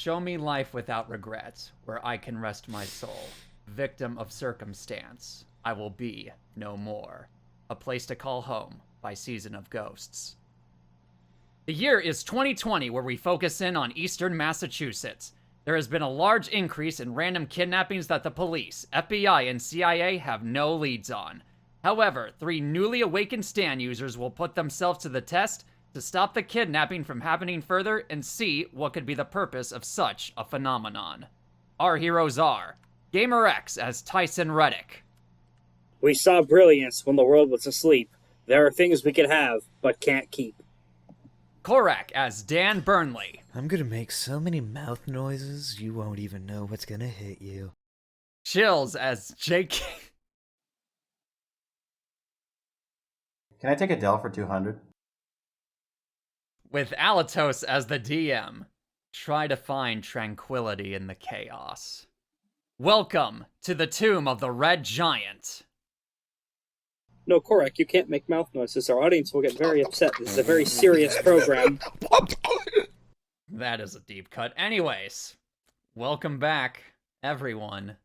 Show me life without regret, where I can rest my soul. Victim of circumstance, I will be no more. A place to call home by Season of Ghosts. The year is 2020, where we focus in on eastern Massachusetts. There has been a large increase in random kidnappings that the police, FBI, and CIA have no leads on. However, 3 newly awakened Stan users will put themselves to the test to stop the kidnapping from happening further and see what could be the purpose of such a phenomenon. Our heroes are Gamer X as Tyson Reddick. We saw brilliance when the world was asleep. There are things we could have, but can't keep. Korak as Dan Burnley. I'm gonna make so many mouth noises, you won't even know what's gonna hit you. Chills as Jake. Can I take Adele for 200? With Alatos as the DM. Try to find tranquility in the chaos. Welcome to the Tomb of the Red Giant. No, Korak, you can't make mouth noises. Our audience will get very upset. This is a very serious program. That is a deep cut. Anyways, welcome back, everyone.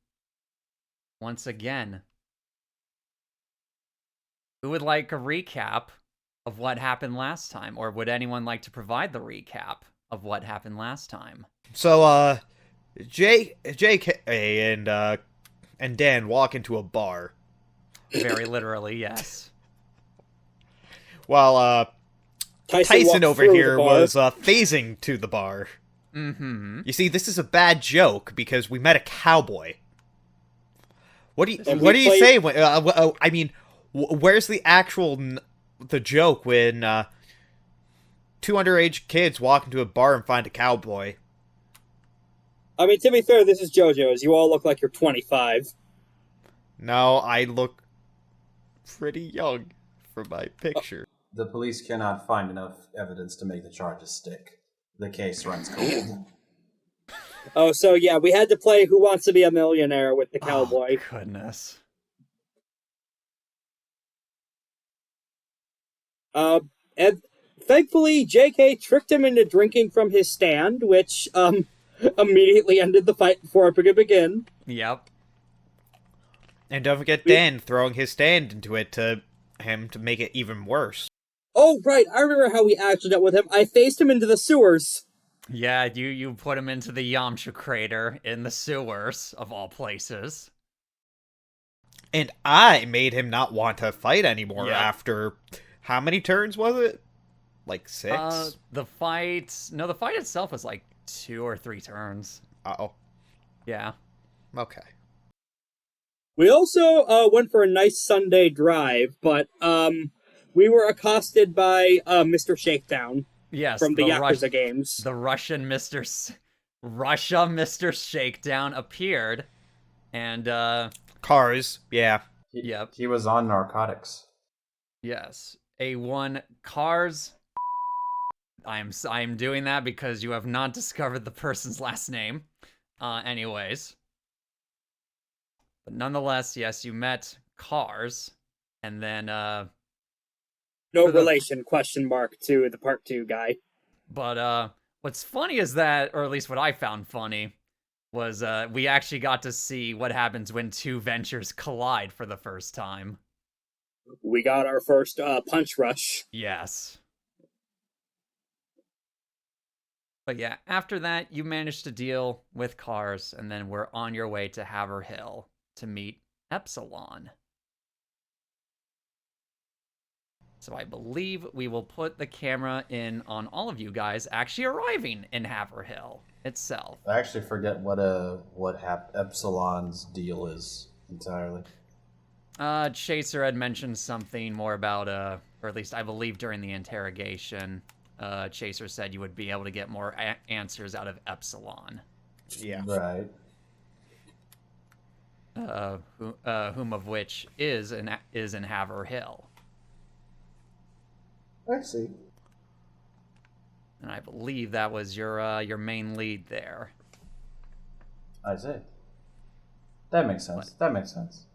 Once again. Who would like a recap of what happened last time? Or would anyone like to provide the recap of what happened last time? So, JK and Dan walk into a bar. Very literally, yes. While, Tyson over here was, phasing to the bar. Mm-hmm. You see, this is a bad joke, because we met a cowboy. What do you say when, I mean, where's the actual, the joke when, 2 underage kids walk into a bar and find a cowboy? I mean, to be fair, this is JoJo's. You all look like you're 25. No, I look pretty young for my picture. The police cannot find enough evidence to make the charges stick. The case runs cold. Oh, so yeah, we had to play Who Wants to Be a Millionaire with the cowboy. Oh, goodness. And thankfully, JK tricked him into drinking from his stand, which, immediately ended the fight before it could begin. Yep. And don't forget Dan throwing his stand into it to him to make it even worse. Oh, right, I remember how we actually dealt with him. I phased him into the sewers. Yeah, you put him into the Yamcha crater in the sewers, of all places. And I made him not want to fight anymore after... How many turns was it? Like 6? The fight itself was like 2 or 3 turns. Uh-oh. Yeah. Okay. We also went for a nice Sunday drive, but we were accosted by Mr. Shakedown. Yes, from the Yakuza games. The Russian Mr. Shakedown appeared, and Cars, yeah. Yep. He was on narcotics. Yes. A1 Cars. I am doing that because you have not discovered the person's last name. Anyways. But nonetheless, yes, you met Cars, and then, No relation, question mark, to the part 2 guy. But, what's funny is that, or at least what I found funny, was, we actually got to see what happens when 2 ventures collide for the first time. We got our first, punch rush. Yes. But yeah, after that, you managed to deal with Cars, and then we're on your way to Haverhill to meet Epsilon. So I believe we will put the camera in on all of you guys actually arriving in Haverhill itself. I actually forget what Epsilon's deal is entirely. Chaser had mentioned something more about, or at least I believe during the interrogation, Chaser said you would be able to get more answers out of Epsilon. Yeah. Right. Whom of which is in Haverhill. I see. And I believe that was your main lead there. I see. That makes sense. That makes sense.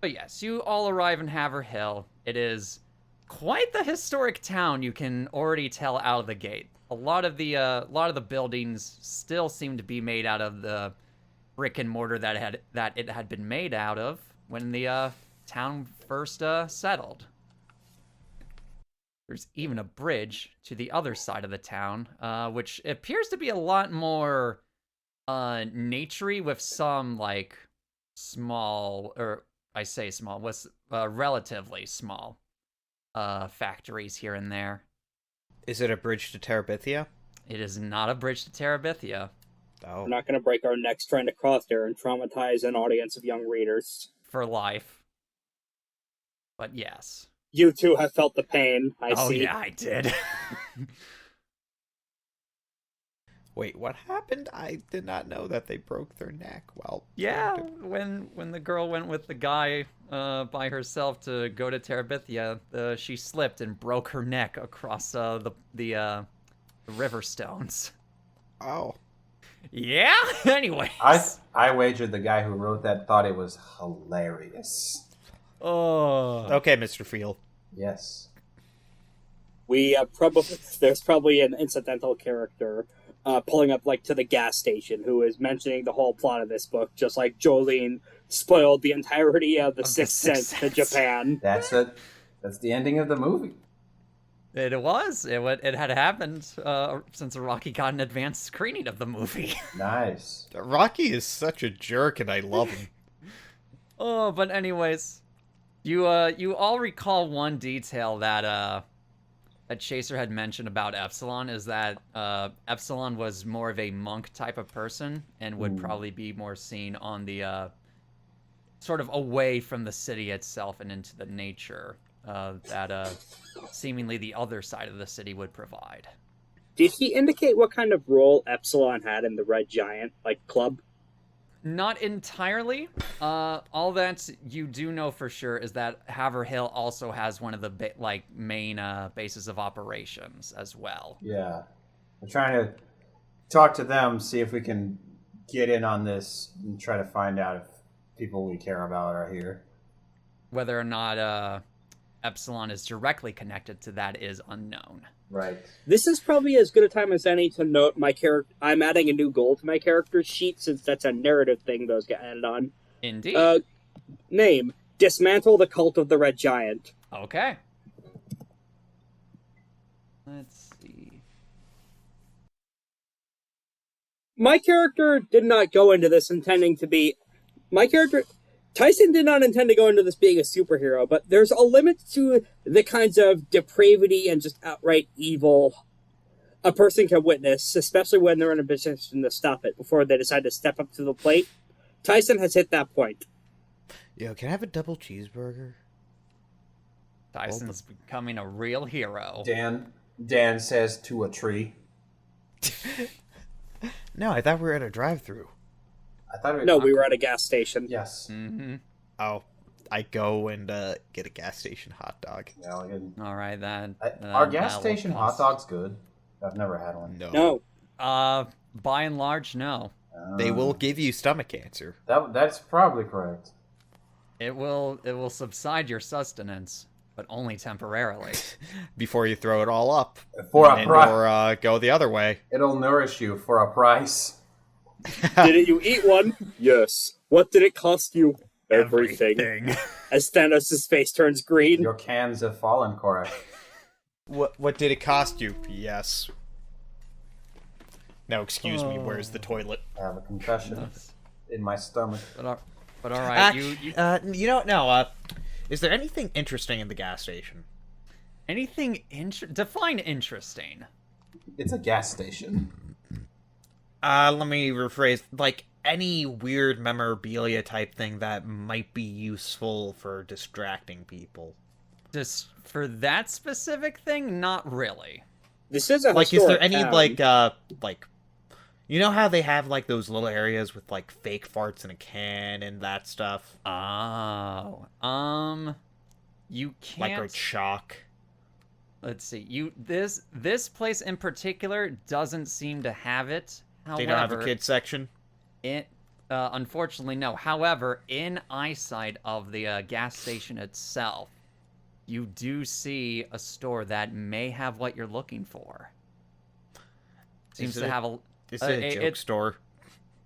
But yes, you all arrive in Haverhill. It is quite the historic town, you can already tell out of the gate. lot of the buildings still seem to be made out of the brick and mortar that it had been made out of when the town first settled. There's even a bridge to the other side of the town, which appears to be a lot more naturey, with some like small, or I say small, with relatively small factories here and there. Is it a bridge to Terabithia? It is not a bridge to Terabithia. Oh. We're not going to break our necks trying to cross there and traumatize an audience of young readers. For life. But yes. You too have felt the pain, I see. Oh yeah, I did. Wait, what happened? I did not know that they broke their neck. Well, yeah, when the girl went with the guy by herself to go to Terabithia, she slipped and broke her neck across the river stones. Oh. Yeah. Anyways. I wagered the guy who wrote that thought it was hilarious. Oh. Okay, Mr. Field. Yes. There's probably an incidental character pulling up like to the gas station who is mentioning the whole plot of this book, just like Jolene spoiled the entirety of the Sixth Sense to Japan. That's it. That's the ending of the movie. It was. It had happened since Rocky got an advanced screening of the movie. Nice. Rocky is such a jerk, and I love him. Oh, but anyways, you all recall one detail that Chaser had mentioned about Epsilon, is that Epsilon was more of a monk type of person and would probably be more seen on the sort of away from the city itself and into the nature that seemingly the other side of the city would provide. Did he indicate what kind of role Epsilon had in the Red Giant, like, club? Not entirely. All that you do know for sure is that Haverhill also has one of the main bases of operations as well. Yeah. I'm trying to talk to them, see if we can get in on this and try to find out if people we care about are here. Whether or not Epsilon is directly connected to that is unknown. Right. This is probably as good a time as any to note my character. I'm adding a new goal to my character sheet since that's a narrative thing those get added on. Indeed. Name: Dismantle the Cult of the Red Giant. Okay. Let's see. My character did not go into this intending to be... Tyson did not intend to go into this being a superhero, but there's a limit to the kinds of depravity and just outright evil a person can witness, especially when they're in a position to stop it before they decide to step up to the plate. Tyson has hit that point. Yo, can I have a double cheeseburger? Tyson's becoming a real hero. Dan says to a tree. No, I thought we were at a drive-thru. I thought we were at a gas station. Yes. Mm-hmm. Oh, I go and get a gas station hot dog. Yeah, All right, our gas station hot dog's good. I've never had one. No. By and large, no. They will give you stomach cancer. That's probably correct. It will subside your sustenance, but only temporarily. Before you throw it all up. For a price. Or go the other way. It'll nourish you for a price. Did you eat one? Yes. What did it cost you? Everything. As Thanos' face turns green. Your cans have fallen, Cora. What did it cost you? Yes. Now, excuse me, where's the toilet? I have a confession in my stomach. But all right, is there anything interesting in the gas station? Anything define interesting. It's a gas station. Let me rephrase. Like, any weird memorabilia type thing that might be useful for distracting people. Just for that specific thing, not really. This is a like, is there any town. like, you know how they have like those little areas with like fake farts in a can and that stuff? Oh, you can't. Like a chalk. Let's see. This place in particular doesn't seem to have it. However, They don't have a kids section? Unfortunately, no. However, in eyesight of the gas station itself, you do see a store that may have what you're looking for. Seems to have a. Is it a joke store?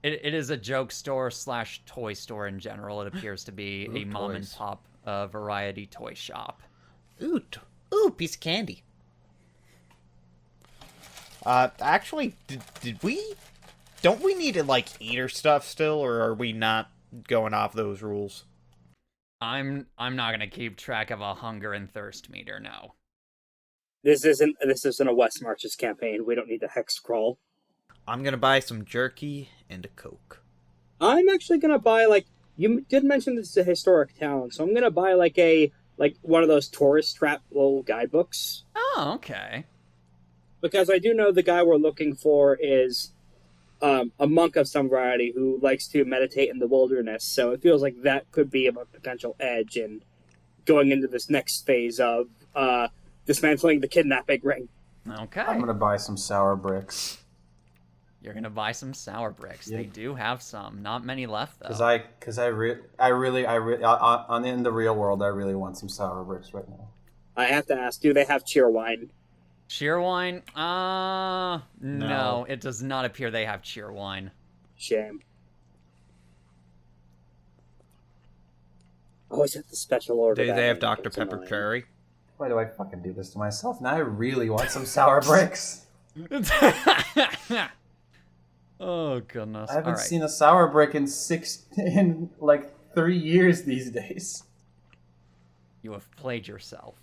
It is a joke store / toy store in general. It appears to be a mom and pop variety toy shop. Ooh, piece of candy. Actually, did we? Don't we need to like eat our stuff still, or are we not going off those rules? I'm not gonna keep track of a hunger and thirst meter. No. This isn't a West Marches campaign. We don't need to hex crawl. I'm gonna buy some jerky and a Coke. I'm actually gonna buy you did mention this is a historic town, so I'm gonna buy one of those tourist trap little guidebooks. Oh, okay. Because I do know the guy we're looking for is a monk of some variety who likes to meditate in the wilderness. So it feels like that could be a potential edge in going into this next phase of dismantling the kidnapping ring. Okay. I'm gonna buy some sour bricks. You're gonna buy some sour bricks. They do have some. Not many left though. Because I really in the real world, I really want some sour bricks right now. I have to ask, do they have cheer wine? Cheer wine? No, it does not appear they have cheer wine. Shame. Oh, is that the special order? They have Dr. Pepper Cherry. Why do I fucking do this to myself? Now I really want some sour bricks. Oh goodness! I haven't seen a sour brick in 3 years these days. You have played yourself.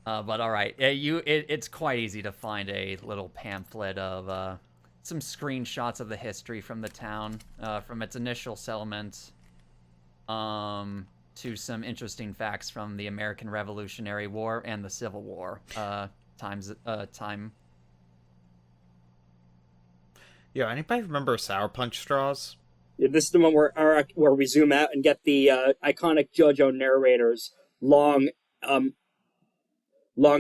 But all right, it's quite easy to find a little pamphlet of some screenshots of the history from the town, from its initial settlement, to some interesting facts from the American Revolutionary War and the Civil War time. Yeah, anybody remember Sour Punch straws? Yeah, this is the one where we zoom out and get the iconic JoJo narrator's long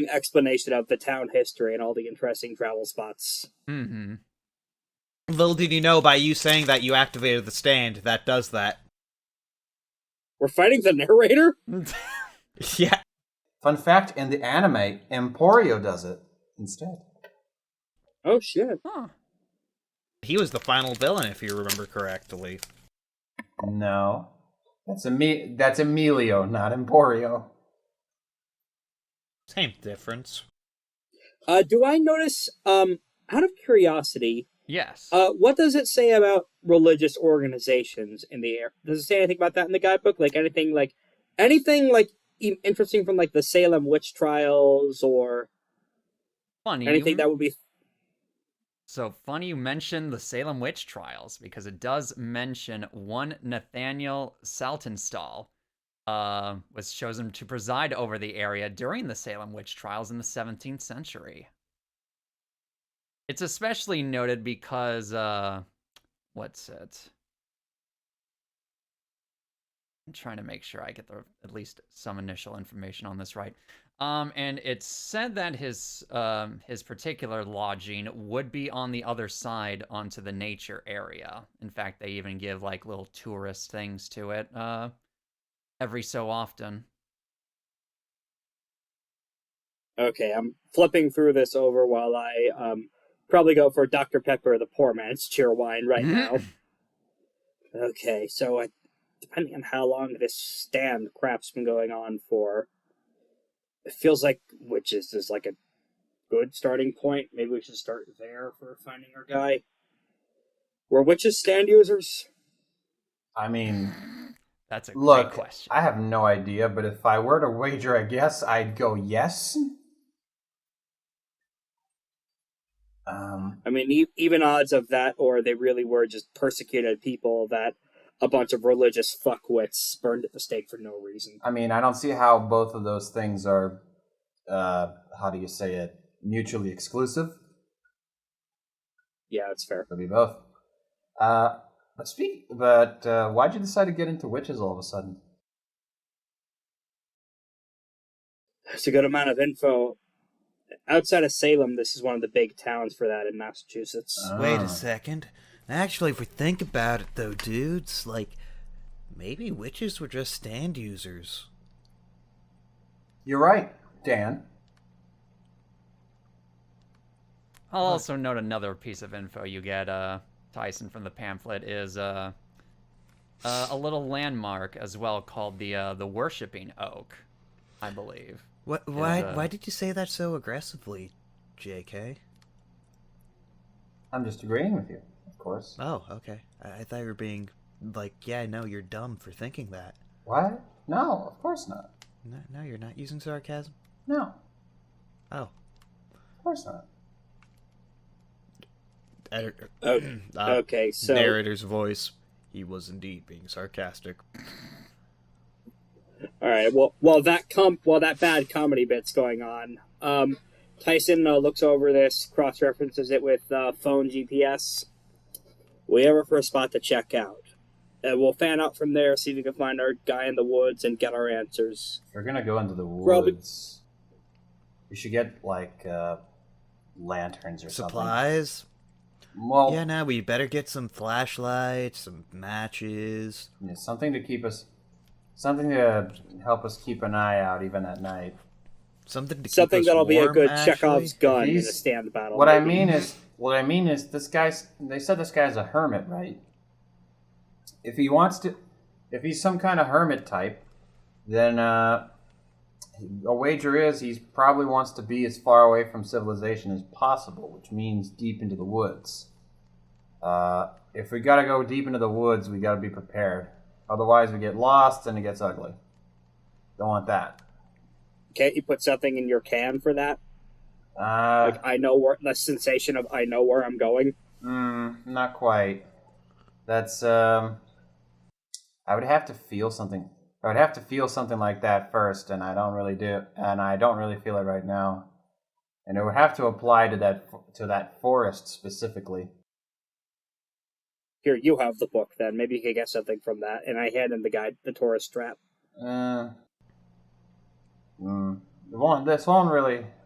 explanation of the town history and all the interesting travel spots. Mm-hmm. Little did you know, by you saying that, you activated the stand that does that. We're fighting the narrator? Yeah. Fun fact, in the anime, Emporio does it instead. Oh, shit. Huh. He was the final villain, if you remember correctly. No. That's Emilio, not Emporio. Same difference. Do I notice, out of curiosity, Yes. what does it say about religious organizations in the air? Does it say anything about that in the guidebook? Anything interesting from the Salem witch trials or Funny. anything that would be... So funny you mention the Salem witch trials, because it does mention one Nathaniel Saltonstall was chosen to preside over the area during the Salem witch trials in the 17th century. It's especially noted because, what's it? I'm trying to make sure I get at least some initial information on this right. And it's said that his particular lodging would be on the other side onto the nature area. In fact, they even give little tourist things to it every so often. Okay, I'm flipping through this over while I probably go for Dr. Pepper, the poor man's cheer wine right now. Okay, so depending on how long this stand crap's been going on for, it feels like witches is a good starting point. Maybe we should start there for finding our guy. Were witches stand users? I mean, that's a great question. I have no idea, but if I were to wager a guess, I'd go yes. I mean, even odds of that, or they really were just persecuted people that a bunch of religious fuckwits burned at the stake for no reason. I mean, I don't see how both of those things are, how do you say it, mutually exclusive. Yeah, it's fair. Could be both. But why'd you decide to get into witches all of a sudden? It's a good amount of info. Outside of Salem, this is one of the big towns for that in Massachusetts. Wait a second. Actually, if we think about it, though, dudes, maybe witches were just stand users. You're right, Dan. I'll also note another piece of info you get, Tyson, from the pamphlet is a little landmark as well called the Worshipping Oak, I believe. Why did you say that so aggressively, JK? I'm just agreeing with you, of course. Oh, okay. I thought you were being like, yeah, no, you're dumb for thinking that. What? No, of course not. No, you're not using sarcasm? No, Oh. of course not. Okay, so Narrator's voice. He was indeed being sarcastic. all right. Well, while that bad comedy bit's going on, Tyson looks over this, cross-references it with phone GPS. We have our first spot to check out. We'll fan out from there, see if we can find our guy in the woods and get our answers. If we're gonna go into the Probably- woods, we should get like lanterns or Supplies? something. Well, Yeah, no, we better get some flashlights, some matches. yeah, something to help us keep an eye out even at night. Something to keep Something us that'll be a warm, good actually. Chekhov's gun in a He's- stand battle. What I maybe. mean is this guy's. They said this guy's a hermit, right? If he's some kind of hermit type, then a wager is he probably wants to be as far away from civilization as possible, which means deep into the woods. If we gotta go deep into the woods, we gotta be prepared. Otherwise, we get lost and it gets ugly. Don't want that. Can't you put something in your can for that? Like I know where the sensation of I know where I'm going. Not quite. That's I would have to feel something. I would have to feel something like that first, and I don't really feel it right now. And it would have to apply to that forest specifically. Here, you have the book. Then maybe you could get something from that. And I hand him the guide, the tourist trap.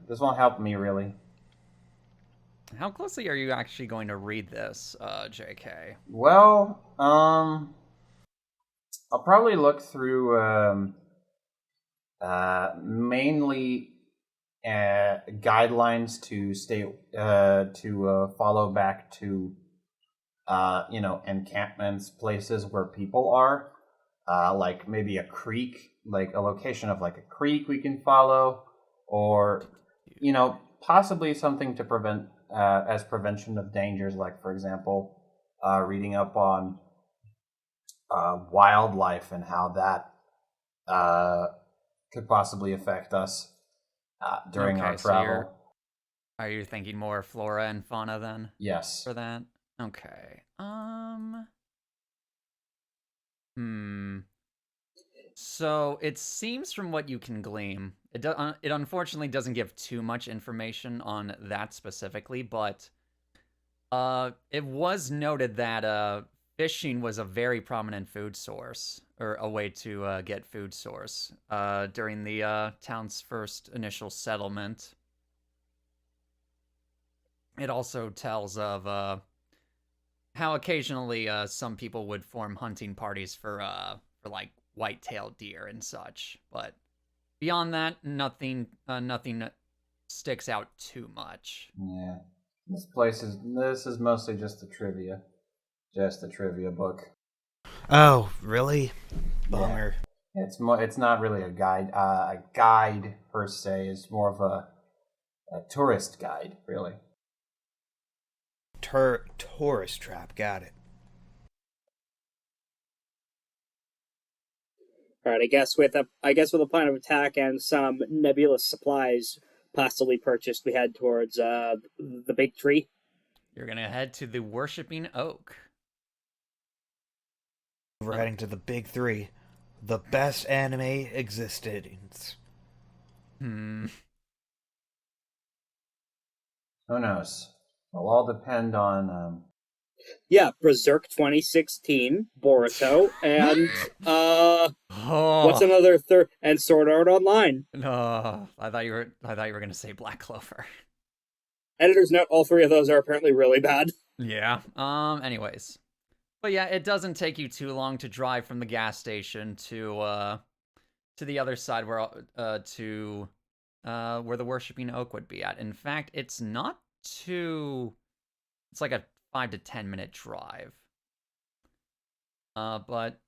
This won't help me really. How closely are you actually going to read this, JK? Well, I'll probably look through mainly guidelines to follow back to encampments, places where people are, like maybe a creek, like a location of like a creek we can follow, or possibly something to prevent as prevention of dangers, like for example, reading up on wildlife and how that could possibly affect us during our travel. Are you thinking more flora and fauna then? Yes. For that? Okay. So it seems from what you can glean, it unfortunately doesn't give too much information on that specifically, but it was noted that fishing was a very prominent food source, or a way to get food source, during the town's first initial settlement. It also tells of how occasionally some people would form hunting parties for like white-tailed deer and such, but beyond that, nothing sticks out too much. Yeah, this is mostly just the trivia book. Oh, really? Bummer. Yeah. It's not really a guide per se. It's more of a tourist guide, really. Tourist trap, got it. All right, I guess with a plan of attack and some nebulous supplies possibly purchased, we head towards the big tree. You're gonna head to the Worshipping Oak. We're heading to the big three. The best anime existence. Who knows? It'll all depend on Yeah, Berserk 2016, Boruto, and what's another third? And Sword Art Online. No, I thought you were gonna say Black Clover. Editor's note: all three of those are apparently really bad. Yeah. Anyways, but yeah, it doesn't take you too long to drive from the gas station to the other side where the Worshipping Oak would be at. In fact, it's not it's like a 5 to 10 minute drive. But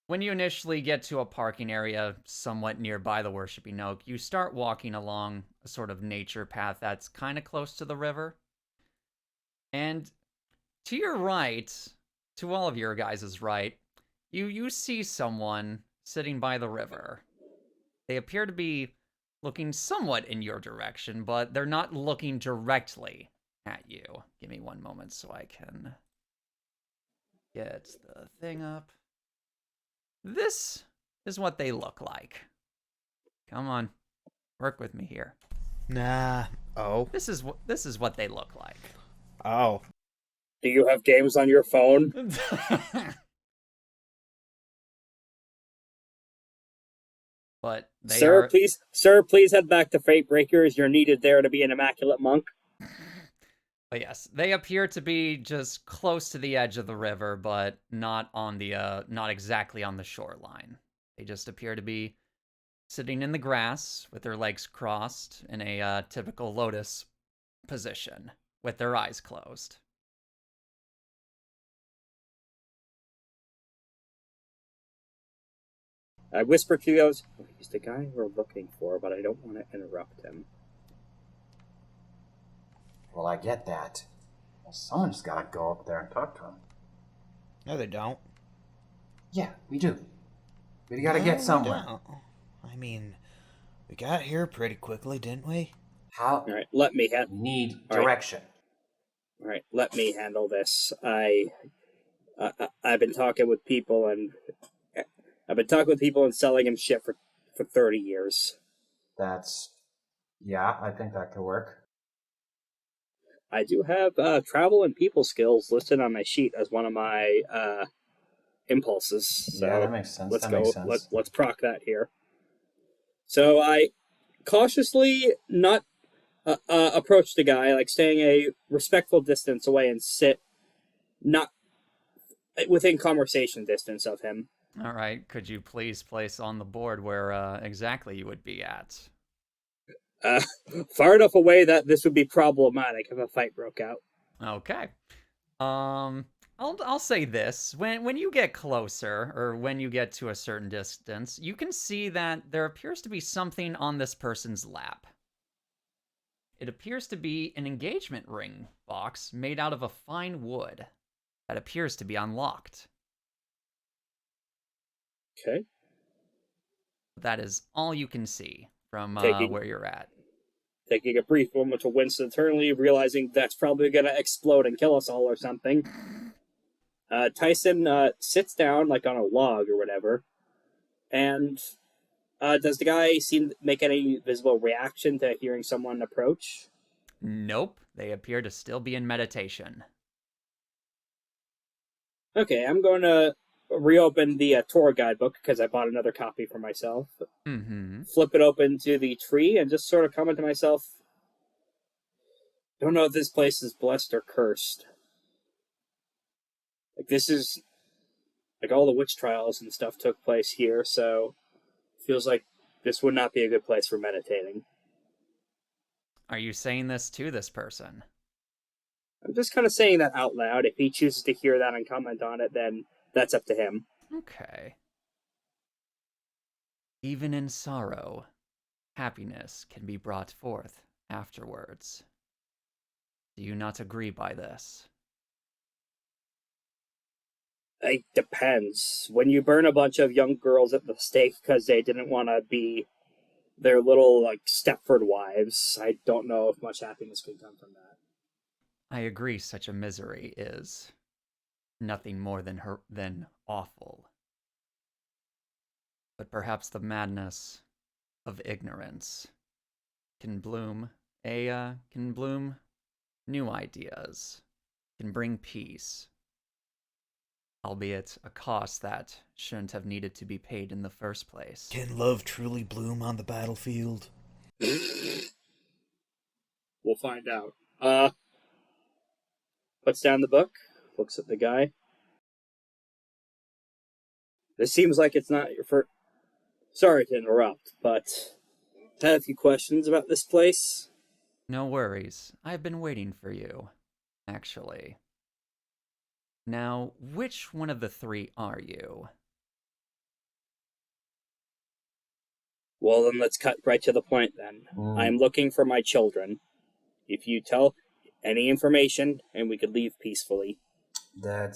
when you initially get to a parking area somewhat nearby the Worshipping Oak, you start walking along a sort of nature path that's kind of close to the river. And to your right, to all of your guys' right, you see someone sitting by the river. They appear to be looking somewhat in your direction, but they're not looking directly at you. Give me one moment so I can get the thing up. This is what they look like. Come on, work with me here. Nah. Oh. This is what they look like. Oh. Do you have games on your phone? But they Sir, please head back to Fate Breakers. You're needed there to be an immaculate monk. But yes, they appear to be just close to the edge of the river, but not exactly on the shoreline. They just appear to be sitting in the grass with their legs crossed in a typical lotus position, with their eyes closed. I whisper to those, oh, he's the guy we're looking for, but I don't want to interrupt him. Well, I get that. Well, someone's got to go up there and talk to him. No, they don't. Yeah, we do. We got to get somewhere. I mean, we got here pretty quickly, didn't we? How? All right, let me We need direction. All right, let me handle this. I've been talking with people and selling him shit for 30 years. Yeah, I think that could work. I do have travel and people skills listed on my sheet as one of my impulses. So yeah, that makes sense. Makes sense. Let's proc that here. So I cautiously not approach the guy, like staying a respectful distance away and sit not within conversation distance of him. All right, could you please place on the board where exactly you would be at? Far enough away that this would be problematic if a fight broke out. Okay. I'll say this. When you get closer, or when you get to a certain distance, you can see that there appears to be something on this person's lap. It appears to be an engagement ring box made out of a fine wood that appears to be unlocked. Okay. That is all you can see from where you're at. Taking a brief moment to wince internally, realizing that's probably going to explode and kill us all or something. Tyson sits down, like on a log or whatever, and does the guy make any visible reaction to hearing someone approach? Nope, they appear to still be in meditation. Okay, I'm going to reopen the tour guidebook because I bought another copy for myself. Mm-hmm. Flip it open to the tree and just sort of comment to myself, don't know if this place is blessed or cursed. Like, this is, like, all the witch trials and stuff took place here, so feels like this would not be a good place for meditating. Are you saying this to this person? I'm just kind of saying that out loud. If he chooses to hear that and comment on it, then that's up to him. Okay. Even in sorrow, happiness can be brought forth afterwards. Do you not agree by this? It depends. When you burn a bunch of young girls at the stake because they didn't want to be their little, like, Stepford wives, I don't know if much happiness could come from that. I agree such a misery is nothing more than awful. But perhaps the madness of ignorance can bloom new ideas, can bring peace, albeit a cost that shouldn't have needed to be paid in the first place. Can love truly bloom on the battlefield? We'll find out. Puts down the book, looks at the guy. This seems like it's not your first... Sorry to interrupt, but I had a few questions about this place. No worries. I've been waiting for you, actually. Now, which one of the three are you? Well, then let's cut right to the point then. I'm looking for my children. If you tell any information, and we could leave peacefully. I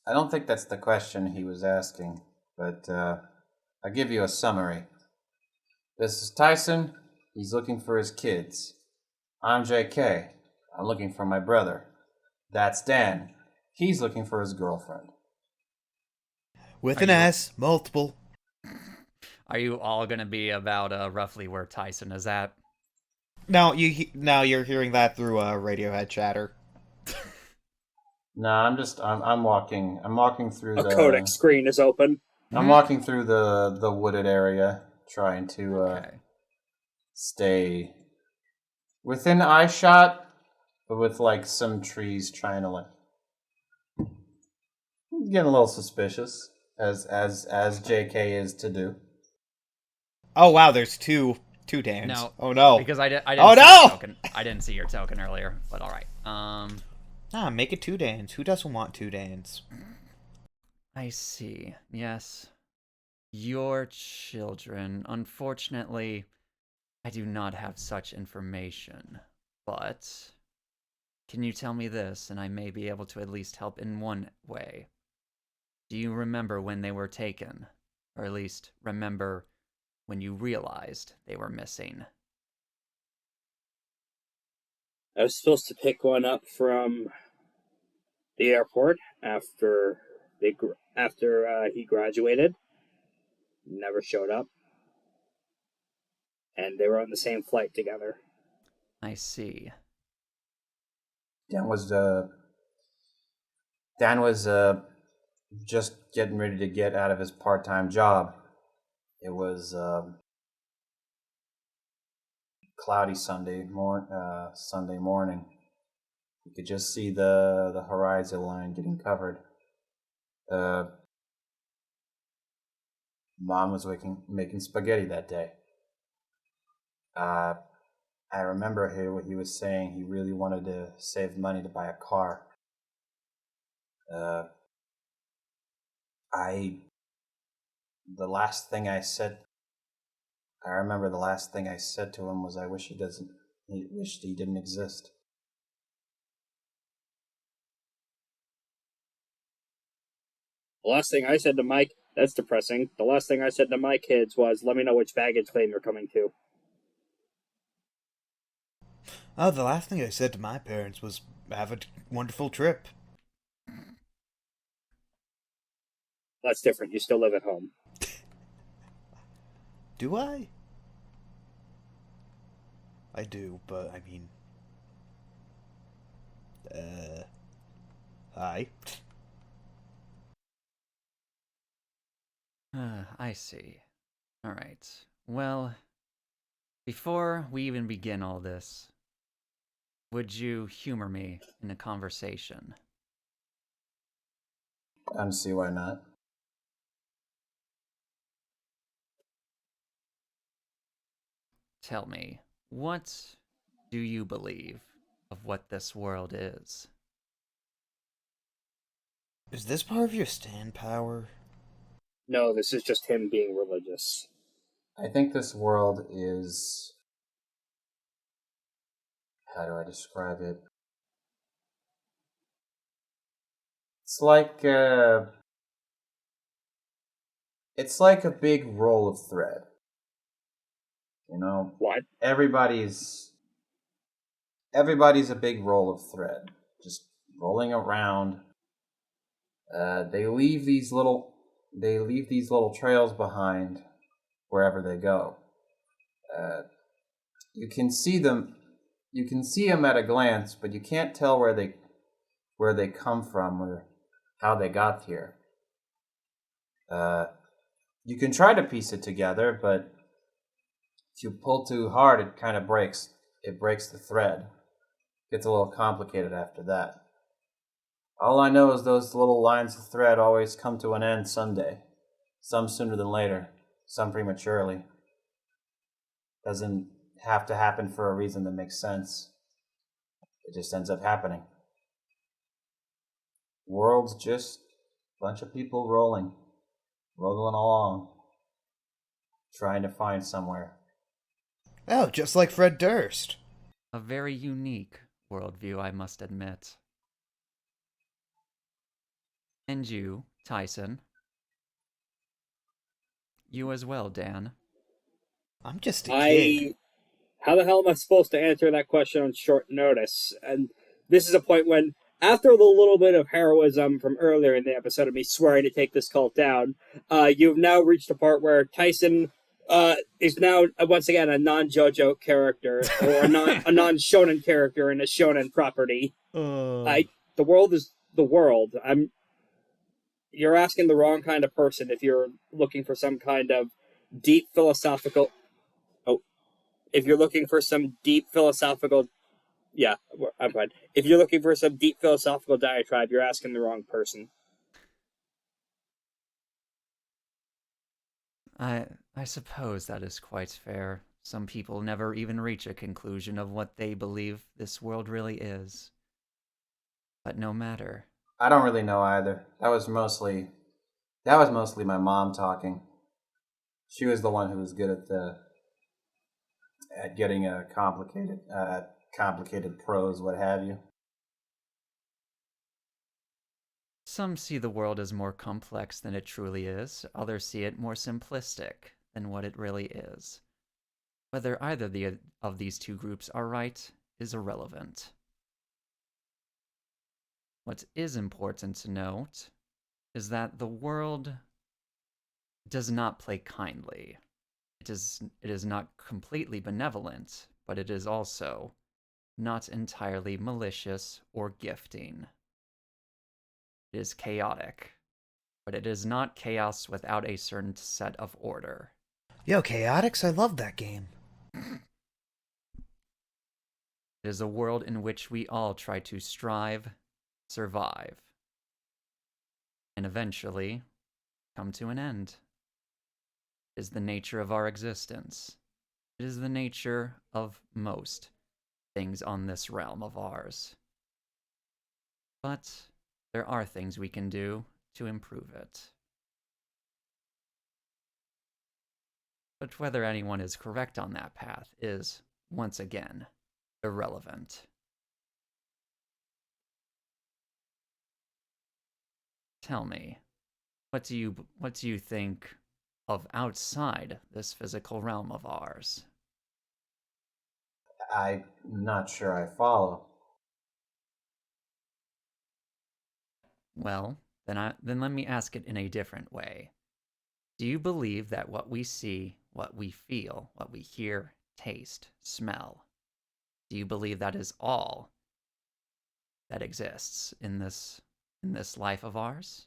don't think that's the question he was asking, but I'll give you a summary. This is Tyson. He's looking for his kids. I'm JK. I'm looking for my brother. That's Dan. He's looking for his girlfriend. With an S, multiple. Are you all going to be about roughly where Tyson is at? Now you're hearing that through Radiohead chatter. No, I'm walking through A the codec screen is open. I'm walking through the wooded area, trying to stay within eye shot, but with like some trees trying to getting a little suspicious as JK is to do. Oh wow, there's two Dans. No. Oh no. Because I didn't Oh, see no! your token. I didn't see your token earlier, but all right. Make it 2 Dans. Who doesn't want 2 Dans? I see. Yes. Your children. Unfortunately, I do not have such information. But can you tell me this, and I may be able to at least help in one way? Do you remember when they were taken? Or at least remember when you realized they were missing? I was supposed to pick one up from the airport after he graduated. Never showed up. And they were on the same flight together. I see. Dan was just getting ready to get out of his part-time job. It was cloudy Sunday morning. You could just see the horizon line getting covered. Mom was making spaghetti that day. I remember what he was saying. He really wanted to save money to buy a car. The last thing I said to him was, I wish he didn't exist. The last thing I said to Mike, that's depressing. The last thing I said to my kids was, let me know which baggage claim you're coming to. Oh, the last thing I said to my parents was, have a wonderful trip. That's different. You still live at home. Do I? I do, but I mean... Hi. I see. Alright. Well, before we even begin all this, would you humor me in a conversation? I don't see why not. Tell me, what do you believe of what this world is? Is this part of your stand power? No, this is just him being religious. I think this world is... How do I describe it? It's like a big roll of thread. You know, What? Everybody's a big roll of thread, just rolling around. They leave these little trails behind wherever they go. You can see them at a glance, but you can't tell where they come from or how they got here. You can try to piece it together, but if you pull too hard, it kind of breaks. It breaks the thread. It gets a little complicated after that. All I know is those little lines of thread always come to an end someday. Some sooner than later, some prematurely. Doesn't have to happen for a reason that makes sense. It just ends up happening. World's just a bunch of people rolling along, trying to find somewhere. Oh, just like Fred Durst. A very unique worldview, I must admit. And you, Tyson. You as well, Dan. I'm just a kid. How the hell am I supposed to answer that question on short notice? And this is a point when, after the little bit of heroism from earlier in the episode of me swearing to take this cult down, you've now reached a part where Tyson is now once again a non-JoJo character or a non-shonen character in a shonen property. The world is the world. You're asking the wrong kind of person if you're looking for some kind of deep philosophical. If you're looking for some deep philosophical. Yeah, I'm fine. If you're looking for some deep philosophical diatribe, you're asking the wrong person. I suppose that is quite fair. Some people never even reach a conclusion of what they believe this world really is. But no matter. I don't really know either. That was mostly my mom talking. She was the one who was good at getting a complicated prose, what have you. Some see the world as more complex than it truly is. Others see it more simplistic than what it really is. Whether either of these two groups are right is irrelevant. What is important to note is that the world does not play kindly. It is not completely benevolent, but it is also not entirely malicious or gifting. It is chaotic, but it is not chaos without a certain set of order. Yo, Chaotix, I love that game. It is a world in which we all try to strive, survive, and eventually come to an end. It is the nature of our existence. It is the nature of most things on this realm of ours. But there are things we can do to improve it. But whether anyone is correct on that path is, once again, irrelevant. Tell me, what do you think of outside this physical realm of ours? I'm not sure I follow. Well, then let me ask it in a different way. Do you believe that what we see, what we feel, what we hear, taste, smell, do you believe that is all that exists in this life of ours?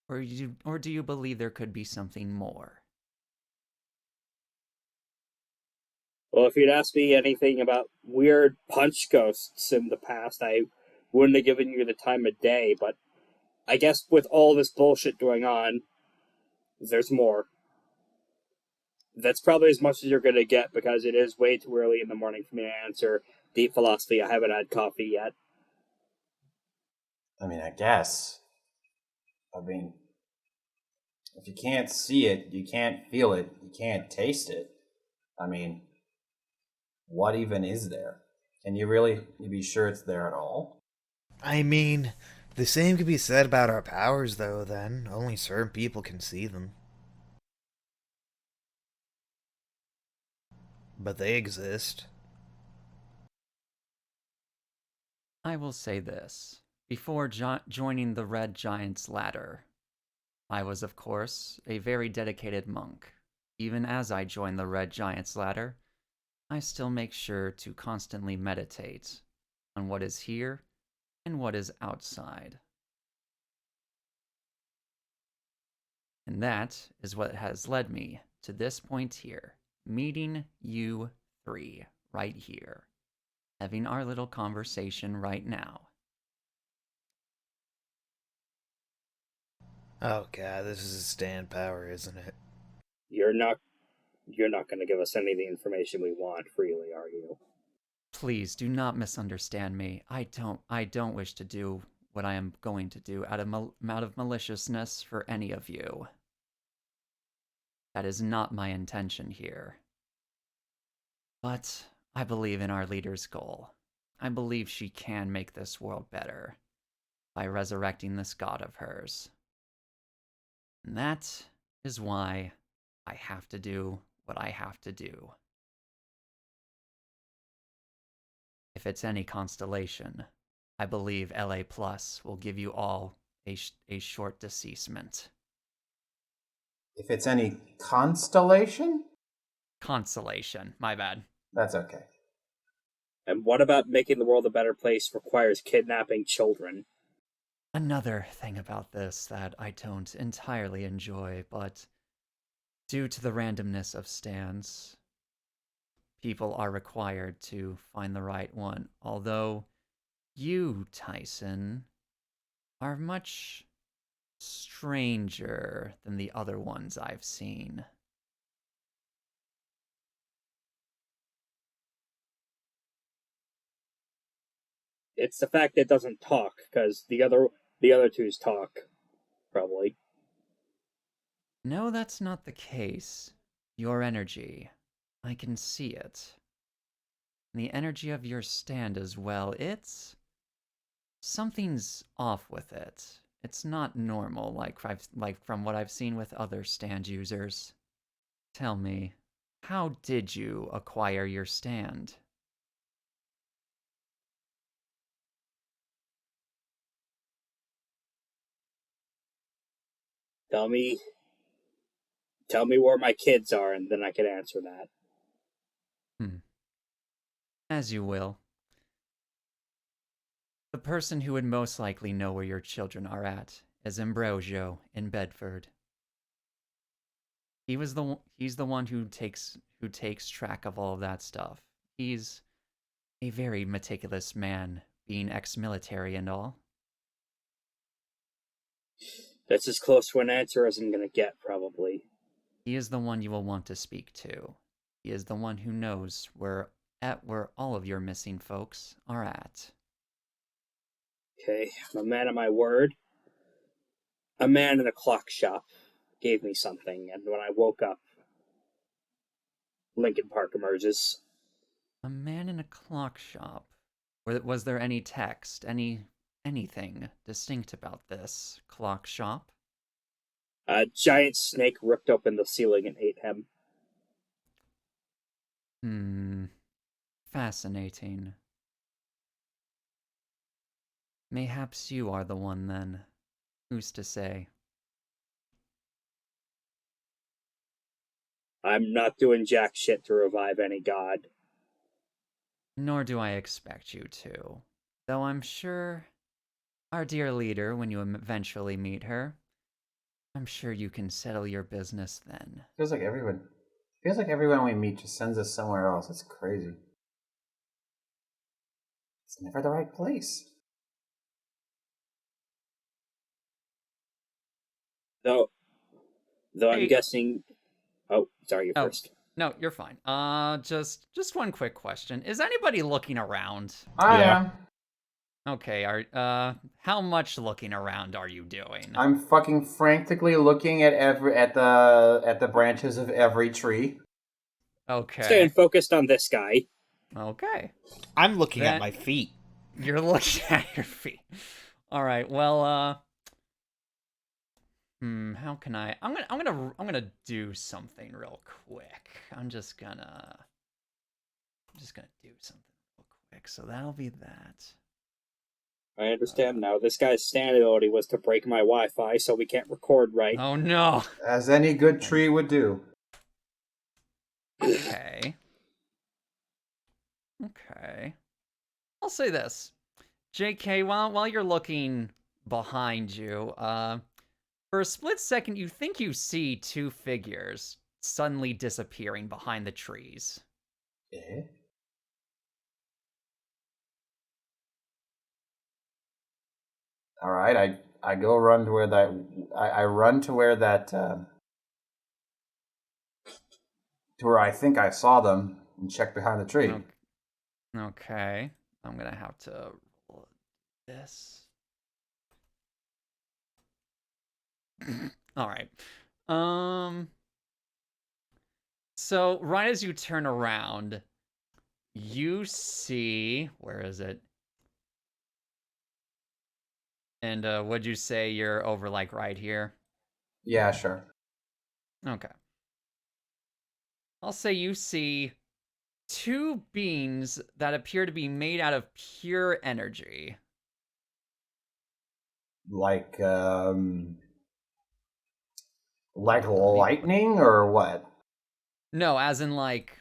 Or do you believe there could be something more? Well, if you'd asked me anything about weird punch ghosts in the past, I wouldn't have given you the time of day, but I guess with all this bullshit going on, there's more. That's probably as much as you're going to get because it is way too early in the morning for me to answer deep philosophy. I haven't had coffee yet. I mean, I guess. I mean, if you can't see it, you can't feel it, you can't taste it. I mean, what even is there? Can you really be sure it's there at all? I mean, the same could be said about our powers, though, then. Only certain people can see them. But they exist. I will say this. Before joining the Red Giant's ladder, I was, of course, a very dedicated monk. Even as I joined the Red Giant's ladder, I still make sure to constantly meditate on what is here and what is outside. And that is what has led me to this point here, meeting you three right here, having our little conversation right now. Oh god, this is a stand power, isn't it? You're you're not going to give us any of the information we want freely, are you? Please do not misunderstand me. I don't wish to do what I am going to do out of maliciousness for any of you. That is not my intention here. But I believe in our leader's goal. I believe she can make this world better by resurrecting this god of hers. And that is why I have to do what I have to do. If it's any constellation, I believe LA Plus will give you all a short deceasement. If it's any constellation? Consolation, my bad. That's okay. And what about making the world a better place requires kidnapping children? Another thing about this that I don't entirely enjoy, but due to the randomness of stands, people are required to find the right one. Although you, Tyson, are much stranger than the other ones I've seen. It's the fact that it doesn't talk, because the other two's talk, probably. No, that's not the case. Your energy, I can see it. And the energy of your stand as well, something's off with it. It's not normal like from what I've seen with other stand users. Tell me, how did you acquire your stand? Tell me where my kids are, and then I can answer that. As you will. The person who would most likely know where your children are at is Ambrosio in Bedford. He's the one who takes track of all of that stuff. He's a very meticulous man, being ex-military and all. That's as close to an answer as I'm going to get, probably. He is the one you will want to speak to. He is the one who knows where all of your missing folks are at. Okay, I'm a man of my word. A man in a clock shop gave me something, and when I woke up, Lincoln Park emerges. A man in a clock shop. Was there any text, anything distinct about this clock shop? A giant snake ripped open the ceiling and ate him. Fascinating. Mayhaps you are the one then. Who's to say? I'm not doing jack shit to revive any god. Nor do I expect you to. Though I'm sure our dear leader, when you eventually meet her, I'm sure you can settle your business then. Feels like everyone we meet just sends us somewhere else. It's crazy. It's never the right place. Though Hey. I'm guessing... Oh, sorry, you first. No, you're fine. Just one quick question. Is anybody looking around? I am. Okay, how much looking around are you doing? I'm fucking frantically looking at the branches of every tree. Okay. Staying focused on this guy. Okay. I'm looking at my feet. You're looking at your feet. All right. Well, how can I'm gonna do something real quick. I'm just gonna do something real quick. So that'll be that. I understand now. This guy's stand ability was to break my Wi-Fi so we can't record right. Oh no. As any good tree would do. Okay. Okay. I'll say this. JK, while you're looking behind you, for a split second you think you see two figures suddenly disappearing behind the trees. Eh? All right, I go run to where that I run to where that to where I think I saw them and check behind the tree. Okay. I'm gonna have to roll this. All right. So right as you turn around, you see, where is it? And would you say you're over like right here? Yeah, sure. Okay. I'll say you see two beings that appear to be made out of pure energy. Like lightning or what? No, as in like,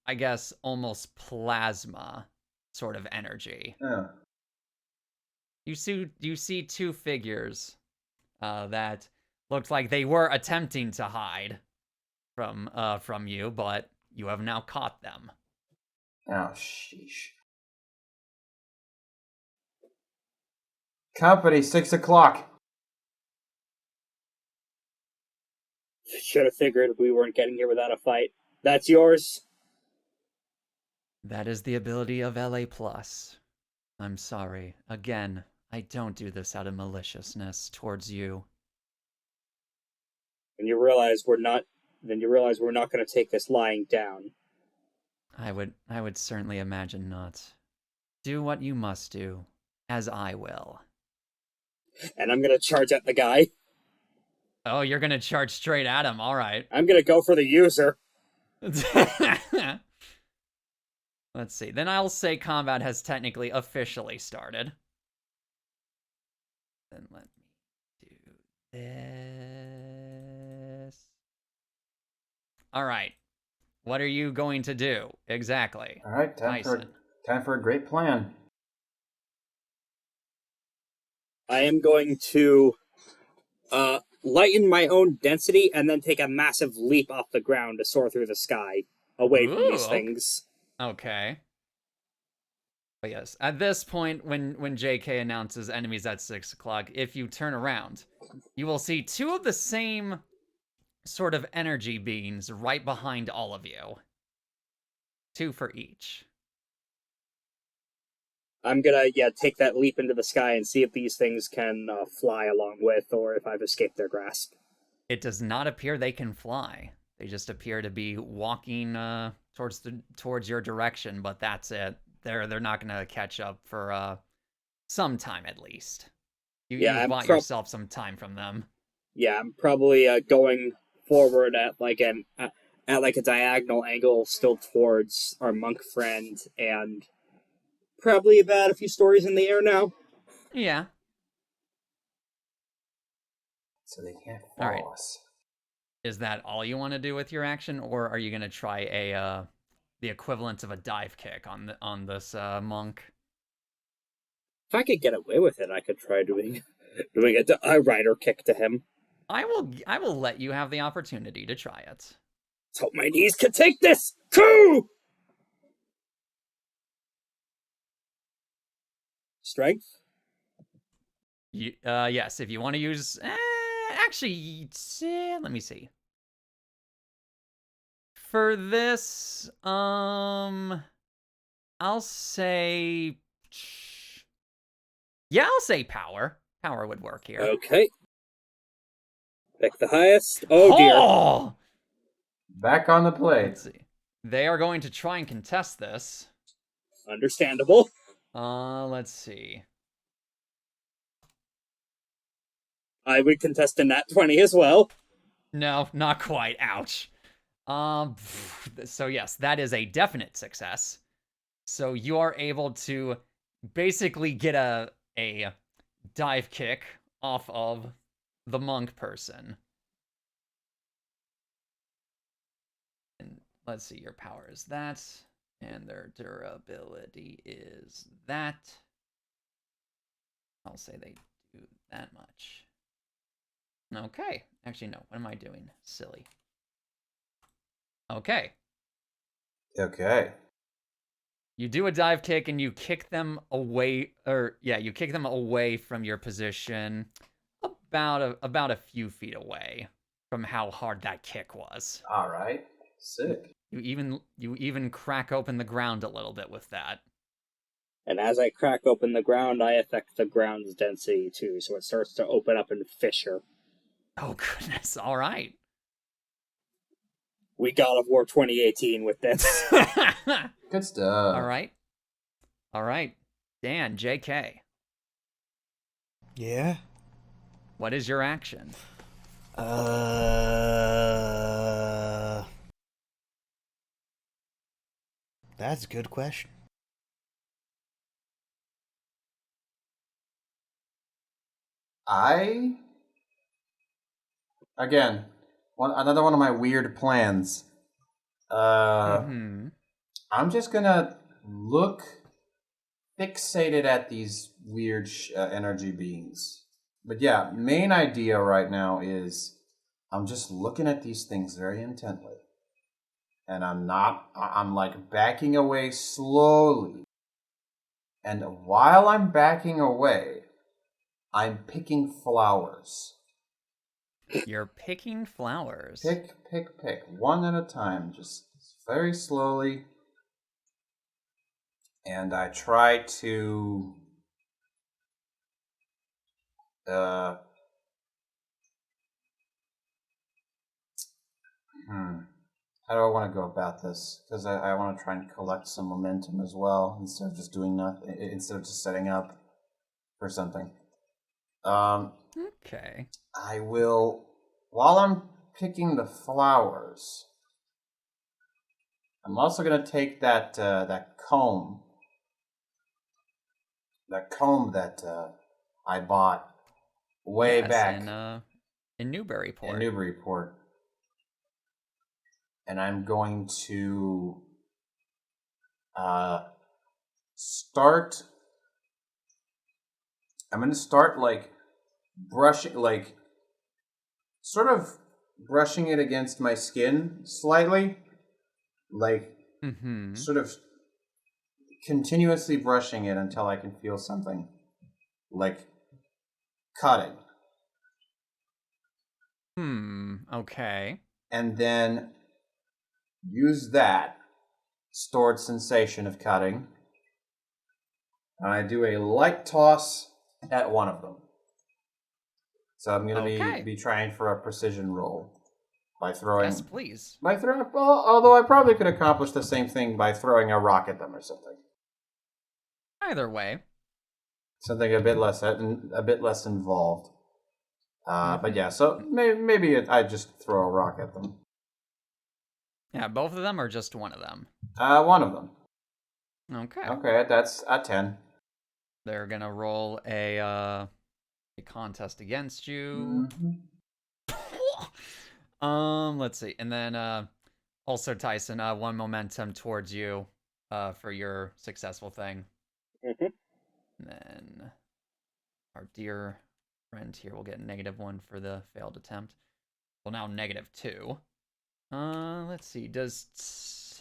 I guess almost plasma sort of energy. Yeah. You see two figures that looked like they were attempting to hide from you, but you have now caught them. Oh, sheesh. Company, 6 o'clock. Should have figured we weren't getting here without a fight. That's yours. That is the ability of LA Plus. I'm sorry. Again, I don't do this out of maliciousness towards you. And you realize we're not going to take this lying down. I would certainly imagine not. Do what you must do, as I will. And I'm going to charge at the guy. Oh, you're gonna charge straight at him. All right. I'm going to go for the user. Let's see. Then I'll say combat has technically officially started. Then let me do this. All right. What are you going to do exactly? All right, time for a great plan. I am going to lighten my own density and then take a massive leap off the ground to soar through the sky away from these things. Okay. But yes, at this point, when JK announces enemies at 6 o'clock, if you turn around, you will see two of the same sort of energy beings right behind all of you. Two for each. I'm gonna, take that leap into the sky and see if these things can fly along with, or if I've escaped their grasp. It does not appear they can fly. They just appear to be walking towards your direction, but that's it. They're not gonna catch up for some time at least. You bought yourself some time from them. Yeah, I'm probably going forward at a diagonal angle, still towards our monk friend, and probably about a few stories in the air now. Yeah. So they can't follow us. Is that all you want to do with your action, or are you gonna try the equivalent of a dive kick on this monk? If I could get away with it, I could try doing a rider kick to him. I will let you have the opportunity to try it. Let's hope my knees can take this. Coo! Strength? Yes, if you want to use... actually, let me see. For this, I'll say... Yeah, I'll say power. Power would work here. Okay. Pick the highest. Oh, dear. Back on the plate. Let's see. They are going to try and contest this. Understandable. Let's see. I would contest a nat 20 as well. No, not quite. Ouch. So yes, that is a definite success. So you are able to basically get a dive kick off of the monk person. And let's see, your power is that, and their durability is that. I'll say they do that much. Okay. Actually, no. What am I doing? Silly. Okay. Okay. You do a dive kick and you kick them away, you kick them away from your position about a few feet away from how hard that kick was. All right. Sick. You even crack open the ground a little bit with that. And as I crack open the ground, I affect the ground's density too, so it starts to open up and fissure. Oh goodness! All right. We God of War 2018 with this. Good stuff. All right. Dan, JK, Yeah. what is your action? That's a good question. Again, another one of my weird plans. I'm just gonna look fixated at these weird energy beings. But yeah, main idea right now is I'm just looking at these things very intently. And I'm like backing away slowly. And while I'm backing away, I'm picking flowers. You're picking flowers. Pick, one at a time, just very slowly. And I try to how do I want to go about this? Because I want to try and collect some momentum as well, instead of just doing nothing, instead of just setting up for something. Okay. I will, while I'm picking the flowers, I'm also going to take that comb that I bought way back in Newburyport. And I'm going to start like brushing, like sort of brushing it against my skin slightly, like sort of continuously brushing it until I can feel something like cutting. Okay. And then use that stored sensation of cutting, and I do a light toss at one of them. So I'm going to be trying for a precision roll by throwing. Yes, please. Although I probably could accomplish the same thing by throwing a rock at them or something. Either way, something a bit less involved. But yeah, so maybe I just throw a rock at them. Yeah, both of them or just one of them? One of them. Okay. Okay, that's a 10. They're gonna roll a contest against you. Let's see, and then also Tyson, one momentum towards you, for your successful thing. And then our dear friend here will get -1 for the failed attempt. Well, now -2. Let's see. Does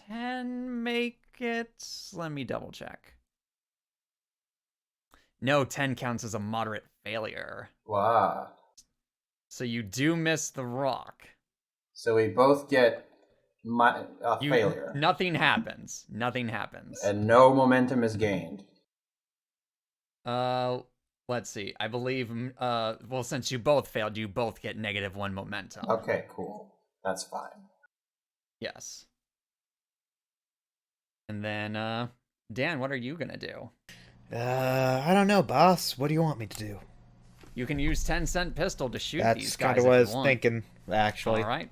10 make it? Let me double check. No, 10 counts as a moderate failure. Wow. So you do miss the rock. So we both get failure. Nothing happens. Nothing happens. And no momentum is gained. Let's see. I believe, well, since you both failed, you both get -1 momentum. Okay, cool. That's fine. Yes. And then, Dan, what are you gonna do? I don't know, boss. What do you want me to do? You can use 10-cent pistol to shoot these That's guys. kind of what I was thinking, actually. All right.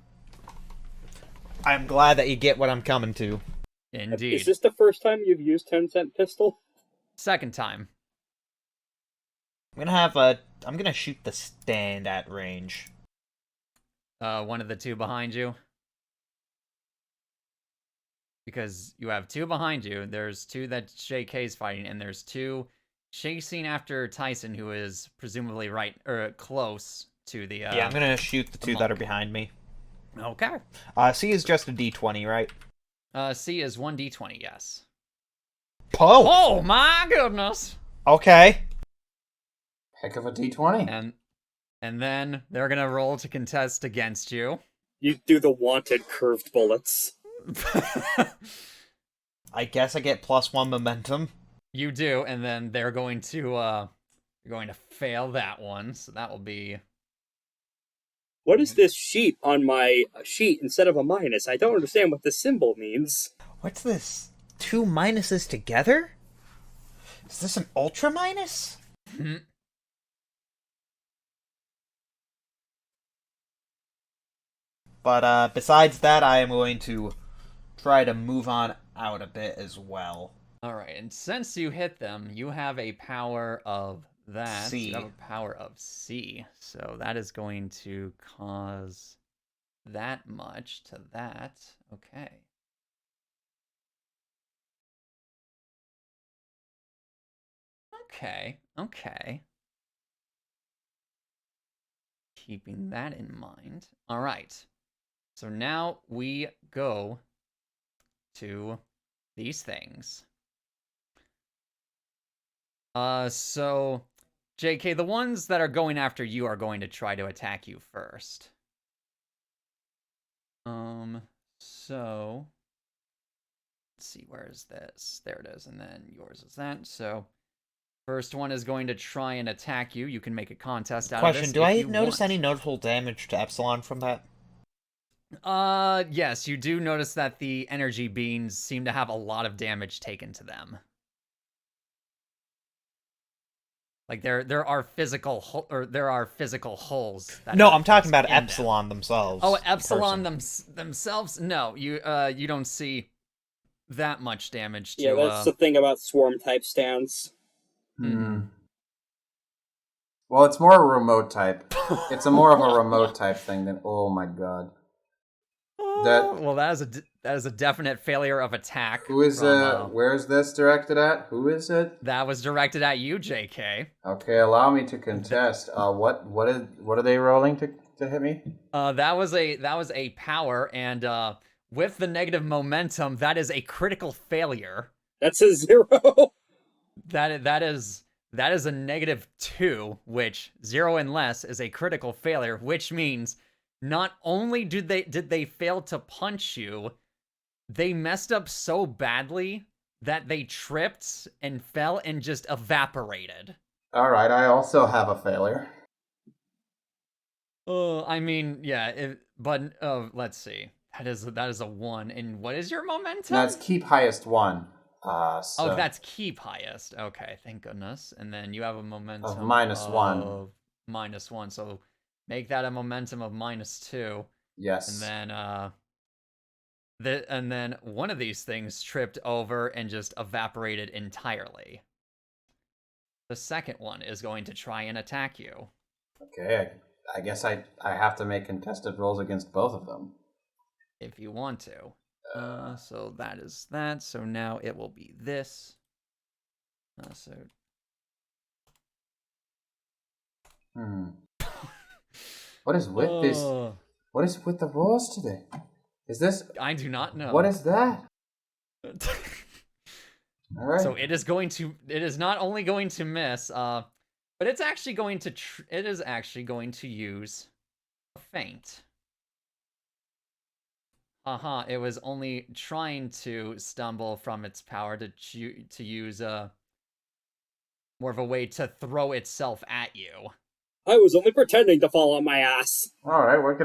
I'm glad that you get what I'm coming to. Indeed. Is this the first time you've used 10-cent pistol? Second time. I'm gonna shoot the stand at range. One of the two behind you. Because you have two behind you. There's two that JK's fighting, and there's two chasing after Tyson, who is presumably close to the. Yeah, I'm gonna shoot the two that are behind me. Okay. C is just a D20, right? C is 1d20, yes. Oh! Oh my goodness! Okay. Heck of a D20. And then they're gonna roll to contest against you. You do the wanted curved bullets. I guess I get +1 momentum. You do, and then they're going to fail that one, so that will be... What is this sheet on my sheet instead of a minus? I don't understand what this symbol means. What's this? 2 minuses together? Is this an ultra minus? But besides that, I am going to try to move on out a bit as well. Alright, and since you hit them, you have a power of that. C. You have a power of C. So that is going to cause that much to that. Okay. Okay. Keeping that in mind. Alright. So now we go to these things. So, JK, the ones that are going after you are going to try to attack you first. So, let's see, where is this? There it is, and then yours is that. So, first one is going to try and attack you. You can make a contest out of this. Question, do I notice any notable damage to Epsilon from that? Yes, you do notice that the energy beams seem to have a lot of damage taken to them. Like there are physical holes. No, I'm talking about Epsilon themselves. Oh, Epsilon themselves? No, you don't see that much damage to. Yeah, that's the thing about swarm type stands. Well, it's more a remote type. It's more of a remote type thing than. Oh my god. That is a definite failure of attack. Who is where is this directed at? Who is it? That was directed at you, JK. Okay, allow me to contest. What are they rolling to hit me? That was a power, and with the negative momentum, that is a critical failure. That's a 0. That is a -2, which 0 and less is a critical failure, which means not only did they fail to punch you, they messed up so badly that they tripped and fell and just evaporated. All right, I also have a failure. I mean, yeah, but let's see. That is a 1. And what is your momentum? That's keep highest 1. Oh, that's keep highest. Okay, thank goodness. And then you have a momentum of -1. -1. So make that a momentum of -2. Yes. And then one of these things tripped over and just evaporated entirely. The second one is going to try and attack you. Okay, I guess I have to make contested rolls against both of them. If you want to. So that is that. So now it will be this. What is with this? What is with the rolls today? Is this? I do not know. What is that? All right. So it is going to. It is not only going to miss, but it's actually going to. It is actually going to use a feint. It was only trying to stumble from its power to use more of a way to throw itself at you. I was only pretending to fall on my ass. All right. What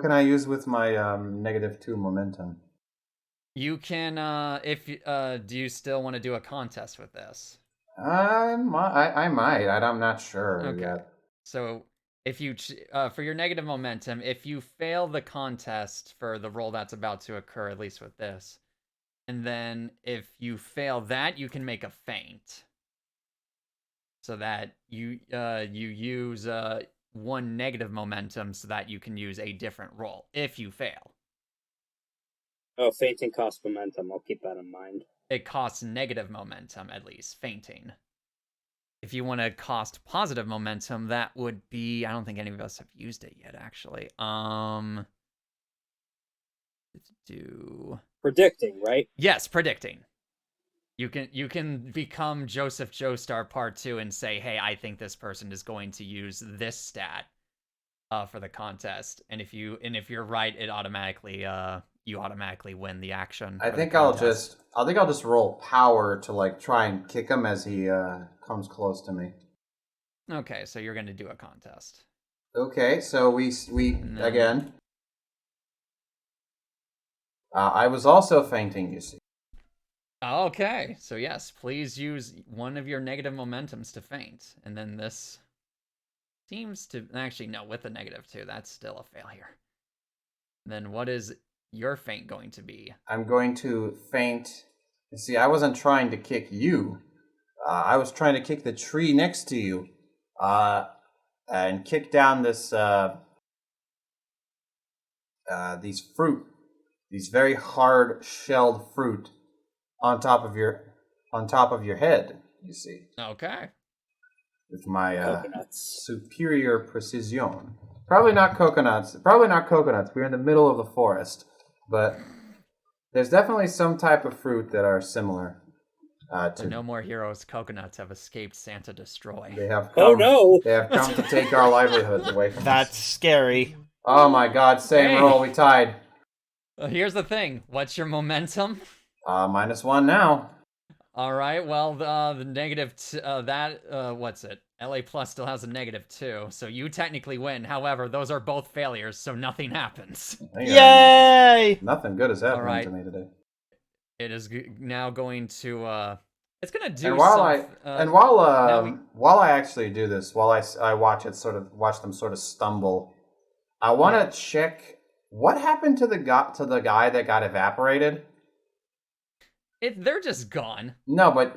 can I use with my -2 momentum? You can do you still want to do a contest with this? I might. I'm not sure Okay. yet. So if you for your negative momentum, if you fail the contest for the roll that's about to occur, at least with this, and then if you fail that, you can make a feint, so that you use 1 negative momentum, so that you can use a different roll if you fail. Oh, fainting costs momentum. I'll keep that in mind. It costs negative momentum, at least, fainting. If you want to cost positive momentum, that would be... I don't think any of us have used it yet, actually. Let's do... Predicting, right? Yes, predicting. You can become Joseph Joestar Part 2 and say, hey, I think this person is going to use this stat for the contest. And if you're right, it automatically you automatically win the action. I or the think I'll contest. just roll power to like try and kick him as he comes close to me. Okay, so you're gonna do a contest. Okay, so we No. again. I was also fainting, you see. Okay, so yes, please use one of your negative momentums to feint, and then this seems to actually no, with a -2, that's still a failure. Then what is your feint going to be? I'm going to feint. You see, I wasn't trying to kick you. I was trying to kick the tree next to you, and kick down this these fruit, these very hard shelled fruit on top of your head. You see, Okay. with my Coconuts. superior precision. Probably not coconuts. We're in the middle of the forest, but there's definitely some type of fruit that are similar. So no more heroes. Coconuts have escaped Santa Destroy. They have Oh come, no! They have come to take our livelihoods away from That's us. scary. Oh my God! Same Hey. roll. We tied. Here's the thing. What's your momentum? -1 now. All right. Well, the negative what's it? LA Plus still has a -2, so you technically win. However, those are both failures, so nothing happens. Yay! Nothing good has happened Alright. to me today. It is now going to it's gonna do. And while I actually do this, while I watch them sort of stumble, I want to check what happened to the guy that got evaporated. They're just gone. No, but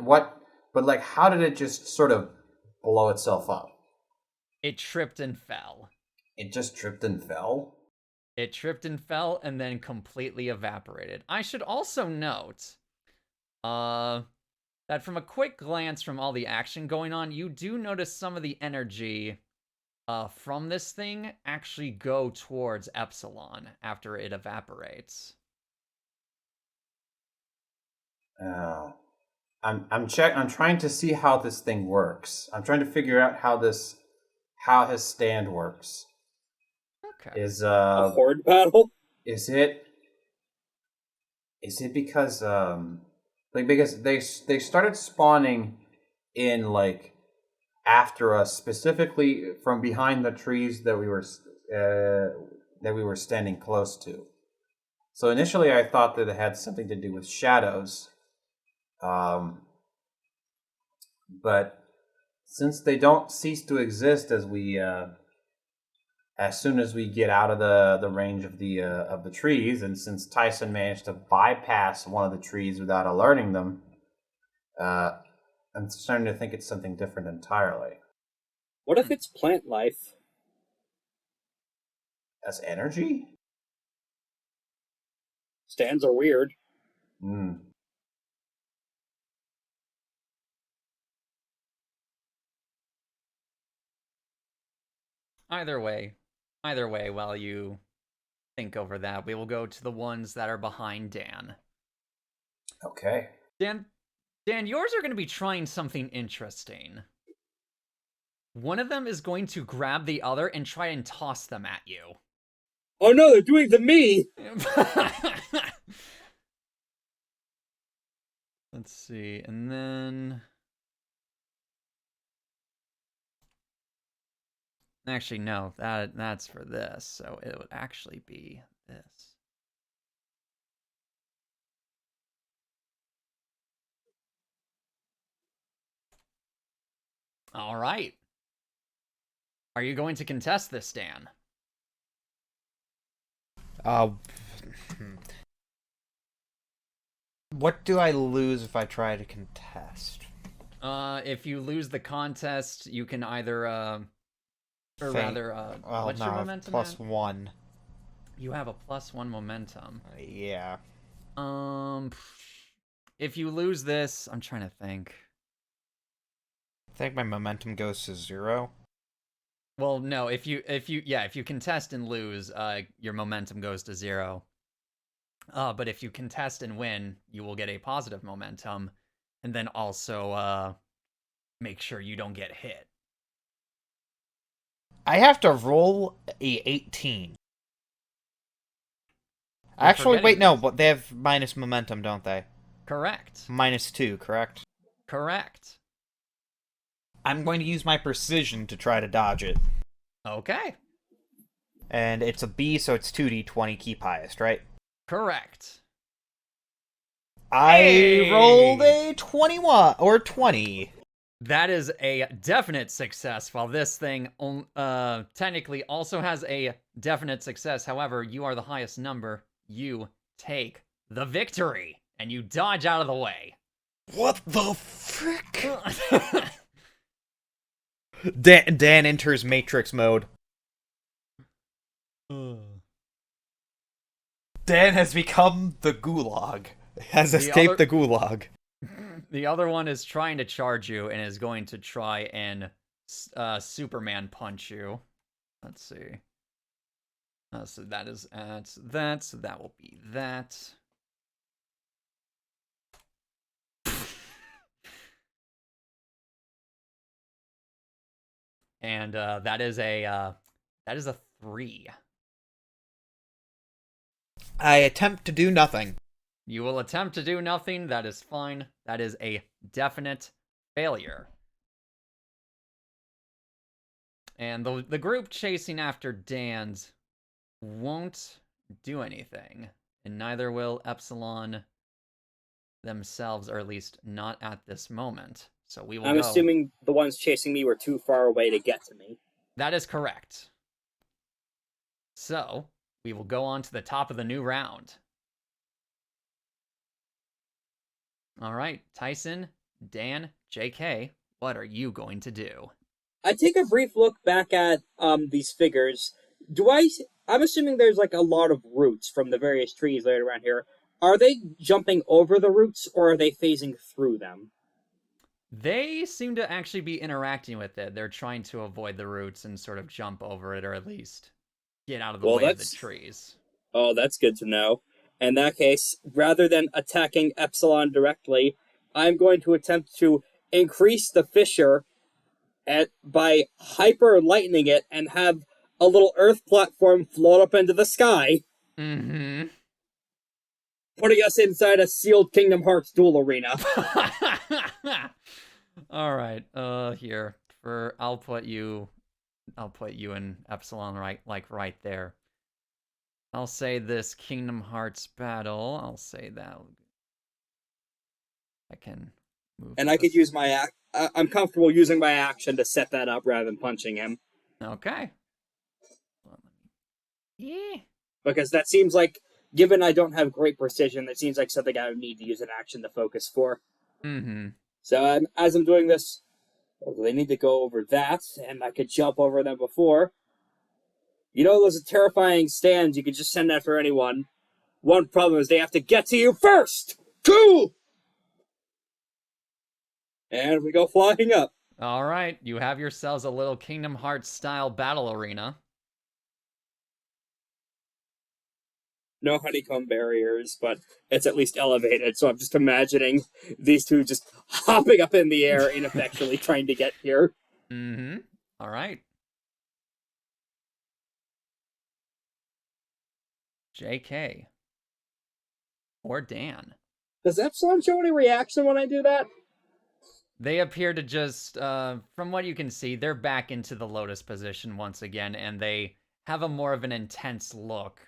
like, how did it just sort of blow itself up? It tripped and fell. It just tripped and fell? It tripped and fell and then completely evaporated. I should also note that from a quick glance from all the action going on, you do notice some of the energy from this thing actually go towards Epsilon after it evaporates. I'm trying to see how this thing works. I'm trying to figure out how his stand works. Okay. Is A horde battle? Is it because because they started spawning in like after us, specifically from behind the trees that we were standing close to. So initially I thought that it had something to do with shadows. But since they don't cease to exist as soon as we get out of the range of the trees, and since Tyson managed to bypass one of the trees without alerting them, I'm starting to think it's something different entirely. What if it's plant life? That's energy? Stands are weird. Either way, while you think over that, we will go to the ones that are behind Dan. Okay. Dan, yours are going to be trying something interesting. One of them is going to grab the other and try and toss them at you. Oh no, they're doing it to me! Let's see, and then... Actually, no, that's for this, so it would actually be this. All right. Are you going to contest this, Dan? What do I lose if I try to contest? If you lose the contest, you can either, or Faint. rather, Well, what's no, your I have momentum? +1. You have a +1 momentum. Yeah. If you lose this, I'm trying to think. I think my momentum goes to 0. Well, no, if you contest and lose, your momentum goes to 0. But if you contest and win, you will get a positive momentum, and then also make sure you don't get hit. I have to roll a 18. Actually, forgetting wait, no, this. but they have minus momentum, don't they? Correct. -2, correct? Correct. I'm going to use my precision to try to dodge it. Okay. And it's a B, so it's 2d20, keep highest, right? Correct. I rolled a 21, or 20. That is a definite success, while this thing technically also has a definite success. However, you are the highest number. You take the victory, and you dodge out of the way. What the frick? Dan enters Matrix mode. Dan has become the gulag. Has escaped the gulag. The other one is trying to charge you and is going to try and Superman punch you. Let's see. So that is at that. So that will be that. And that is a 3. I attempt to do nothing. You will attempt to do nothing. That is fine. That is a definite failure. And the group chasing after Dan's won't do anything. And neither will Epsilon themselves, or at least not at this moment. So we will I'm assuming the ones chasing me were too far away to get to me. That is correct. So, we will go on to the top of the new round. All right, Tyson, Dan, JK, what are you going to do? I take a brief look back at these figures. I'm assuming there's like a lot of roots from the various trees laid around here. Are they jumping over the roots, or are they phasing through them? They seem to actually be interacting with it. They're trying to avoid the roots and sort of jump over it, or at least get out of the way of the trees. Oh, that's good to know. In that case, rather than attacking Epsilon directly, I'm going to attempt to increase the fissure by hyper lightening it and have a little Earth platform float up into the sky. Mm-hmm. Putting us inside a sealed Kingdom Hearts duel arena. All right. Here I'll put you in Epsilon right there. I'll say this Kingdom Hearts battle. I'll say that I can move. And I could use my I'm comfortable using my action to set that up rather than punching him. Okay. Yeah. Because that seems like, given I don't have great precision, that seems like something I would need to use an action to focus for. Mm-hmm. So as I'm doing this, they need to go over that, and I could jump over them before. You know those terrifying stands you could just send after anyone. One problem is they have to get to you first! Cool! And we go flying up. All right, you have yourselves a little Kingdom Hearts style battle arena. No honeycomb barriers, but it's at least elevated, so I'm just imagining these two just hopping up in the air, ineffectually trying to get here. Mm-hmm. All right. JK. Or Dan. Does Epsilon show any reaction when I do that? They appear to just, from what you can see, they're back into the lotus position once again, and they have a more of an intense look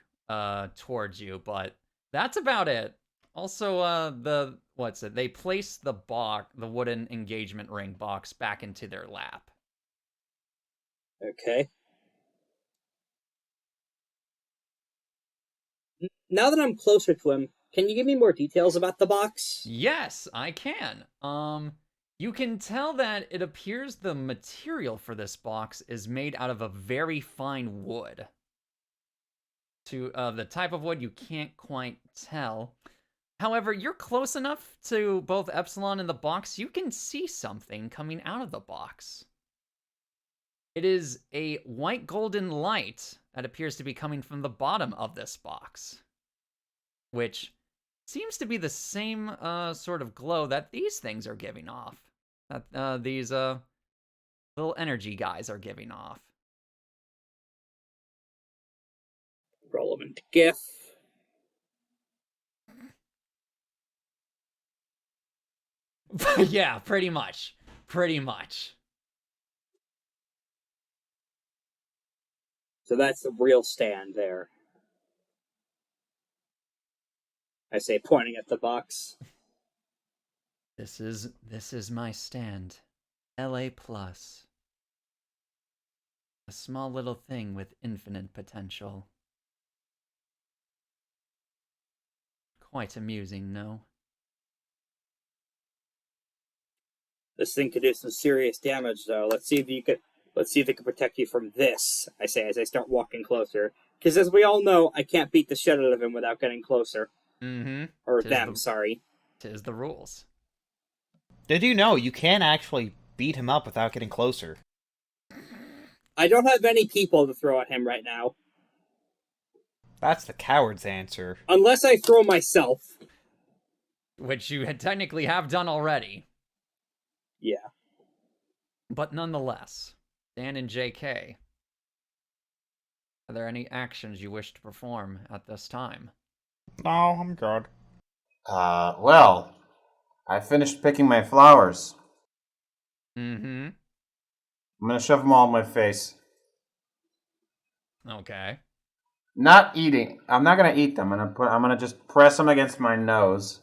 towards you, but that's about it. Also, they place the wooden engagement ring box back into their lap. Okay. Now that I'm closer to him, can you give me more details about the box? Yes, I can. You can tell that it appears the material for this box is made out of a very fine wood. To the type of wood, you can't quite tell. However, you're close enough to both Epsilon and the box, you can see something coming out of the box. It is a white golden light that appears to be coming from the bottom of this box, which seems to be the same sort of glow that these things are giving off. That these little energy guys are giving off. Relevant GIF. Yeah, pretty much. Pretty much. So that's the real stand there. I say, pointing at the box. This is my stand. LA Plus. A small little thing with infinite potential. Quite amusing, no? This thing could do some serious damage, though. Let's see if it can protect you from this. I say as I start walking closer, because as we all know, I can't beat the shit out of him without getting closer. Mm-hmm. Or them, sorry. 'Tis the rules. Did you know you can actually beat him up without getting closer? I don't have any people to throw at him right now. That's the coward's answer. Unless I throw myself. Which you technically have done already. Yeah. But nonetheless, Dan and JK, are there any actions you wish to perform at this time? No, I'm good. Well, I finished picking my flowers. Mm-hmm. I'm gonna shove them all in my face. Okay. Not eating. I'm not gonna eat them. I'm gonna just press them against my nose.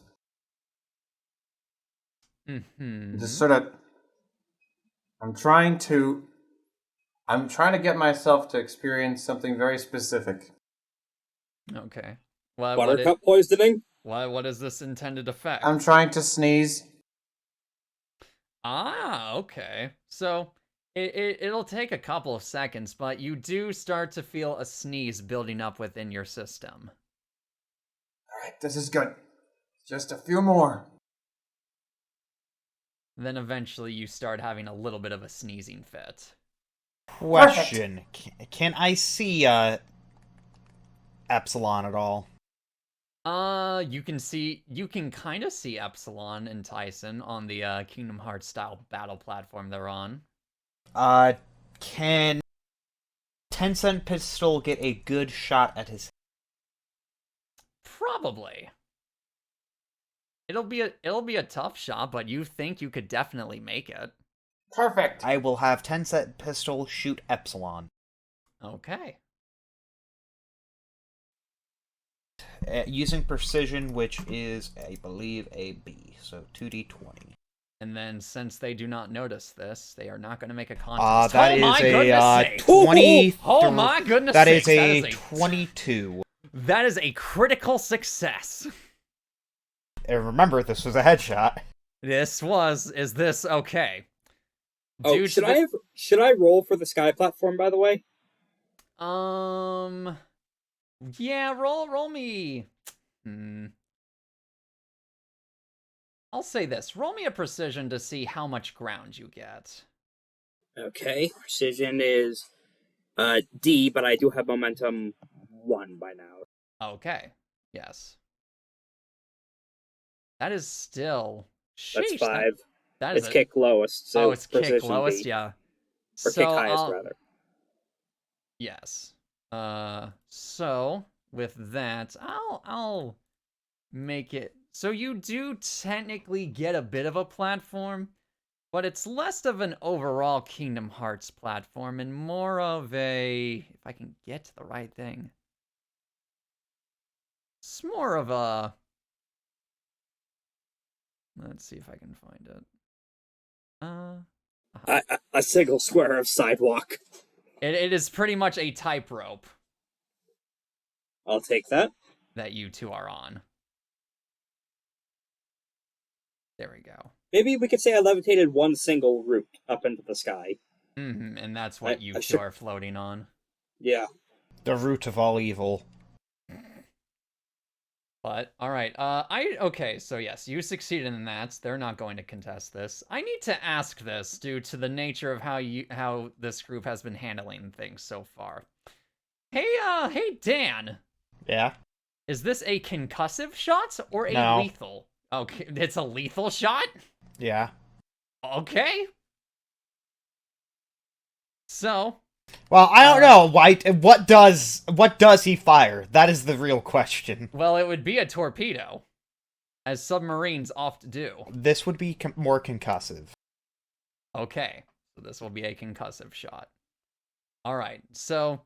Mm-hmm. Just sort of. I'm trying to get myself to experience something very specific. Okay. Buttercup poisoning? What is this intended effect? I'm trying to sneeze. Ah, okay. So it'll take a couple of seconds, but you do start to feel a sneeze building up within your system. Alright, this is good. Just a few more. Then eventually you start having a little bit of a sneezing fit. Question. Can I see, Epsilon at all? You can kind of see Epsilon and Tyson on the Kingdom Hearts style battle platform they're on. Can 10-cent pistol get a good shot at his... Probably. It'll be a tough shot, but you think you could definitely make it. Perfect. I will have 10-cent pistol shoot Epsilon. Okay. Using precision, which is, I believe, a B. So 2d20. And then, since they do not notice this, they are not going to make a contest. That is a 20. Oh my goodness! That is sakes. a 22. That is a critical success. And remember, this was a headshot. Is this okay? Oh, should I roll for the sky platform, by the way? Yeah, roll me. I'll say this. Roll me a precision to see how much ground you get. Okay, precision is D, but I do have momentum 1 by now. Okay. Yes. That is still... That's 5. That is it's kick lowest. So it's kick lowest, B. yeah. Or kick highest, rather. Yes. So with that, I'll make it so you do technically get a bit of a platform, but it's less of an overall Kingdom Hearts platform and more of a, if I can get to the right thing, it's more of a, let's see if I can find it. A single square of sidewalk. It is pretty much a tightrope. I'll take that. That you two are on. There we go. Maybe we could say I levitated one single route up into the sky. Mm-hmm, and that's what you two are floating on. Yeah. The root of all evil. But, alright, okay, so yes, you succeeded in that. They're not going to contest this. I need to ask this due to the nature of how this group has been handling things so far. Hey, Dan! Yeah? Is this a concussive shot or a lethal? Okay, it's a lethal shot? Yeah. Okay. So... Well, I don't know, White. What does he fire? That is the real question. Well, it would be a torpedo. as submarines oft do. This would be more concussive. Okay, so this will be a concussive shot. All right, so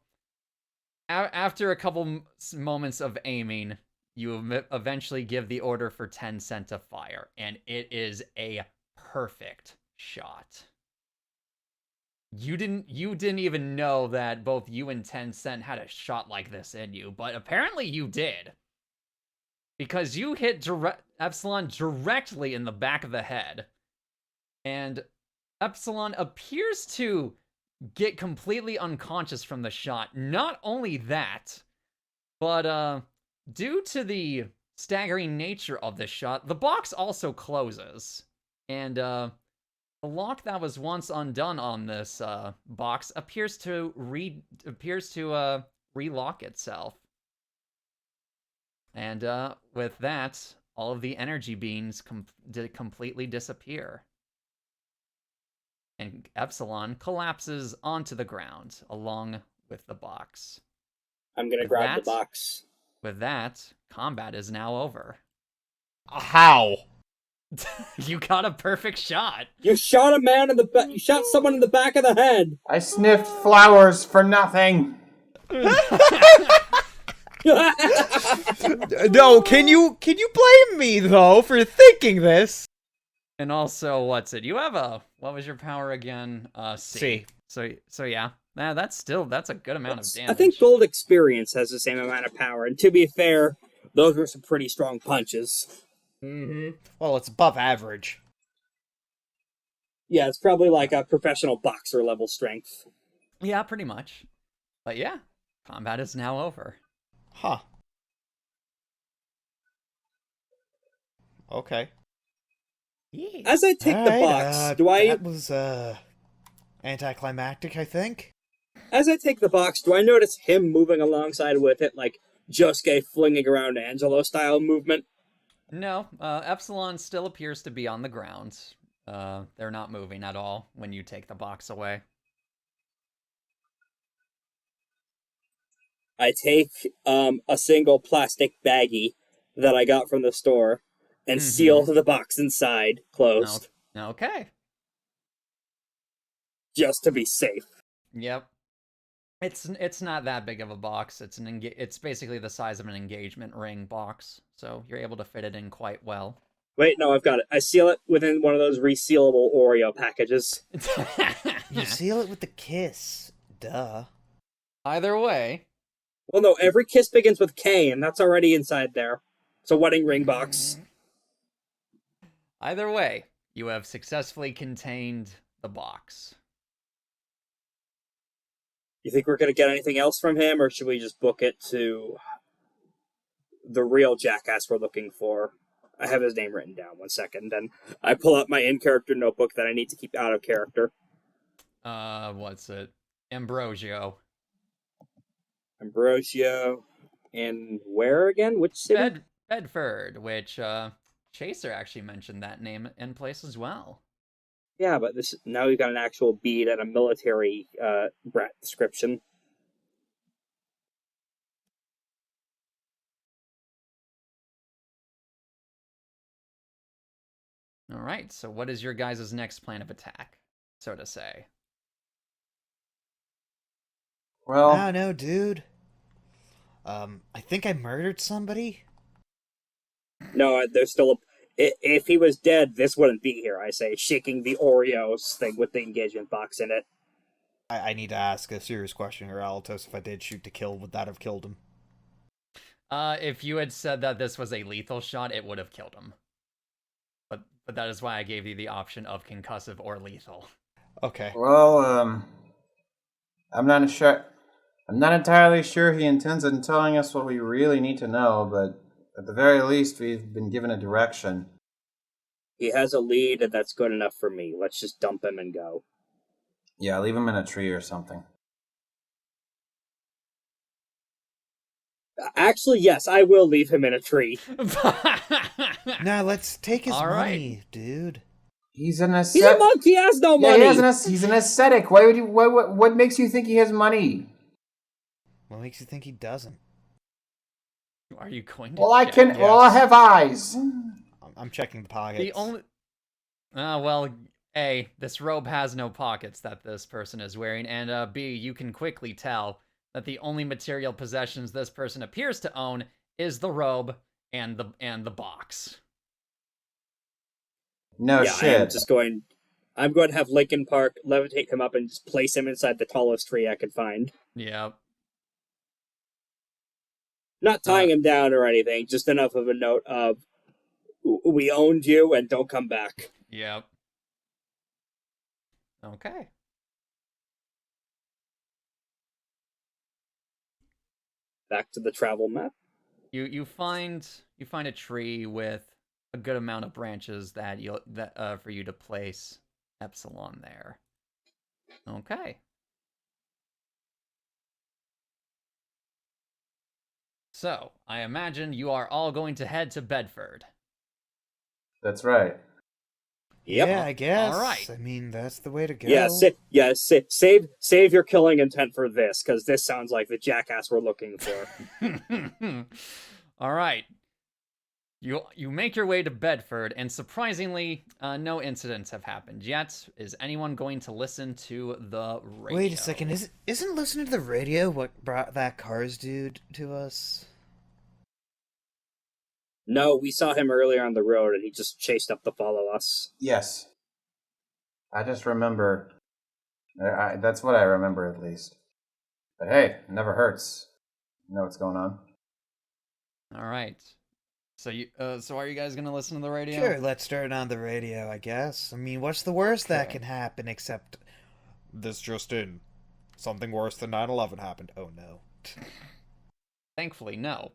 after a couple moments of aiming, you eventually give the order for Tencent to fire, and it is a perfect shot. You didn't even know that both you and Tencent had a shot like this in you, but apparently you did. Because you hit Epsilon directly in the back of the head. And Epsilon appears to get completely unconscious from the shot. Not only that, but due to the staggering nature of this shot, the box also closes. And the lock that was once undone on this box appears to relock itself. And with that, all of the energy beams completely disappear. And Epsilon collapses onto the ground along with the box. I'm gonna grab the box. With that, combat is now over. How? You got a perfect shot. You shot a man in the back. You shot someone in the back of the head. I sniffed flowers for nothing. No, can you blame me though for thinking this? And also, what was your power again? C. So yeah. That's a good amount of damage. I think Gold Experience has the same amount of power, and to be fair, those were some pretty strong punches. Mm-hmm. Well, it's above average. Yeah, it's probably like a professional boxer level strength. Yeah, pretty much. But yeah, combat is now over. Huh. Okay. Yeah. As I take the box, do I... That was, anticlimactic, I think. As I take the box, do I notice him moving alongside with it, like Josuke flinging around Angelo-style movement? No, Epsilon still appears to be on the ground. They're not moving at all when you take the box away. I take a single plastic baggie that I got from the store and seal the box inside, closed. No. Okay. Just to be safe. Yep. It's not that big of a box. It's basically the size of an engagement ring box, so you're able to fit it in quite well. Wait, no, I've got it. I seal it within one of those resealable Oreo packages. You seal it with the kiss. Duh. Either way. Well, no, every kiss begins with K, and that's already inside there. It's a wedding ring box. Either way, you have successfully contained the box. You think we're going to get anything else from him, or should we just book it to the real jackass we're looking for? I have his name written down. 1 second, and I pull out my in-character notebook that I need to keep out of character. What's it? Ambrosio. Ambrosio. And where again? Which city? Bedford, which, Chaser actually mentioned that name and place as well. Yeah, but now we've got an actual bead and a military brat description. Alright, so what is your guys' next plan of attack, so to say? Well, I don't know, dude. I think I murdered somebody. No, there's still if he was dead, this wouldn't be here, I say, shaking the Oreos thing with the engagement box in it. I need to ask a serious question here, Alatos. If I did shoot to kill, would that have killed him? If you had said that this was a lethal shot, it would have killed him. But that is why I gave you the option of concussive or lethal. Okay. well, I'm not sure. I'm not entirely sure he intends on telling us what we really need to know, but at the very least, we've been given a direction. He has a lead, and that's good enough for me. Let's just dump him and go. Yeah, leave him in a tree or something. Actually, yes, I will leave him in a tree. Nah, let's take his All money, right. dude. He's an He's a ascetic. monk, he has no Yeah, money! he's an ascetic. Why would you? What makes you think he has money? What makes you think he doesn't? Are you going to Well, I check? can. Well, I have eyes. I'm checking the pockets. The only... well, A, this robe has no pockets that this person is wearing, and B, you can quickly tell that the only material possessions this person appears to own is the robe and the box. No shit. I'm going to have Lincoln Park levitate him up and just place him inside the tallest tree I could find. Yep. Not tying him down or anything, just enough of a note of, we owned you and don't come back. Yep. Okay. Back to the travel map. You find a tree with a good amount of branches that for you to place Epsilon there. Okay. So, I imagine you are all going to head to Bedford. That's right. Yep. Yeah, I guess. All right. I mean, that's the way to go. Save your killing intent for this, because this sounds like the jackass we're looking for. All right. You make your way to Bedford, and surprisingly, no incidents have happened yet. Is anyone going to listen to the radio? Wait a second, isn't listening to the radio what brought that Cars dude to us? No, we saw him earlier on the road, and he just chased up to follow us. Yes. I just remember. That's what I remember, at least. But hey, it never hurts. You know what's going on. All right. So so are you guys gonna listen to the radio? Sure, let's start on the radio, I guess. I mean, what's the worst that can happen except this just in? Something worse than 9/11 happened. Oh no. Thankfully, no.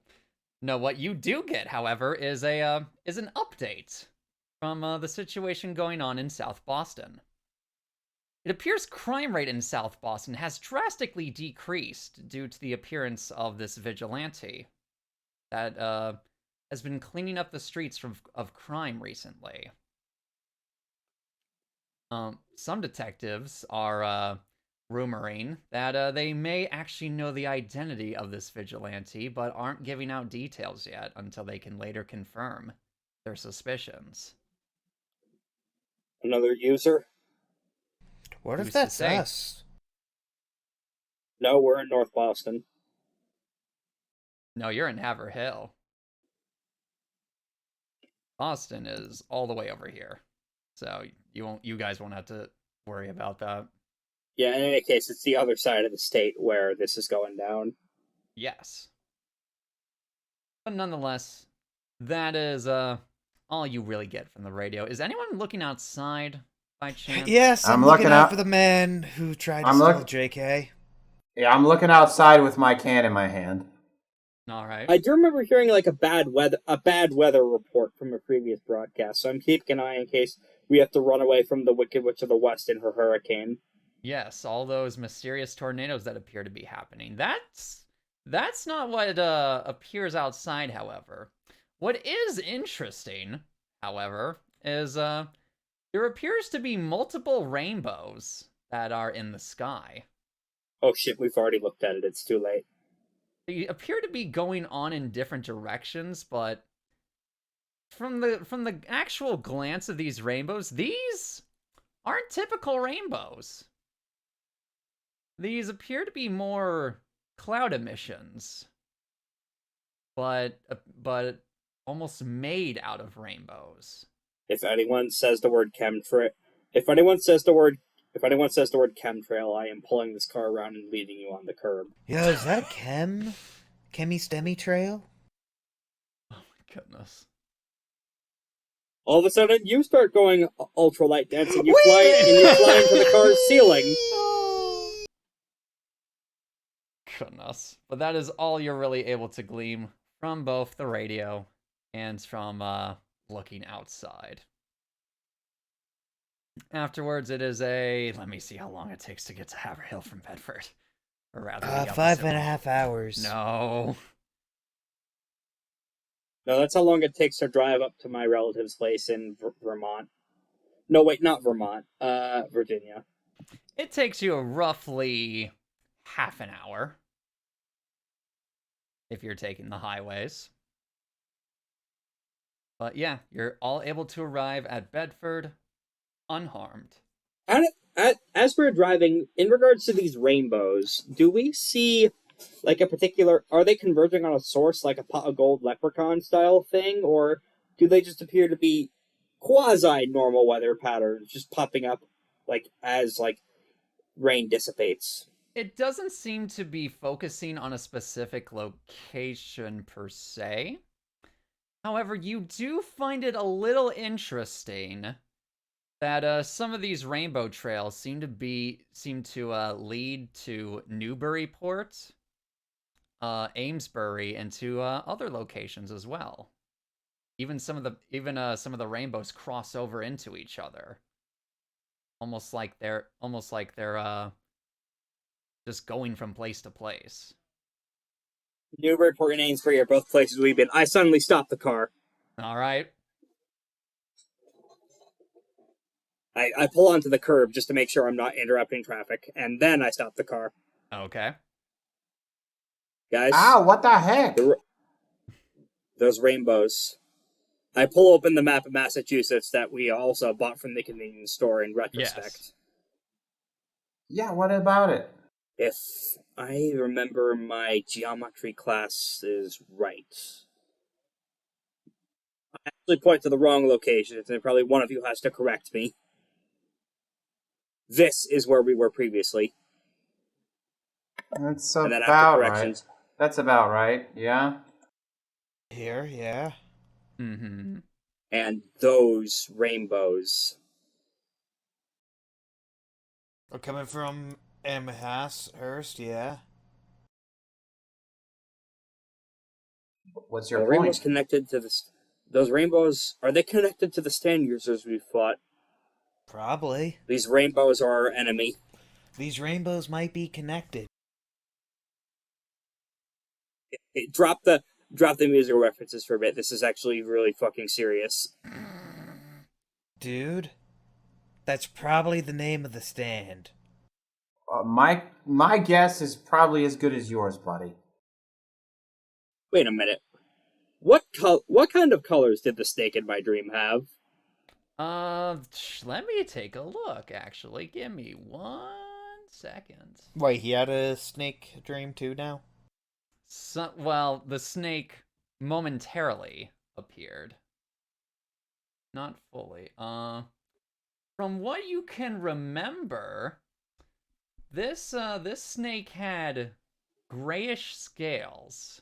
No, what you do get, however, is an update from the situation going on in South Boston. It appears crime rate in South Boston has drastically decreased due to the appearance of this vigilante that has been cleaning up the streets of crime recently. Some detectives are rumoring that they may actually know the identity of this vigilante, but aren't giving out details yet until they can later confirm their suspicions. Another user? What if Who's to that's say? us? No, we're in North Boston. No, you're in Haverhill. Boston is all the way over here, so you guys won't have to worry about that. Yeah, in any case, it's the other side of the state where this is going down. Yes. But nonetheless, that is all you really get from the radio. Is anyone looking outside by chance? Yes, I'm looking out for the man who tried to steal JK. Yeah, I'm looking outside with my can in my hand. All right. I do remember hearing like a bad weather report from a previous broadcast, so I'm keeping an eye in case we have to run away from the Wicked Witch of the West in her hurricane. Yes, all those mysterious tornadoes that appear to be happening. That's not what appears outside, however. What is interesting, however, is there appears to be multiple rainbows that are in the sky. Oh shit, we've already looked at it, it's too late. They appear to be going on in different directions, but from the actual glance of these rainbows, these aren't typical rainbows. These appear to be more cloud emissions, but almost made out of rainbows. If anyone says the word chemtrail, I am pulling this car around and leaving you on the curb. Yo, is that a Chemi-Stemi trail? Oh my goodness. All of a sudden, you start going ultralight dancing. You fly into the car's ceiling. Goodness. But that is all you're really able to glean from both the radio and from looking outside. Afterwards, it is let me see how long it takes to get to Haverhill from Bedford. Or rather, 5.5 hours. No. No, that's how long it takes to drive up to my relative's place in Vermont. No, wait, not Vermont. Virginia. It takes you roughly half an hour if you're taking the highways. But yeah, you're all able to arrive at Bedford unharmed. As we're driving, in regards to these rainbows, do we see like a particular? Are they converging on a source like a pot of gold leprechaun style thing, or do they just appear to be quasi normal weather patterns, just popping up like as like rain dissipates? It doesn't seem to be focusing on a specific location per se. However, you do find it a little interesting that some of these rainbow trails seem to lead to Newburyport, Amesbury, and to other locations as well. Even some of the rainbows cross over into each other, almost like they're just going from place to place. Newburyport and Amesbury are both places we've been. I suddenly stopped the car. All right. I pull onto the curb just to make sure I'm not interrupting traffic, and then I stop the car. Okay. Guys. Ow, what the heck? Those rainbows. I pull open the map of Massachusetts that we also bought from the convenience store in retrospect. Yes. Yeah, what about it? If I remember my geometry class is right, I actually point to the wrong location, and probably one of you has to correct me. This is where we were previously. That's And then about after right. That's about right, yeah. Here, yeah. Mm-hmm. And those rainbows. We're coming from Amherst, yeah. What's your The point? rainbows connected to this. Those rainbows, are they connected to the stand users we fought? Probably. These rainbows are our enemy. These rainbows might be connected. Drop the musical references for a bit. This is actually really fucking serious. Dude, that's probably the name of the stand. My guess is probably as good as yours, buddy. Wait a minute. What kind of colors did the snake in my dream have? Let me take a look, actually. Give me 1 second. Wait, he had a snake dream too now? Well, the snake momentarily appeared. Not fully. From what you can remember, this snake had grayish scales.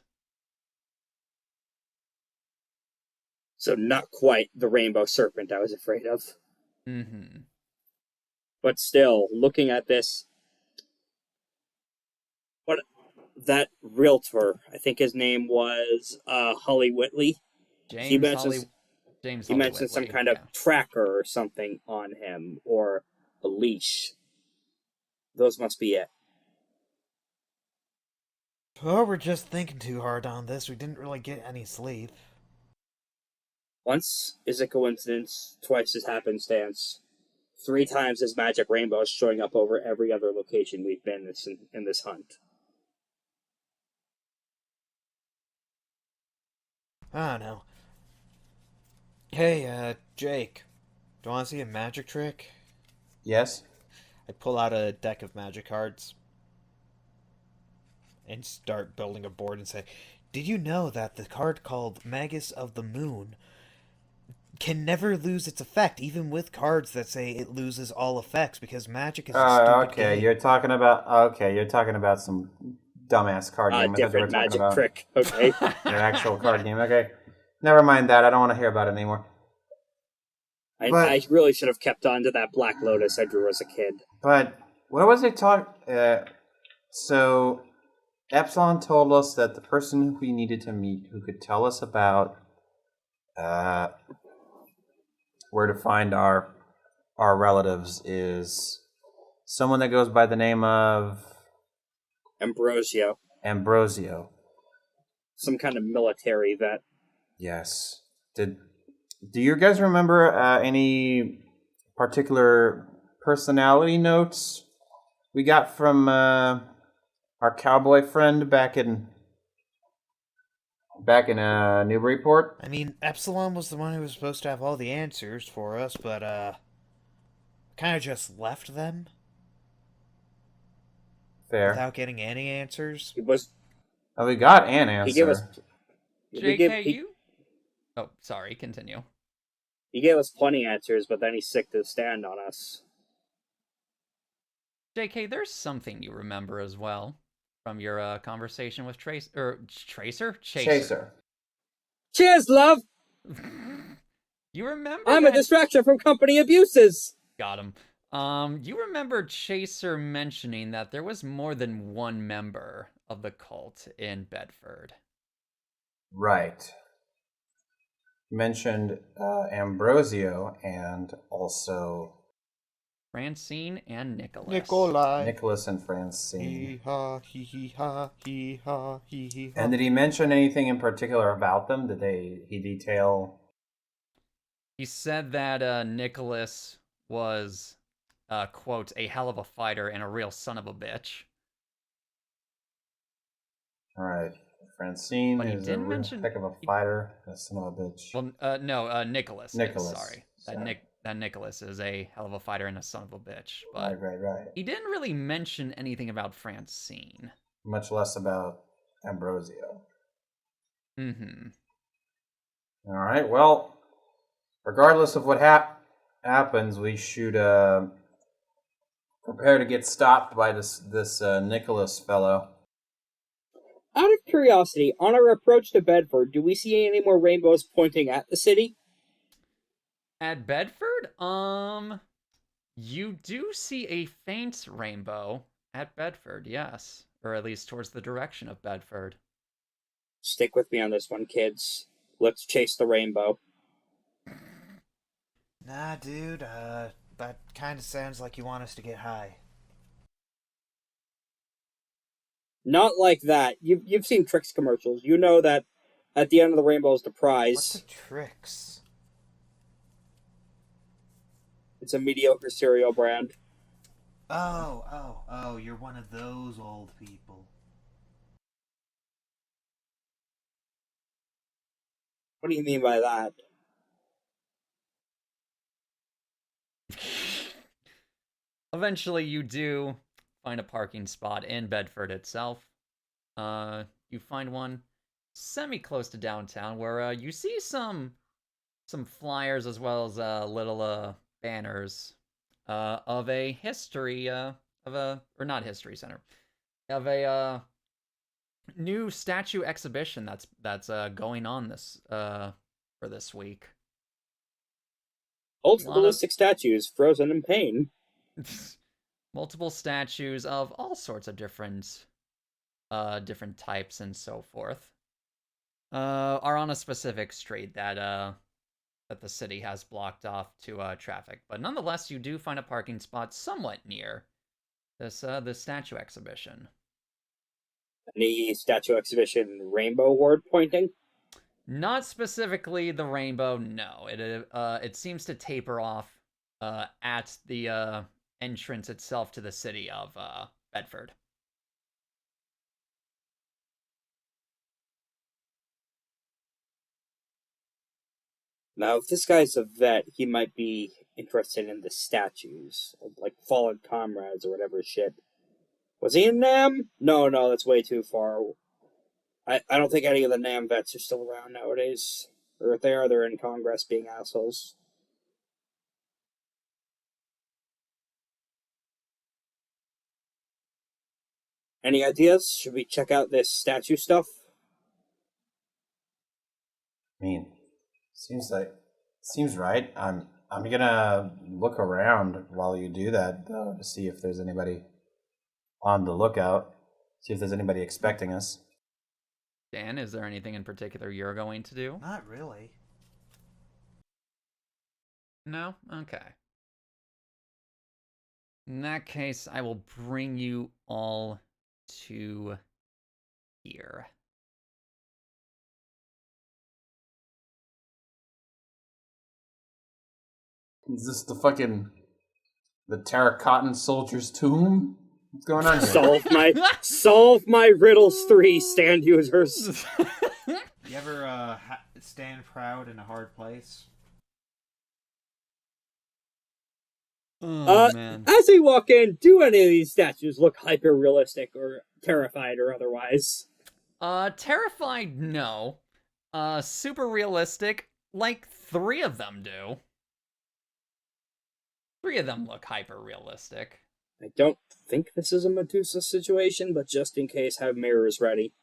So not quite the rainbow serpent I was afraid of. Mm-hmm. But still, looking at this, what that realtor, I think his name was Holly Whitley. He mentioned some kind of tracker or something on him, or a leash. Those must be it. Oh, we're just thinking too hard on this. We didn't really get any sleep. Once is a coincidence, twice is happenstance. 3 times is magic rainbows showing up over every other location we've been in this hunt. I don't know. Hey, Jake. Do you want to see a magic trick? Yes? I pull out a deck of magic cards and start building a board and say, did you know that the card called Magus of the Moon can never lose its effect, even with cards that say it loses all effects, because magic is a stupid game. You're talking about some dumbass card game. Different magic trick. Okay. An actual card game. Okay. Never mind that. I don't want to hear about it anymore. I really should have kept on to that Black Lotus I drew as a kid. But what was it so Epsilon told us that the person we needed to meet who could tell us about where to find our relatives is someone that goes by the name of Ambrosio. Some kind of military vet. Yes. Do you guys remember any particular personality notes we got from our cowboy friend back in back in Newburyport. I mean, Epsilon was the one who was supposed to have all the answers for us, but, kind of just left them Fair. without getting any answers. He was. Oh, we got an answer. He gave us. JKU? Oh, sorry, continue. He gave us plenty of answers, but then he sicked his stand on us. JK, there's something you remember as well from your conversation with Tracer? Chaser. Cheers, love! You remember I'm a distraction from company abuses! Got him. You remember Chaser mentioning that there was more than one member of the cult in Bedford. Right. Mentioned Ambrosio and also Francine and Nicholas. Nicholas and Francine. Hee-haw, hee-haw, hee-haw, hee-haw. And did he mention anything in particular about them? Did he detail? He said that Nicholas was, quote, a hell of a fighter and a real son of a bitch. All right. Francine But he is a didn't real mention- heck of a fighter. A son of a bitch. Well, no, Nicholas. Nicholas. Sorry. Sorry. That Nicholas is a hell of a fighter and a son of a bitch. But Right. he didn't really mention anything about Francine. Much less about Ambrosio. Mm-hmm. All right. Well, regardless of what happens, we should prepare to get stopped by this Nicholas fellow. Out of curiosity, on our approach to Bedford, do we see any more rainbows pointing at the city? At Bedford, you do see a faint rainbow at Bedford, yes. Or at least towards the direction of Bedford. Stick with me on this one, kids. Let's chase the rainbow. Nah, dude, that kind of sounds like you want us to get high. Not like that. You've seen Tricks commercials. You know that at the end of the rainbow is the prize. What's the tricks? It's a mediocre cereal brand. Oh, you're one of those old people. What do you mean by that? Eventually, you do find a parking spot in Bedford itself. You find one semi-close to downtown where you see some flyers as well as little banners of a history or not history center, of a new statue exhibition that's going on this for this week. Ultra ballistic statues frozen in pain. Multiple statues of all sorts of different types and so forth are on a specific street that the city has blocked off to traffic. But nonetheless, you do find a parking spot somewhat near this statue exhibition. Any statue exhibition rainbow word pointing? Not specifically the rainbow, no. It seems to taper off at the entrance itself to the city of Bedford. Now, if this guy's a vet, he might be interested in the statues, like fallen comrades or whatever shit. Was he in NAM? No, that's way too far. I don't think any of the NAM vets are still around nowadays. Or if they are, they're in Congress being assholes. Any ideas? Should we check out this statue stuff? I mean, seems right. I'm gonna look around while you do that though to see if there's anybody on the lookout. See if there's anybody expecting us. Dan, is there anything in particular you're going to do? Not really. No? Okay. In that case, I will bring you all to here. Is this the terracotta soldier's tomb? What's going on here? Solve my riddles 3 stand users. You ever stand proud in a hard place? Oh, man. As we walk in, do any of these statues look hyper realistic or terrified or otherwise? Terrified, no. Super realistic, like 3 of them do. 3 of them look hyper realistic. I don't think this is a Medusa situation, but just in case, have mirrors ready.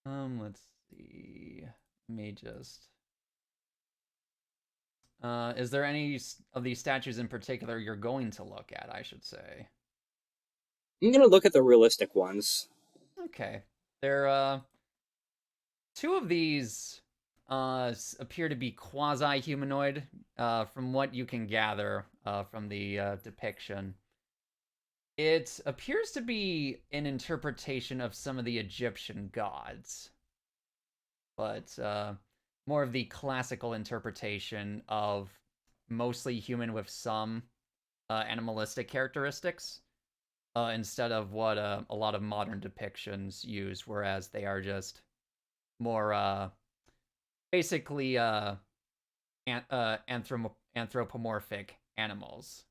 Let's see. Let me just... is there any of these statues in particular you're going to look at, I should say? I'm gonna look at the realistic ones. Okay. There, 2 of these, appear to be quasi-humanoid, from what you can gather, from the, depiction. It appears to be an interpretation of some of the Egyptian gods. But, more of the classical interpretation of mostly human with some, animalistic characteristics. Instead of what a lot of modern depictions use, whereas they are just more basically anthropomorphic animals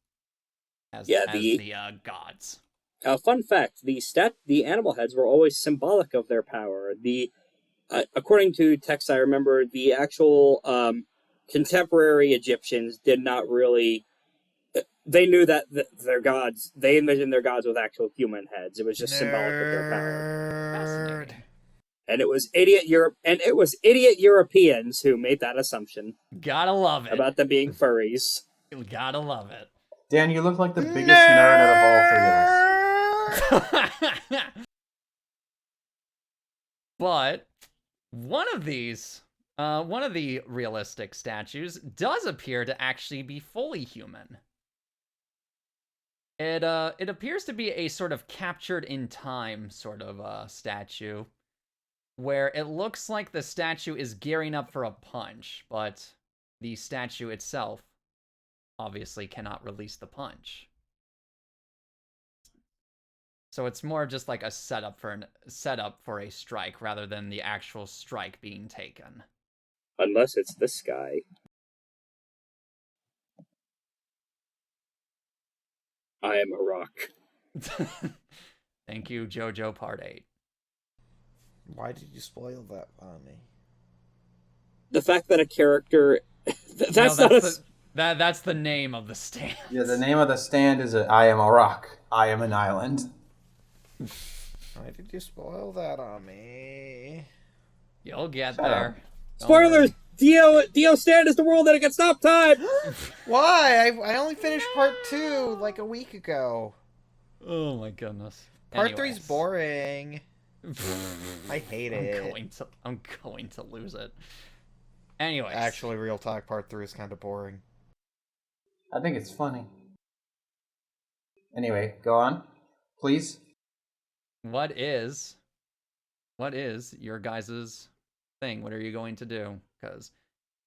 as the gods. Fun fact: the animal heads were always symbolic of their power. According to texts I remember, the actual contemporary Egyptians did not really. They knew that their gods. They envisioned their gods with actual human heads. It was just symbolic of their power. Fascinating. And it was idiot Europeans who made that assumption. Gotta love it. About them being furries. Gotta love it. Dan, you look like the biggest nerd out of all 3 of us. But one of the realistic statues does appear to actually be fully human. It appears to be a sort of captured in time sort of statue, where it looks like the statue is gearing up for a punch, but the statue itself obviously cannot release the punch. So it's more just like a setup for a strike rather than the actual strike being taken. Unless it's this guy. I am a rock. Thank you, JoJo Part 8. Why did you spoil that on me? The fact that a character... that's the name of the stand. Yeah, the name of the stand is I am a rock. I am an island. Why did you spoil that on me? You'll get Shut there. up. Spoilers! Dio stand is the world that it gets stop time! Why? I only finished part 2 like a week ago. Oh my goodness. Part 3's boring. I hate it. I'm going to lose it. Anyways. Actually, real talk, part 3 is kind of boring. I think it's funny. Anyway, go on. Please. What is your guys' thing? What are you going to do? Because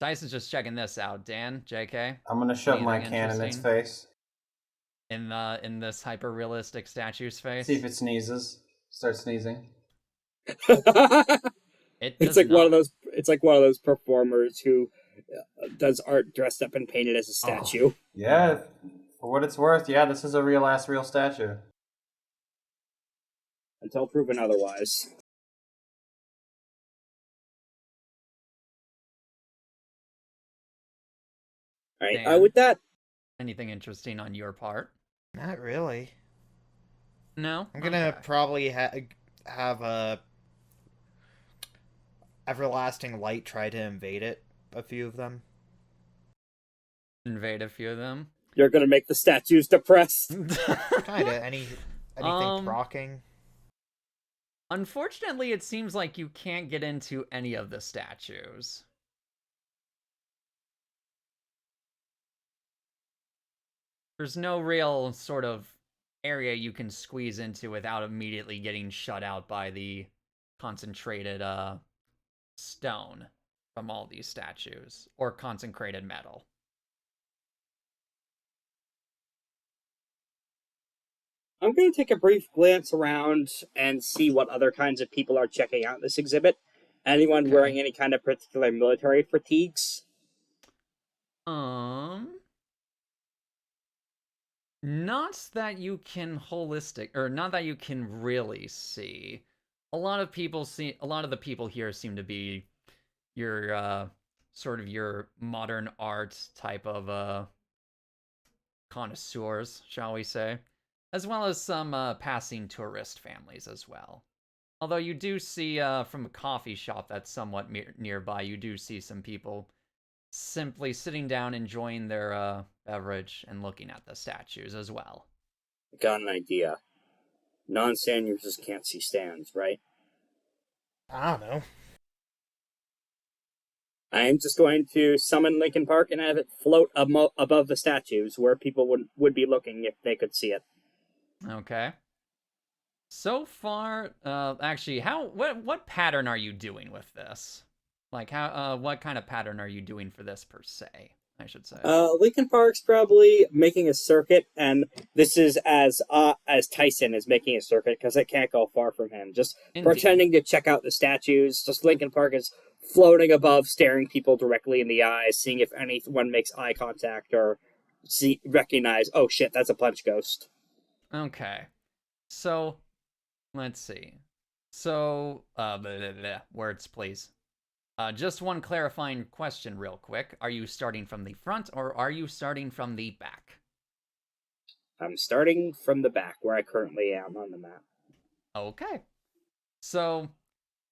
Tyson's just checking this out. Dan, JK? I'm going to shove my can in its face. In this hyper-realistic statue's face? See if it sneezes. Start sneezing. It's like one of those performers who does art dressed up and painted as a statue. Oh. Yeah, for what it's worth, yeah, this is a real statue. Until proven otherwise. Alright, with that... Anything interesting on your part? Not really. No? I'm gonna probably have a everlasting light try to invade it. A few of them. Invade a few of them? You're gonna make the statues depressed. Kinda. Anything procking? Unfortunately, it seems like you can't get into any of the statues. There's no real sort of area you can squeeze into without immediately getting shut out by the concentrated stone from all these statues, or concentrated metal. I'm going to take a brief glance around and see what other kinds of people are checking out this exhibit. Anyone Okay. wearing any kind of particular military fatigues? Not that you can not that you can really see. A lot of the people here seem to be your sort of your modern art type of connoisseurs, shall we say, as well as some passing tourist families as well. Although you do see from a coffee shop that's somewhat nearby, you do see some people simply sitting down, enjoying their beverage, and looking at the statues as well. Got an idea. Non-stand users can't see stands, right? I don't know. I am just going to summon Lincoln Park and have it float above the statues where people would be looking if they could see it. Okay. So far, actually, what pattern are you doing with this? Like, what kind of pattern are you doing for this per se? I should say. Lincoln Park's probably making a circuit, and this is as Tyson is making a circuit because it can't go far from him. Just Indeed. pretending to check out the statues. Just Lincoln Park is floating above, staring people directly in the eyes, seeing if anyone makes eye contact or recognize. Oh shit, that's a punch ghost. Okay. So, let's see. So, words, please. Just one clarifying question real quick. Are you starting from the front or are you starting from the back? I'm starting from the back where I currently am on the map. Okay. So,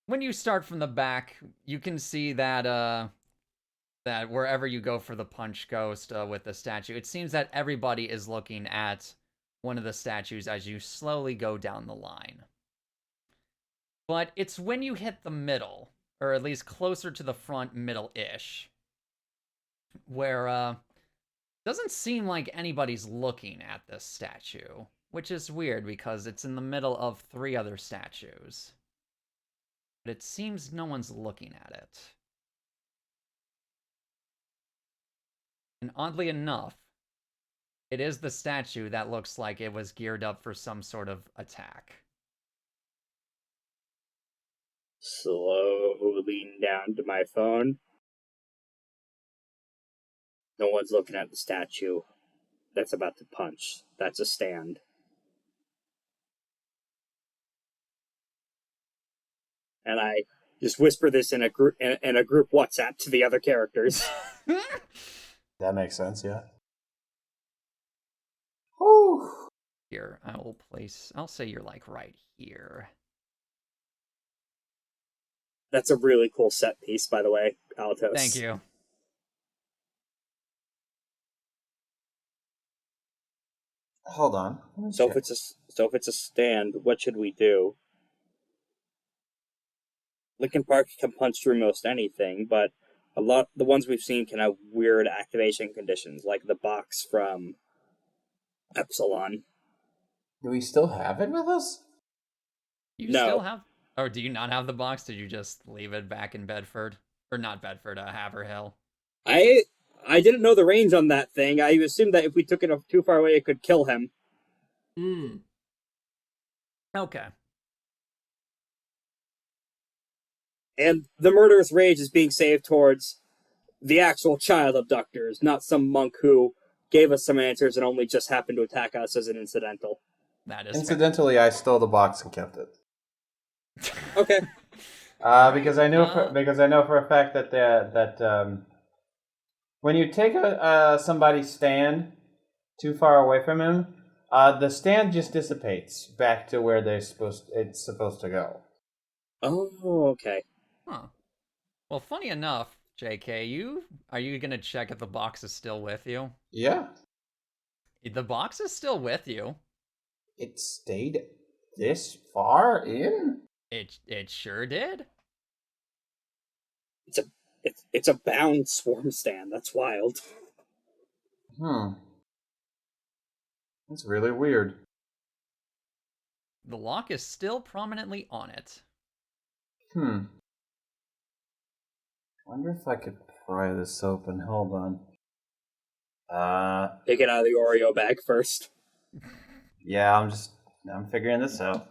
when you start from the back, you can see that that wherever you go for the punch ghost with the statue, it seems that everybody is looking at one of the statues as you slowly go down the line. But it's when you hit the middle, or at least closer to the front middle-ish, where doesn't seem like anybody's looking at this statue, which is weird because it's in the middle of 3 other statues. But it seems no one's looking at it. And oddly enough, it is the statue that looks like it was geared up for some sort of attack. Slowly down to my phone. No one's looking at the statue that's about to punch. That's a stand. And I just whisper this in a group WhatsApp to the other characters. That makes sense, yeah. Whew. Here, I'll say you're like right here. That's a really cool set piece, by the way, Altos. Thank you. Hold on. So if it's a stand, what should we do? Lincoln Park can punch through most anything, but the ones we've seen can have weird activation conditions, like the box from Epsilon. Do we still have it with us? You No. still have... Or do you not have the box? Did you just leave it back in Bedford? Or not Bedford, Haverhill? I didn't know the range on that thing. I assumed that if we took it too far away, it could kill him. Okay. And the murderous rage is being saved towards the actual child abductors, not some monk who gave us some answers and only just happened to attack us as an incidental. That is Incidentally, I stole the box and kept it. Okay. Because I know for a fact that when you take somebody's stand too far away from him, the stand just dissipates back to where it's supposed to go. Oh, okay. Huh. Well, funny enough, JK, are you gonna check if the box is still with you? Yeah. The box is still with you. It stayed this far in? It sure did. It's a bound swarm stand. That's wild. That's really weird. The lock is still prominently on it. Wonder if I could pry this open. Hold on. Take it out of the Oreo bag first. Yeah, I'm figuring this out.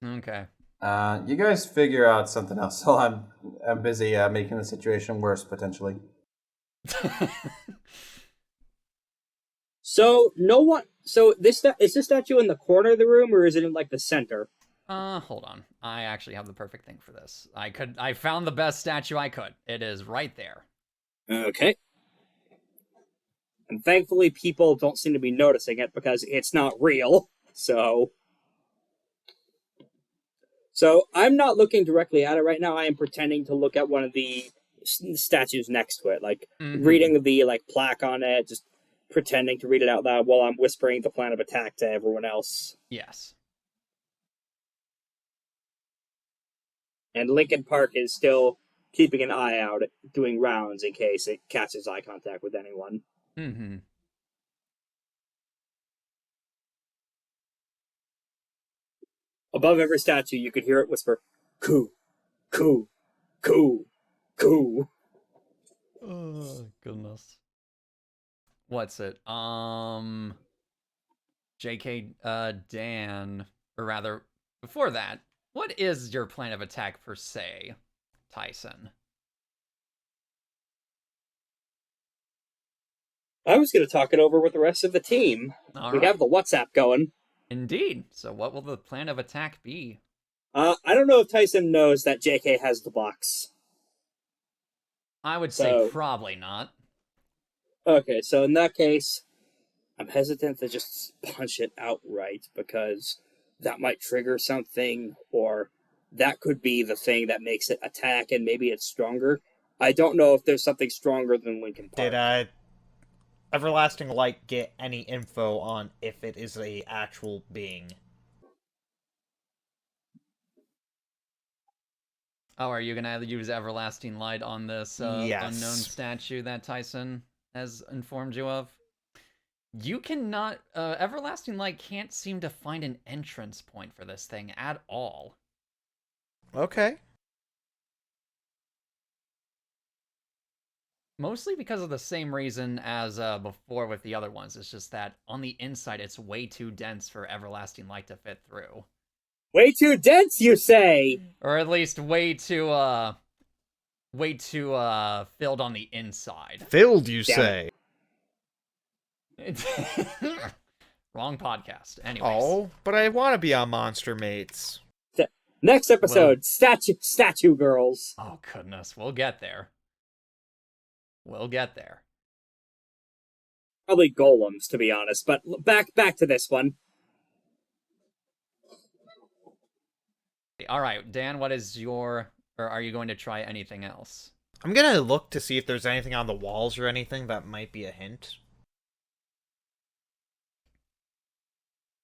Okay. You guys figure out something else while I'm busy making the situation worse, potentially. So no one. So is this statue in the corner of the room, or is it in like the center? Hold on. I actually have the perfect thing for this. I found the best statue I could. It is right there. Okay. And thankfully, people don't seem to be noticing it because it's not real. So I'm not looking directly at it right now. I am pretending to look at one of the statues next to it, like reading the like plaque on it, just pretending to read it out loud while I'm whispering the plan of attack to everyone else. Yes. And Lincoln Park is still keeping an eye out, doing rounds in case it catches eye contact with anyone. Mm-hmm. Above every statue, you could hear it whisper, "Coo, coo, coo, coo." Oh, goodness. What's it? JK, Dan, or rather, before that, what is your plan of attack per se, Tyson? I was going to talk it over with the rest of the team. All we right. have the WhatsApp going. Indeed. So what will the plan of attack be? I don't know if Tyson knows that JK has the box. I would say probably not. Okay, so in that case, I'm hesitant to just punch it outright because that might trigger something, or that could be the thing that makes it attack and maybe it's stronger. I don't know if there's something stronger than Lincoln Park. Did Everlasting Light get any info on if it is a actual being? Oh, are you gonna use Everlasting Light on this Yes. unknown statue that Tyson has informed you of? You cannot. Everlasting Light can't seem to find an entrance point for this thing at all. Okay. Mostly because of the same reason as before with the other ones. It's just that on the inside, it's way too dense for Everlasting Light to fit through. Way too dense, you say? Or at least way too filled on the inside. Filled, you say? Wrong podcast. Anyways. Oh, but I want to be on Monster Mates. Next episode, statue girls. Oh goodness, we'll get there. We'll get there. Probably golems, to be honest. But back to this one. All right, Dan. What is your? Or are you going to try anything else? I'm gonna look to see if there's anything on the walls or anything that might be a hint.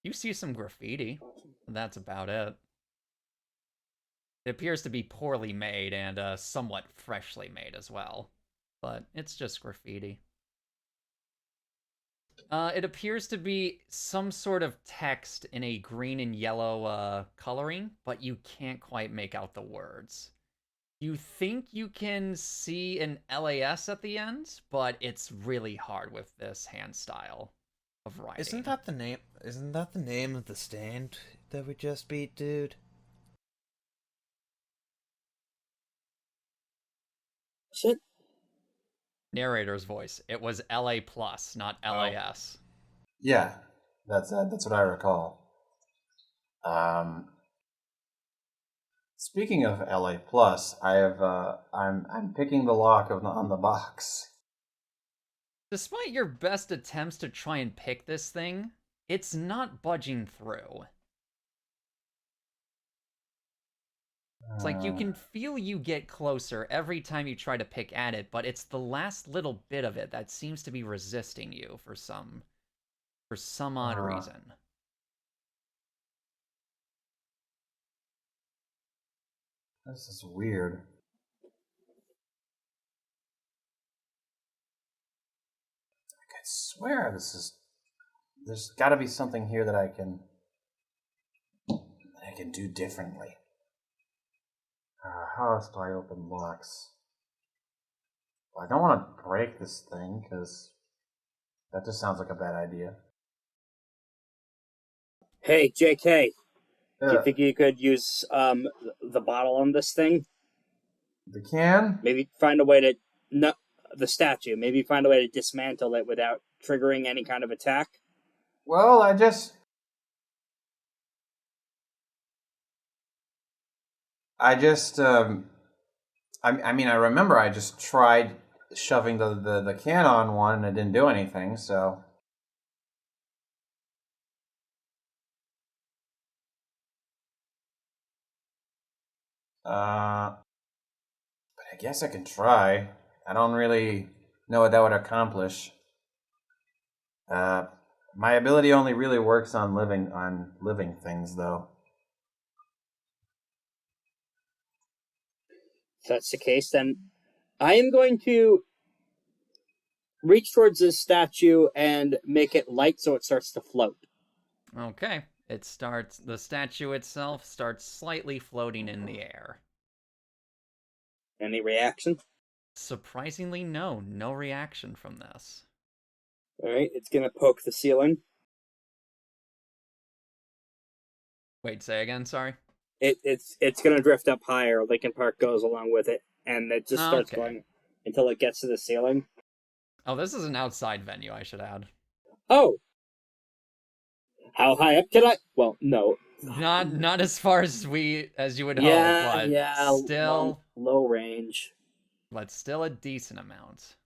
You see some graffiti. That's about it. It appears to be poorly made and somewhat freshly made as well. But it's just graffiti. It appears to be some sort of text in a green and yellow coloring, but you can't quite make out the words. You think you can see an LAS at the end, but it's really hard with this hand style of writing. Isn't that the name of the stand that we just beat, dude? Shit. Narrator's voice. It was LA plus, not LAS. Yeah, that's what I recall. Speaking of LA plus, I'm picking the lock on the box. Despite your best attempts to try and pick this thing, it's not budging through. It's like you can feel you get closer every time you try to pick at it, but it's the last little bit of it that seems to be resisting you for some odd reason. This is weird. I swear there's got to be something here that I can do differently. How else do I open locks? Well, I don't want to break this thing, because that just sounds like a bad idea. Hey, JK, do you Uh, think you could use the bottle on this thing? the can? Maybe find a way to no, the statue. Maybe find a way to dismantle it without triggering any kind of attack. Well, I mean, I remember I just tried shoving the can on one and it didn't do anything, so. But I guess I can try. I don't really know what that would accomplish. My ability only really works on living things, though. If that's the case, then I am going to reach towards this statue and make it light so it starts to float. Okay. The statue itself starts slightly floating in the air. Any reaction? Surprisingly, no reaction from this. Alright, it's gonna poke the ceiling. Wait, say again, sorry? It's gonna drift up higher. Lincoln Park goes along with it, and it just starts Okay. going until it gets to the ceiling. Oh, this is an outside venue, I should add. Oh! How high up can I? Well, no. Not as far as you would hope, but still low range. but still a decent amount.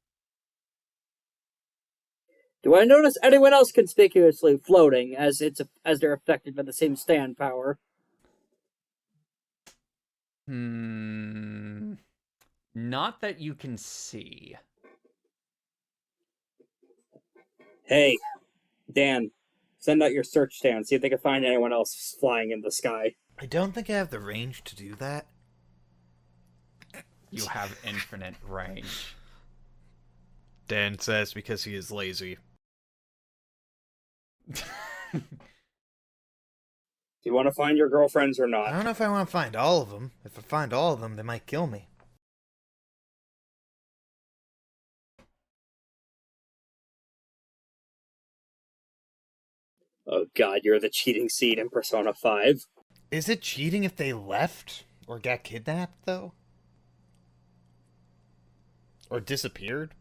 Do I notice anyone else conspicuously floating as they're affected by the same stand power? Not that you can see. Hey, Dan, send out your search stand, see if they can find anyone else flying in the sky. I don't think I have the range to do that. You have infinite range. Dan says because he is lazy. Do you want to find your girlfriends or I not? don't know if I want to find all of them. If I find all of them, they might kill me. Oh god, you're the cheating seed in Persona 5. Is it cheating if they left? Or got kidnapped, though? Or disappeared?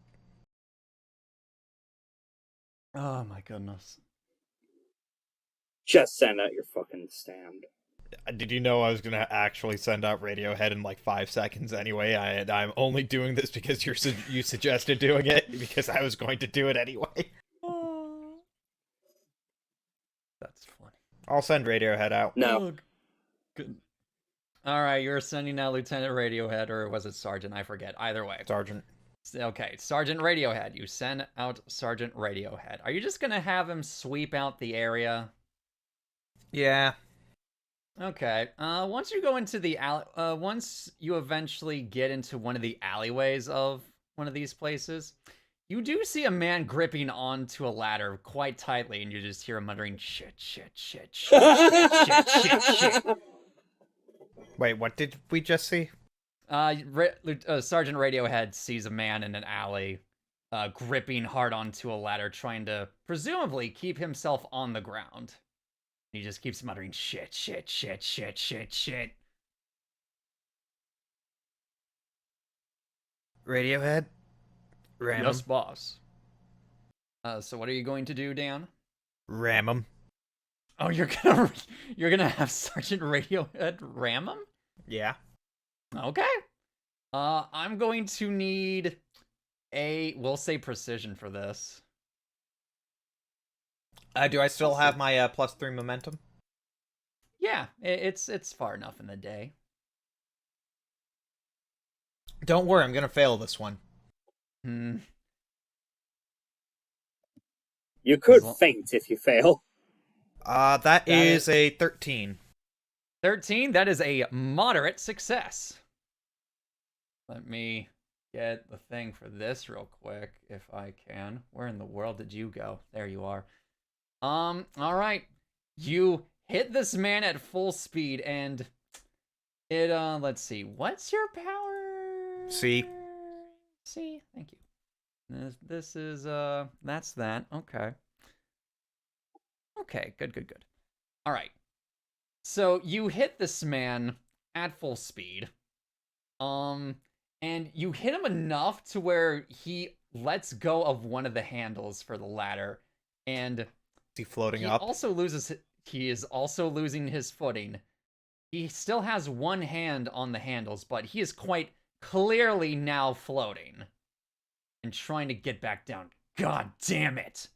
Oh my goodness. Just send out your fucking stand. Did you know I was gonna actually send out Radiohead in like 5 seconds anyway? I'm only doing this because you suggested doing it, because I was going to do it anyway. That's funny. I'll send Radiohead out. No. Oh, good. Alright, you're sending out Lieutenant Radiohead, or was it Sergeant? I forget. Either way. Sergeant. Okay, Sergeant Radiohead. You send out Sergeant Radiohead. Are you just gonna have him sweep out the area? Yeah. Okay. Once you go into the once you eventually get into one of the alleyways of one of these places, you do see a man gripping onto a ladder quite tightly, and you just hear him muttering, "Shit, shit, shit, shit, shit, shit, shit, shit." Wait, what did we just see? Sergeant Radiohead sees a man in an alley, gripping hard onto a ladder, trying to presumably keep himself on the ground. He just keeps muttering, "Shit, shit, shit, shit, shit, shit." Radiohead? Ram Yes, him. boss. So what are you going to do, Dan? Ram him. Oh, you're gonna have Sergeant Radiohead ram him? Yeah. Okay. I'm going to need we'll say precision for this. Do I still have my +3 momentum? Yeah, it's far enough in the day. Don't worry, I'm gonna fail this one. You could faint if you fail. That is a 13. 13, that is a moderate success. Let me get the thing for this real quick, if I can. Where in the world did you go? There you are. All right. You hit this man at full speed, and it, let's see. What's your power? C. C, thank you. This is, that's that. Okay. Okay, good. right. So you hit this man at full speed. And you hit him enough to where he lets go of one of the handles for the ladder, and Is he floating he up? he is also losing his footing. He still has one hand on the handles, but he is quite clearly now floating and trying to get back down. God damn it.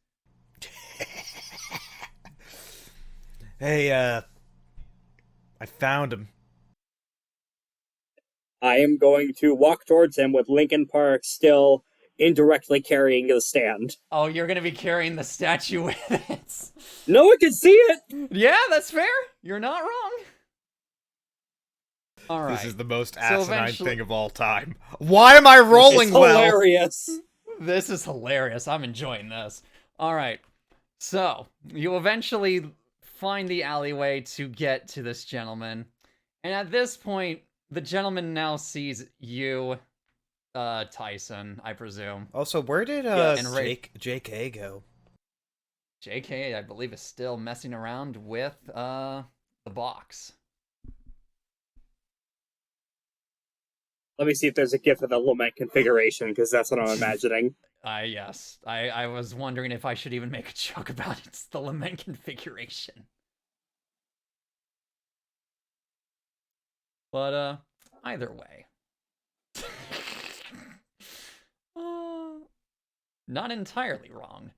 Hey, I found him. I am going to walk towards him with Lincoln Park still indirectly carrying the stand. Oh, you're gonna be carrying the statue with it. No one can see it! Yeah, that's fair. You're not wrong. All right. This is the most So asinine eventually- thing of all time. Why am I rolling It's well? hilarious. This is hilarious. I'm enjoying this. All right. So, you eventually find the alleyway to get to this gentleman. And at this point, the gentleman now sees you, Tyson, I presume. Also, where did and Ray- JK go? JK, I believe, is still messing around with the box. Let me see if there's a GIF of the Lament Configuration, because that's what I'm imagining. Yes. I was wondering if I should even make a joke about it. It's the Lament Configuration. But, either way. Not entirely wrong.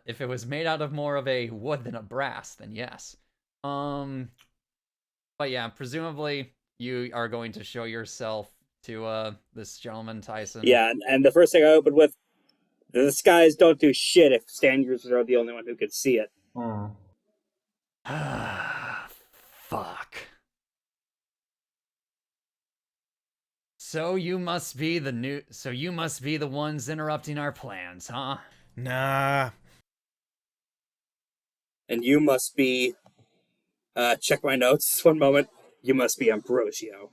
If it was made out of more of a wood than a brass, then yes. But yeah, presumably you are going to show yourself to, this gentleman, Tyson. Yeah, and the first thing I opened with, the skies don't do shit if stand users are the only one who could see it. Fuck. So you must be the ones interrupting our plans, huh? Nah. And you must be... check my notes, one moment. You must be Ambrosio.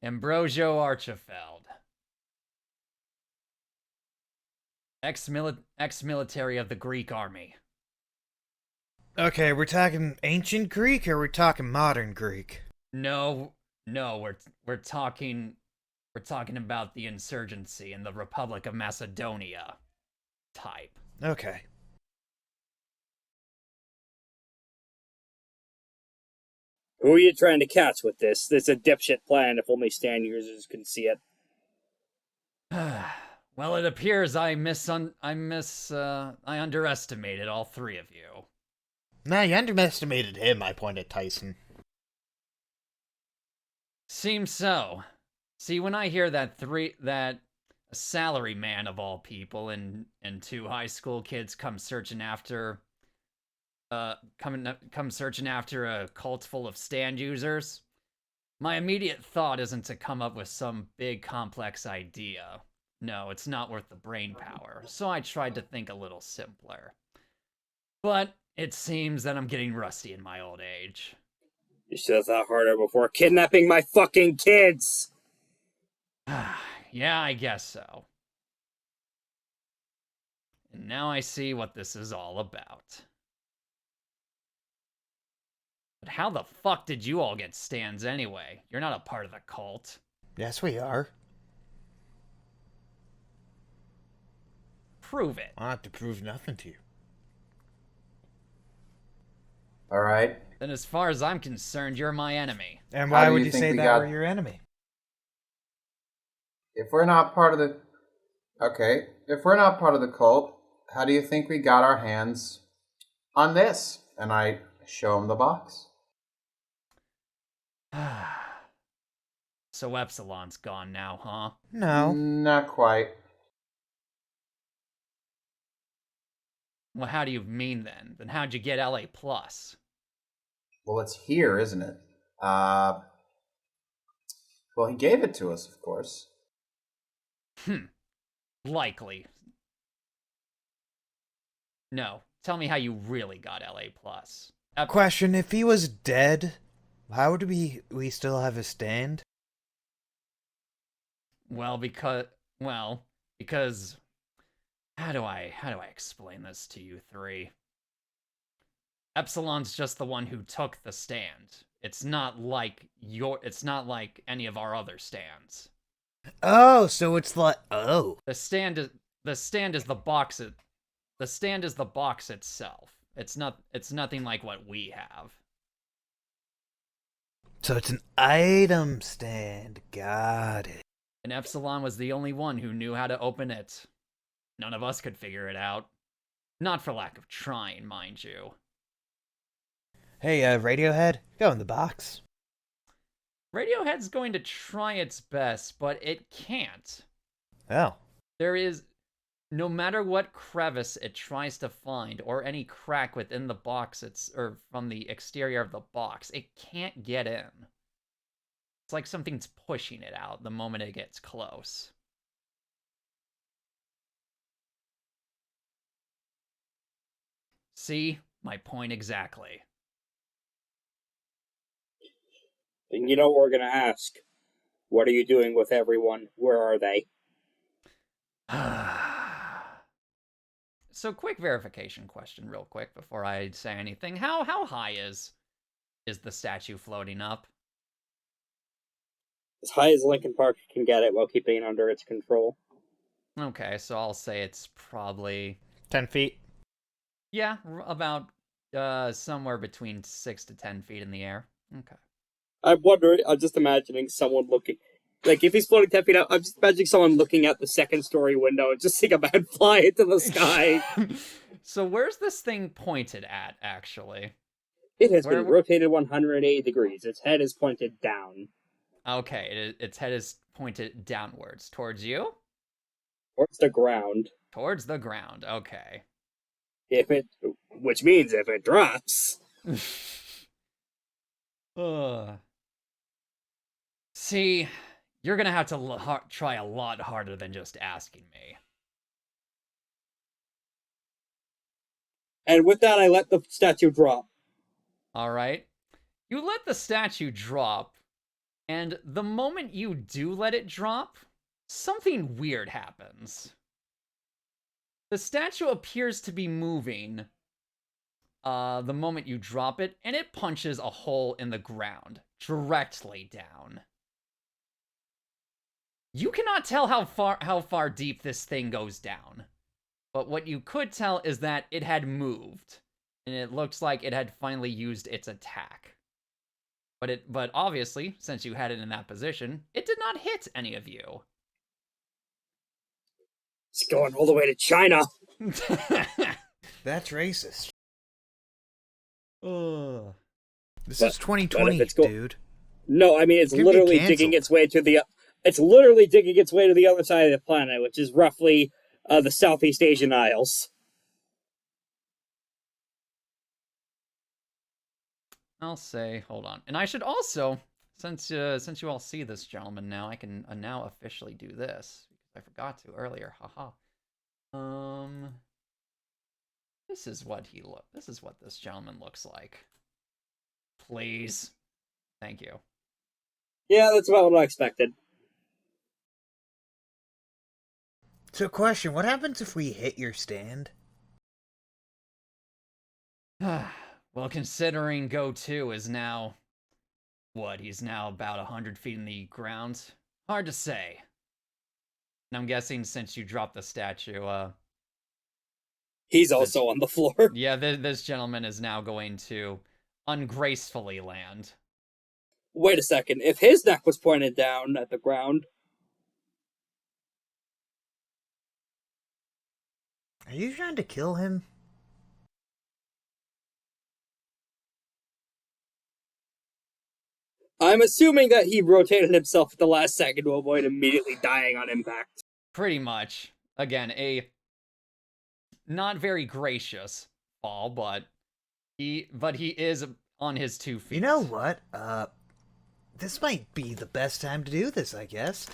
Ambrosio Archifeld. Ex-military of the Greek army. Okay, we're talking ancient Greek or we're talking modern Greek? No, we're talking about the insurgency in the Republic of Macedonia type. Okay. Who are you trying to catch with this? It's a dipshit plan if only stand users can see it. Well, it appears I underestimated all three of you. Nah, you underestimated him, I point at Tyson. Seems so. See, when I hear that a salary man of all people and two high school kids come searching after a cult full of stand users, my immediate thought isn't to come up with some big complex idea. No, it's not worth the brain power, so I tried to think a little simpler. But it seems that I'm getting rusty in my old age. You should have thought harder before kidnapping my fucking kids! Yeah, I guess so. And now I see what this is all about. But how the fuck did you all get stands anyway? You're not a part of the cult. Yes, we are. Prove it. I have to prove nothing to you. All right. Then as far as I'm concerned, you're my enemy. And How why do would you you think say we that got- we're your enemy? If we're not part of the cult, how do you think we got our hands on this? And I show him the box. So Epsilon's gone now, huh? No. Not quite. Well, how do you mean then? Then how'd you get LA Plus? Well, it's here, isn't it? Well, he gave it to us, of course. Likely. No, tell me how you really got LA Plus. Question, if he was dead, how would we still have a stand? Because how do I explain this to you three? Epsilon's just the one who took the stand. It's not like any of our other stands. Oh, so it's like The stand is the box itself. It's nothing like what we have. So it's an item stand. Got it. And Epsilon was the only one who knew how to open it. None of us could figure it out. Not for lack of trying, mind you. Hey, Radiohead, go in the box. Radiohead's going to try its best, but it can't. Oh. There is, no matter what crevice it tries to find, or any crack within the box, or from the exterior of the box, it can't get in. It's like something's pushing it out the moment it gets close. See? My point exactly. And you know what we're going to ask? What are you doing with everyone? Where are they? So, quick verification question real quick before I say anything. How high is the statue floating up? As high as Lincoln Park can get it while keeping it under its control. Okay, so I'll say it's probably 10 feet. Yeah, about somewhere between 6 to 10 feet in the air. Okay. I'm just imagining someone looking, like if he's floating 10 feet out, I'm just imagining someone looking out the second story window and just seeing a man fly into the sky. So where's this thing pointed at, actually? It has been rotated 180 degrees. Its head is pointed down. Okay, its head is pointed downwards. Towards you? Towards the ground. Towards the ground, okay. Which means if it drops. See, you're gonna have to try a lot harder than just asking me. And with that, I let the statue drop. Alright. You let the statue drop, and the moment you do let it drop, something weird happens. The statue appears to be moving the moment you drop it, and it punches a hole in the ground, directly down. You cannot tell how far deep this thing goes down, but what you could tell is that it had moved, and it looks like it had finally used its attack. But obviously, since you had it in that position, it did not hit any of you. It's going all the way to China. That's racist. This But- is 2020, but if it's dude. No, I mean it's It's gonna be literally canceled. digging its way to the. It's literally digging its way to the other side of the planet, which is roughly the Southeast Asian Isles. I'll say, hold on. And I should also, since you all see this gentleman now, I can now officially do this. I forgot to earlier, haha. This is what this gentleman looks like. Please. Thank you. Yeah, that's about what I expected. So, question, what happens if we hit your stand? Well, considering Go 2 is now, he's now about 100 feet in the ground? Hard to say. And I'm guessing since you dropped the statue, He's also on the floor. yeah, this gentleman is now going to ungracefully land. Wait a second. If his neck was pointed down at the ground, Are you trying to kill him? I'm assuming that he rotated himself at the last second to avoid immediately dying on impact. Pretty much. Again, a not very gracious fall, but he is on his 2 feet. You know what? This might be the best time to do this, I guess.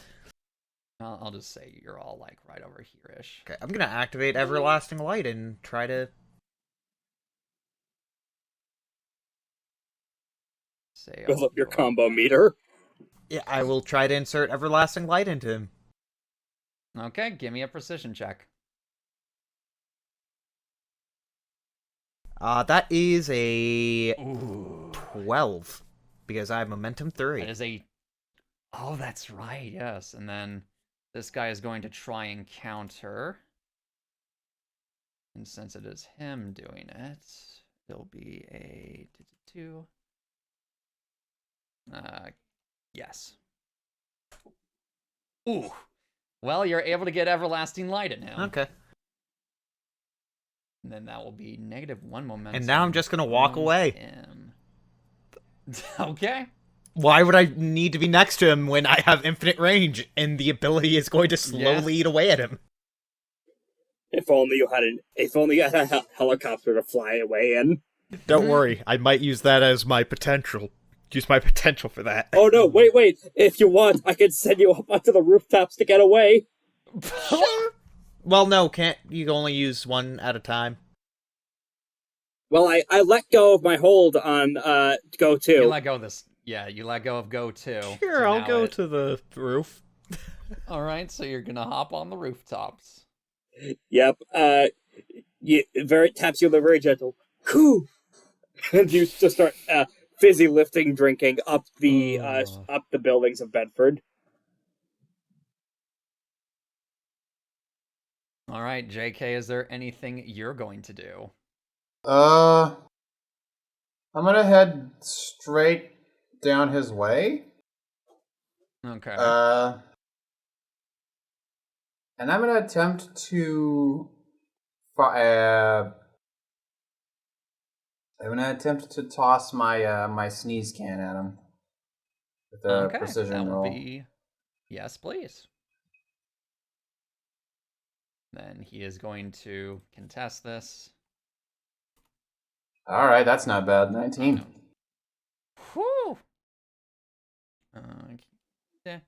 I'll just say you're all like right over here-ish. Okay, I'm gonna activate Everlasting Light and try to... Say Build all up your you are. combo meter. Yeah, I will try to insert Everlasting Light into him. Okay, give me a precision check. That is a Ooh. 12 because I have momentum 3. That is a... Oh, that's right, yes. And then this guy is going to try and counter. And since it is him doing it, it'll be a 2. Yes. Ooh. Well, you're able to get everlasting light at him. Okay. And then that will be -1 momentum. And now I'm just gonna walk away. Him. Okay. Why would I need to be next to him when I have infinite range and the ability is going to slowly eat away at him? If only you had a helicopter to fly away in. Don't worry, I might use that as my potential. Use my potential for that. Oh no, wait. If you want, I can send you up onto the rooftops to get away. Well, no, can't you only use one at a time? Well, I let go of my hold on Go 2. You let go of this. Yeah, you let go of Go 2. Sure, I'll go to the roof. Alright, so you're gonna hop on the rooftops. Yep. Taps you on the very gentle. Coo! And you just start fizzy lifting, drinking up the buildings of Bedford. Alright, JK, is there anything you're going to do? I'm gonna head straight down his way. Okay. And I'm gonna attempt to toss my my sneeze can at him with a precision that roll. will be... Yes, please. Then he is going to contest this. All right, that's not bad. 19. Whew. Yeah.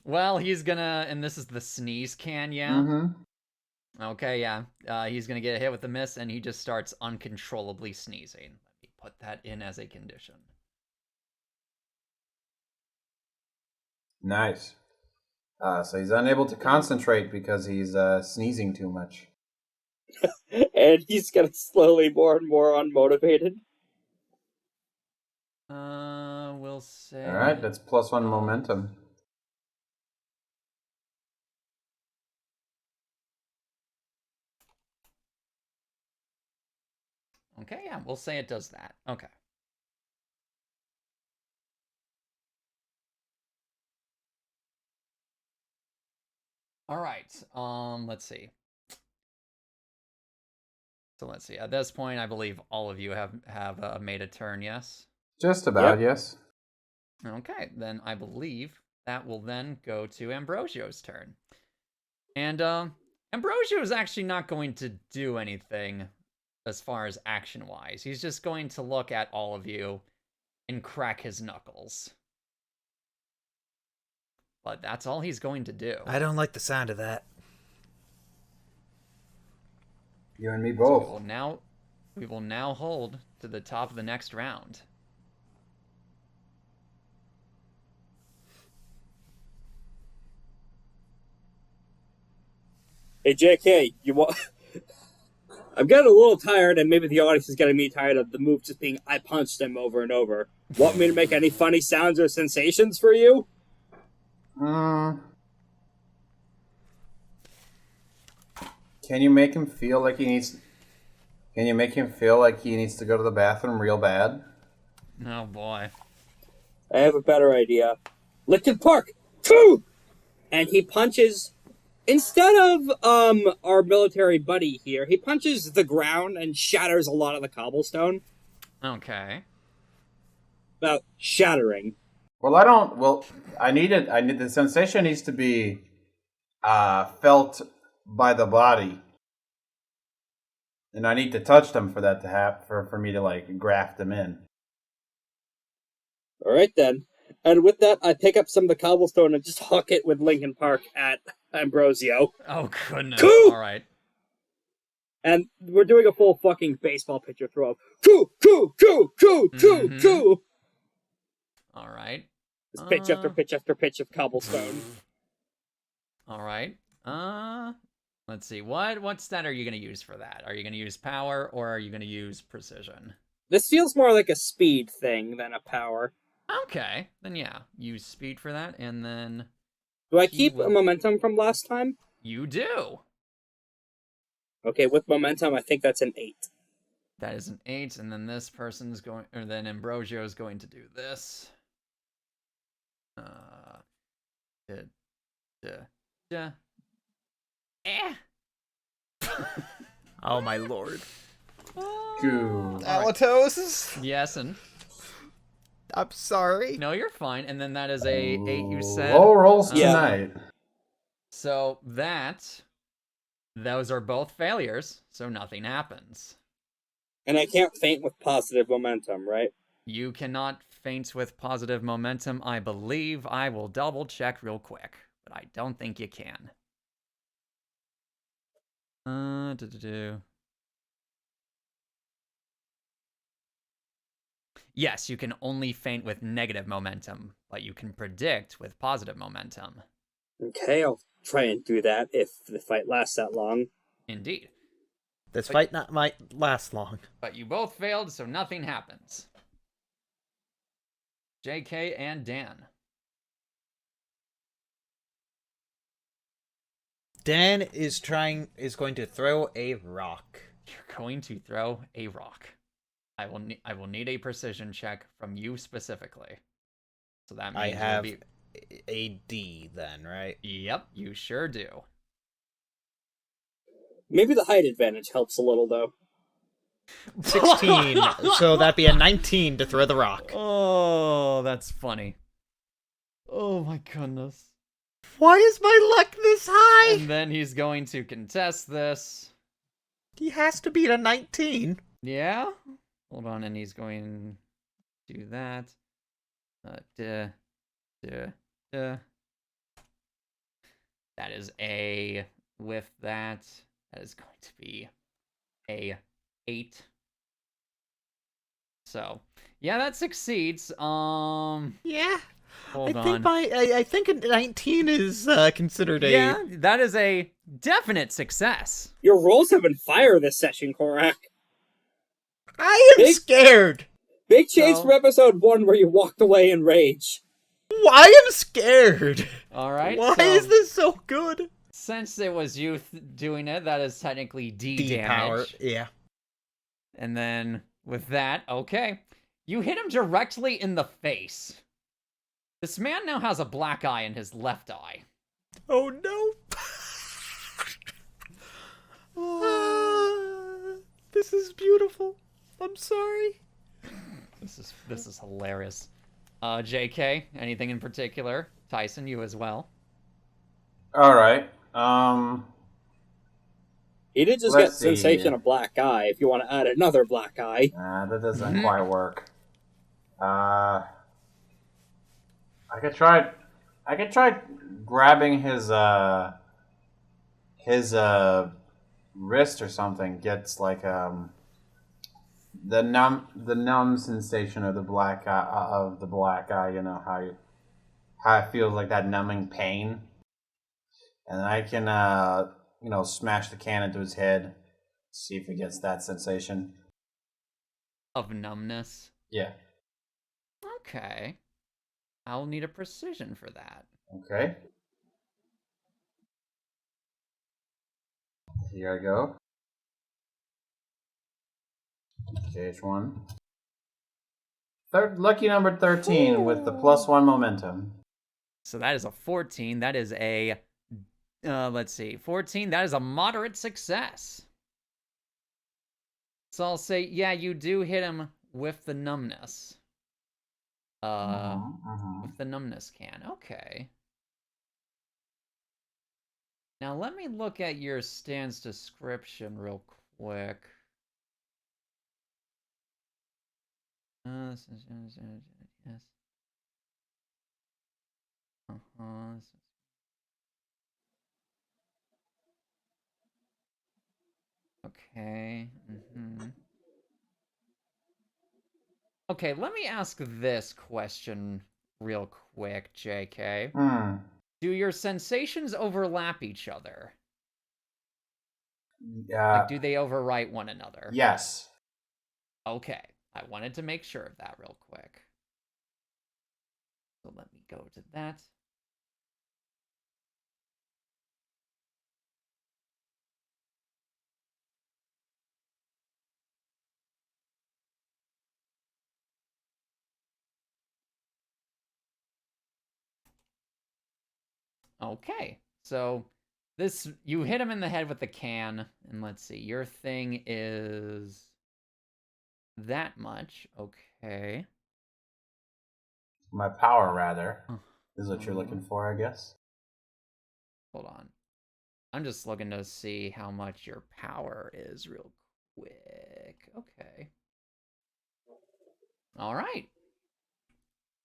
Well, he's gonna, and this is the sneeze can, yeah? Mm-hmm. Okay, yeah. He's gonna get a hit with the miss, and he just starts uncontrollably sneezing. Let me put that in as a condition. Nice. So he's unable to concentrate because he's sneezing too much. And he's getting slowly more and more unmotivated. We'll say... Alright, that's +1 momentum. Okay, yeah, we'll say it does that. Okay. Alright, let's see. So let's see. At this point, I believe all of you have made a turn, yes? Just about, yes. Okay, then I believe that will then go to Ambrosio's turn. And Ambrosio is actually not going to do anything as far as action-wise. He's just going to look at all of you and crack his knuckles. But that's all he's going to do. I don't like the sound of that. You and me both. So we will now hold to the top of the next round. Hey, JK, you want... I'm getting a little tired, and maybe the audience is getting me tired of the move just being, I punched him over and over. Want me to make any funny sounds or sensations for you? Can you make him feel like he needs... Can you make him feel like he needs to go to the bathroom real bad? Oh, boy. I have a better idea. Lincoln Park! 2! And he punches... Instead of our military buddy here, he punches the ground and shatters a lot of the cobblestone. Okay. About shattering. Well, I need the sensation needs to be felt by the body. And I need to touch them for that to happen, for me to, like, graft them in. Alright then. And with that, I pick up some of the cobblestone and just huck it with Lincoln Park at Ambrosio. Oh, goodness. Coo! Alright. And we're doing a full fucking baseball pitcher throw. Coo! Coo! Coo! Coo! Coo! Coo! Alright. Pitch after pitch after pitch of cobblestone. Alright. Let's see. What stat are you going to use for that? Are you going to use power or are you going to use precision? This feels more like a speed thing than a power. Okay, then yeah, use speed for that, and then Do I keep a momentum from last time? you do. Okay, with momentum, I think that's an 8. That is an 8, and then this person's going, or then Ambrosio is going to do this. Oh my lord. Goo. Alatos? Yes, and I'm sorry. no, you're fine. And then that is a 8. You said. Low rolls Yeah. tonight. So those are both failures. So nothing happens. And I can't faint with positive momentum, right? You cannot faint with positive momentum, I believe. I will double check real quick, but I don't think you can. Yes, you can only faint with negative momentum, but you can predict with positive momentum. Okay, I'll try and do that if the fight lasts that long. Indeed. This fight might last long. But you both failed, so nothing happens. JK and Dan. Dan is going to throw a rock. You're going to throw a rock. I will need a precision check from you specifically. So that means I have a D then, right? Yep, you sure do. Maybe the height advantage helps a little, though. 16, so that'd be a 19 to throw the rock. Oh, that's funny. Oh my goodness. Why is my luck this high? And then he's going to contest this. He has to beat a 19. Yeah? Hold on, and he's going to do that. That is a, with that is going to be a 8. So, yeah, that succeeds. Yeah. Hold I on. think I think a 19 is considered a... Yeah, that is a definite success. Your rolls have been fire this session, Korak. I am scared. Big change from episode 1 where you walked away in rage. I am scared. All right. Why so, is this so good? Since it was you doing it, that is technically D damage. Power. Yeah. And then with that, okay, you hit him directly in the face. This man now has a black eye in his left eye. Oh no. This is beautiful. I'm sorry. This is hilarious. JK, anything in particular? Tyson, you as well. All right. He did just Let's get see. sensation of black eye. If you want to add another black eye, That doesn't quite work. I could try grabbing his wrist or something. Gets like the numb sensation of the black eye. You know how it feels, like that numbing pain, and I can smash the can into his head, see if he gets that sensation Of numbness. Yeah. Okay. I'll need a precision for that. Okay. Here I go. JH1. Lucky number 13 with the +1 momentum. So that is a 14. That is a, let's see, 14. That is a moderate success. So I'll say, yeah, you do hit him with the numbness. With the numbness can. Okay. Now let me look at your stance description real quick. Yes. Okay. Okay, let me ask this question real quick, JK. Do your sensations overlap each other? Yeah. Like, do they overwrite one another? Yes. Okay. I wanted to make sure of that real quick. So let me go to that. Okay. So this, you hit him in the head with the can, and let's see, your thing is that much. Okay. My power, rather, is what you're looking for, I guess. Hold on. I'm just looking to see how much your power is real quick. Okay. All right.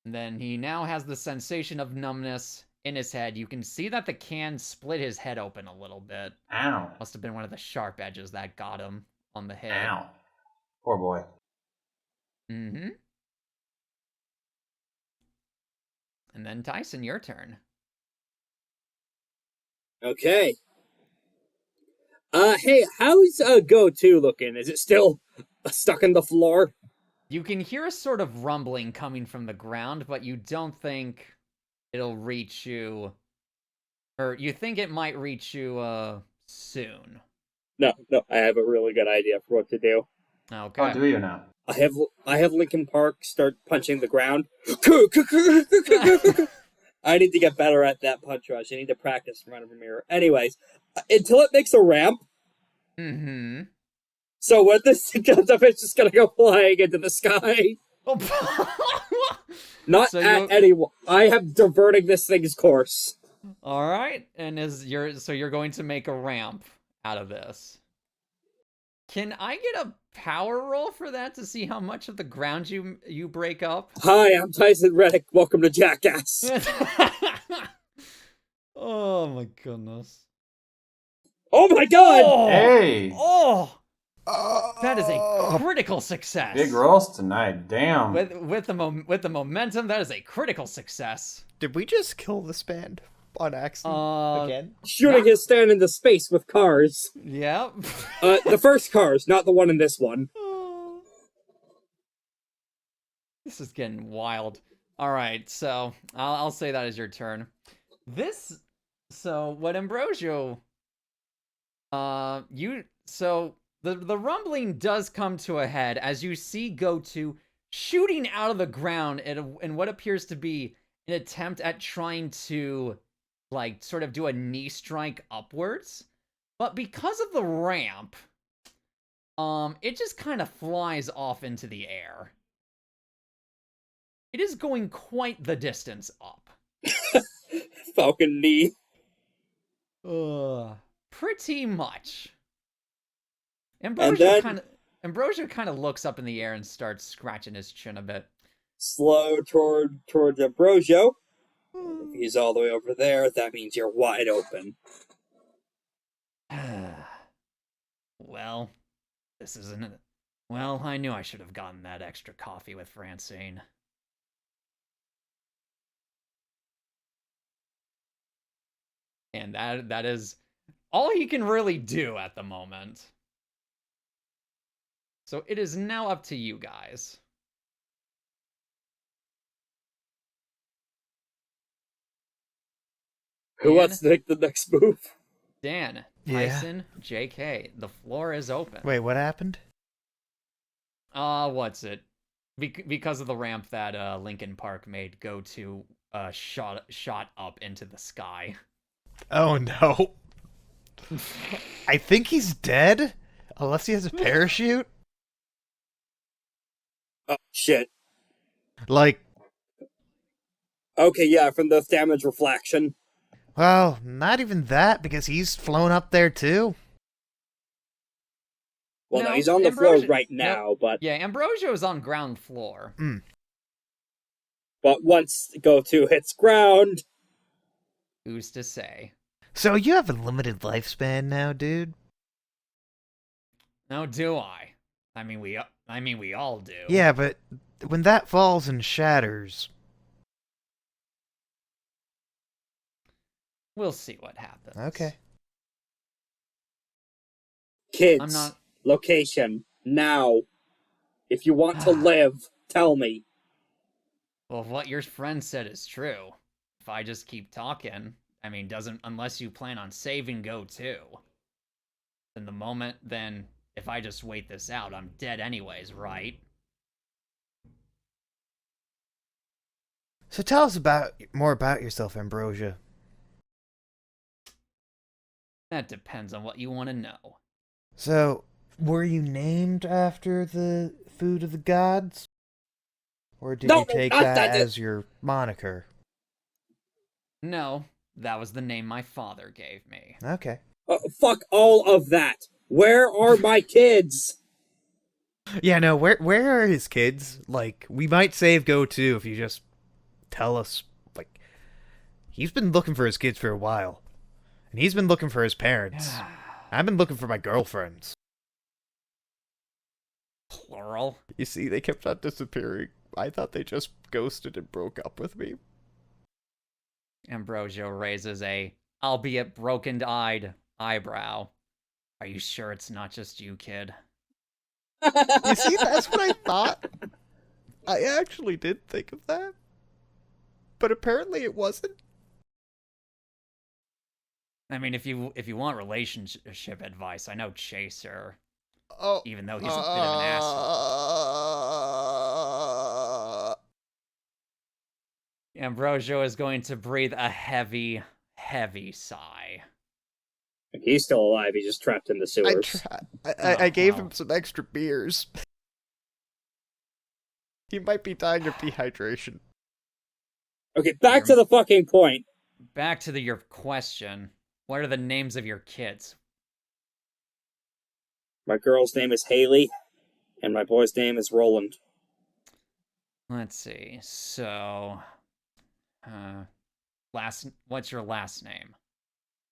And then he now has the sensation of numbness in his head. You can see that the can split his head open a little bit. Ow. Must have been one of the sharp edges that got him on the head. Ow. Poor boy. Mm-hmm. And then Tyson, your turn. Okay. Hey, how's go-to looking? Is it still stuck in the floor? You can hear a sort of rumbling coming from the ground, but you don't think it'll reach you, or you think it might reach you soon. No, I have a really good idea for what to do. Okay. Oh, do you now? I have Lincoln Park start punching the ground. I need to get better at that punch rush. I need to practice in front of a mirror. Anyways, until it makes a ramp. Mm-hmm. So when this thing comes up, it's just gonna go flying into the sky. Not So at anyone. I am diverting this thing's course. All right, and you're going to make a ramp out of this. Can I get a power roll for that to see how much of the ground you break up? Hi, I'm Tyson Reddick. Welcome to Jackass. Oh my goodness. Oh my god! Oh! Hey! Oh! That is a critical success. Big rolls tonight, damn. With the momentum, that is a critical success. Did we just kill this band on accident again? Shooting his stand into space with cars. Yep. The first cars, not the one in this one. This is getting wild. All right, so I'll say that is your turn. So what Ambrosio, the rumbling does come to a head as you see Go-To shooting out of the ground in what appears to be an attempt at trying to, like, sort of do a knee strike upwards. But because of the ramp, it just kind of flies off into the air. It is going quite the distance up. Falcon knee. Pretty much. Ambrosio kind of looks up in the air and starts scratching his chin a bit. Slow towards Ambrosio. If he's all the way over there, that means you're wide open. Well, this isn't it. Well, I knew I should have gotten that extra coffee with Francine. And that is all he can really do at the moment. So it is now up to you guys. Who wants to take the next move? Dan, Yeah. Tyson, JK, the floor is open. Wait, what happened? What's it? Because of the ramp that Lincoln Park made Go-To shot up into the sky. Oh no. I think he's dead, unless he has a parachute. Oh, shit. Like, okay, yeah, from the damage reflection. well, not even that, because he's flown up there too. Well, no, No, he's on the floor Ambrosio- right now, but Yeah, Ambrosio is on ground floor. but once Go-To hits ground... Who's to say? So you have a limited lifespan now, dude? No, do I? I mean, we all do. Yeah, but when that falls and shatters... We'll see what happens. Okay. Kids, I'm not... location, now. If you want to live, tell me. Well, if what your friend said is true, if I just keep talking, I mean, unless you plan on saving Go too. Then if I just wait this out, I'm dead anyways, right? So tell us more about yourself, Ambrosia. That depends on what you want to know. So, were you named after the food of the gods? Or did you take that as your moniker? No, that was the name my father gave me. Okay. Fuck all of that. Where are my kids? Yeah, no, where are his kids? Like, we might save Go too if you just tell us. Like, he's been looking for his kids for a while. And he's been looking for his parents. I've been looking for my girlfriends. Plural? You see, they kept on disappearing. I thought they just ghosted and broke up with me. Ambrosio raises a, albeit broken-eyed, eyebrow. Are you sure it's not just you, kid? You see, that's what I thought. I actually did think of that. But apparently it wasn't. I mean, if you want relationship advice, I know Chaser. Oh, even though he's a bit of an asshole. Ambrosio is going to breathe a heavy, heavy sigh. He's still alive. He's just trapped in the sewers. I gave him some extra beers. He might be dying of dehydration. Okay, back to the fucking point. Back to your question. What are the names of your kids? My girl's name is Haley, and my boy's name is Roland. Let's see. So, what's your last name?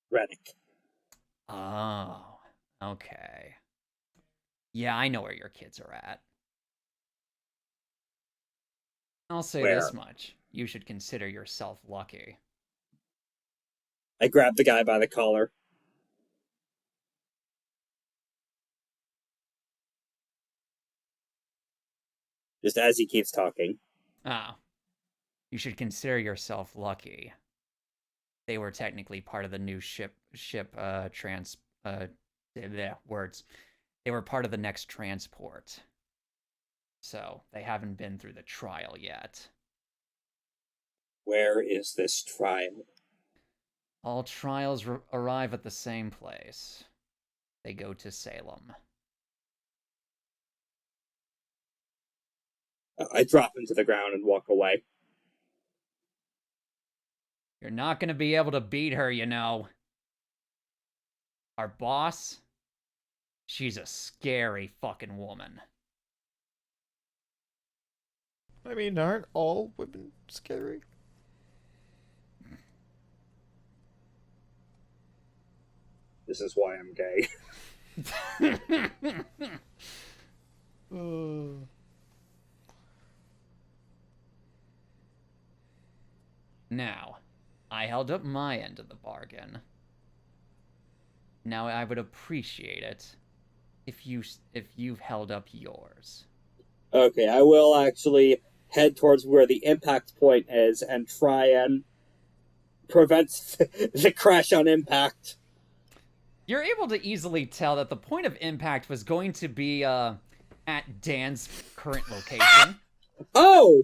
Reddick. Oh, okay. Yeah, I know where your kids are at. I'll say this much. You should consider yourself lucky. I grabbed the guy by the collar. Just as he keeps talking. Ah. You should consider yourself lucky. They were technically part of the new words. They were part of the next transport. So, they haven't been through the trial yet. Where is this trial? All trials arrive at the same place. They go to Salem. I drop him to the ground and walk away. You're not going to be able to beat her, you know. Our boss, she's a scary fucking woman. I mean, aren't all women scary? This is why I'm gay. Now, I held up my end of the bargain. Now I would appreciate it if you've held up yours. Okay, I will actually head towards where the impact point is and try and prevent the crash on impact. You're able to easily tell that the point of impact was going to be at Dan's current location. Oh!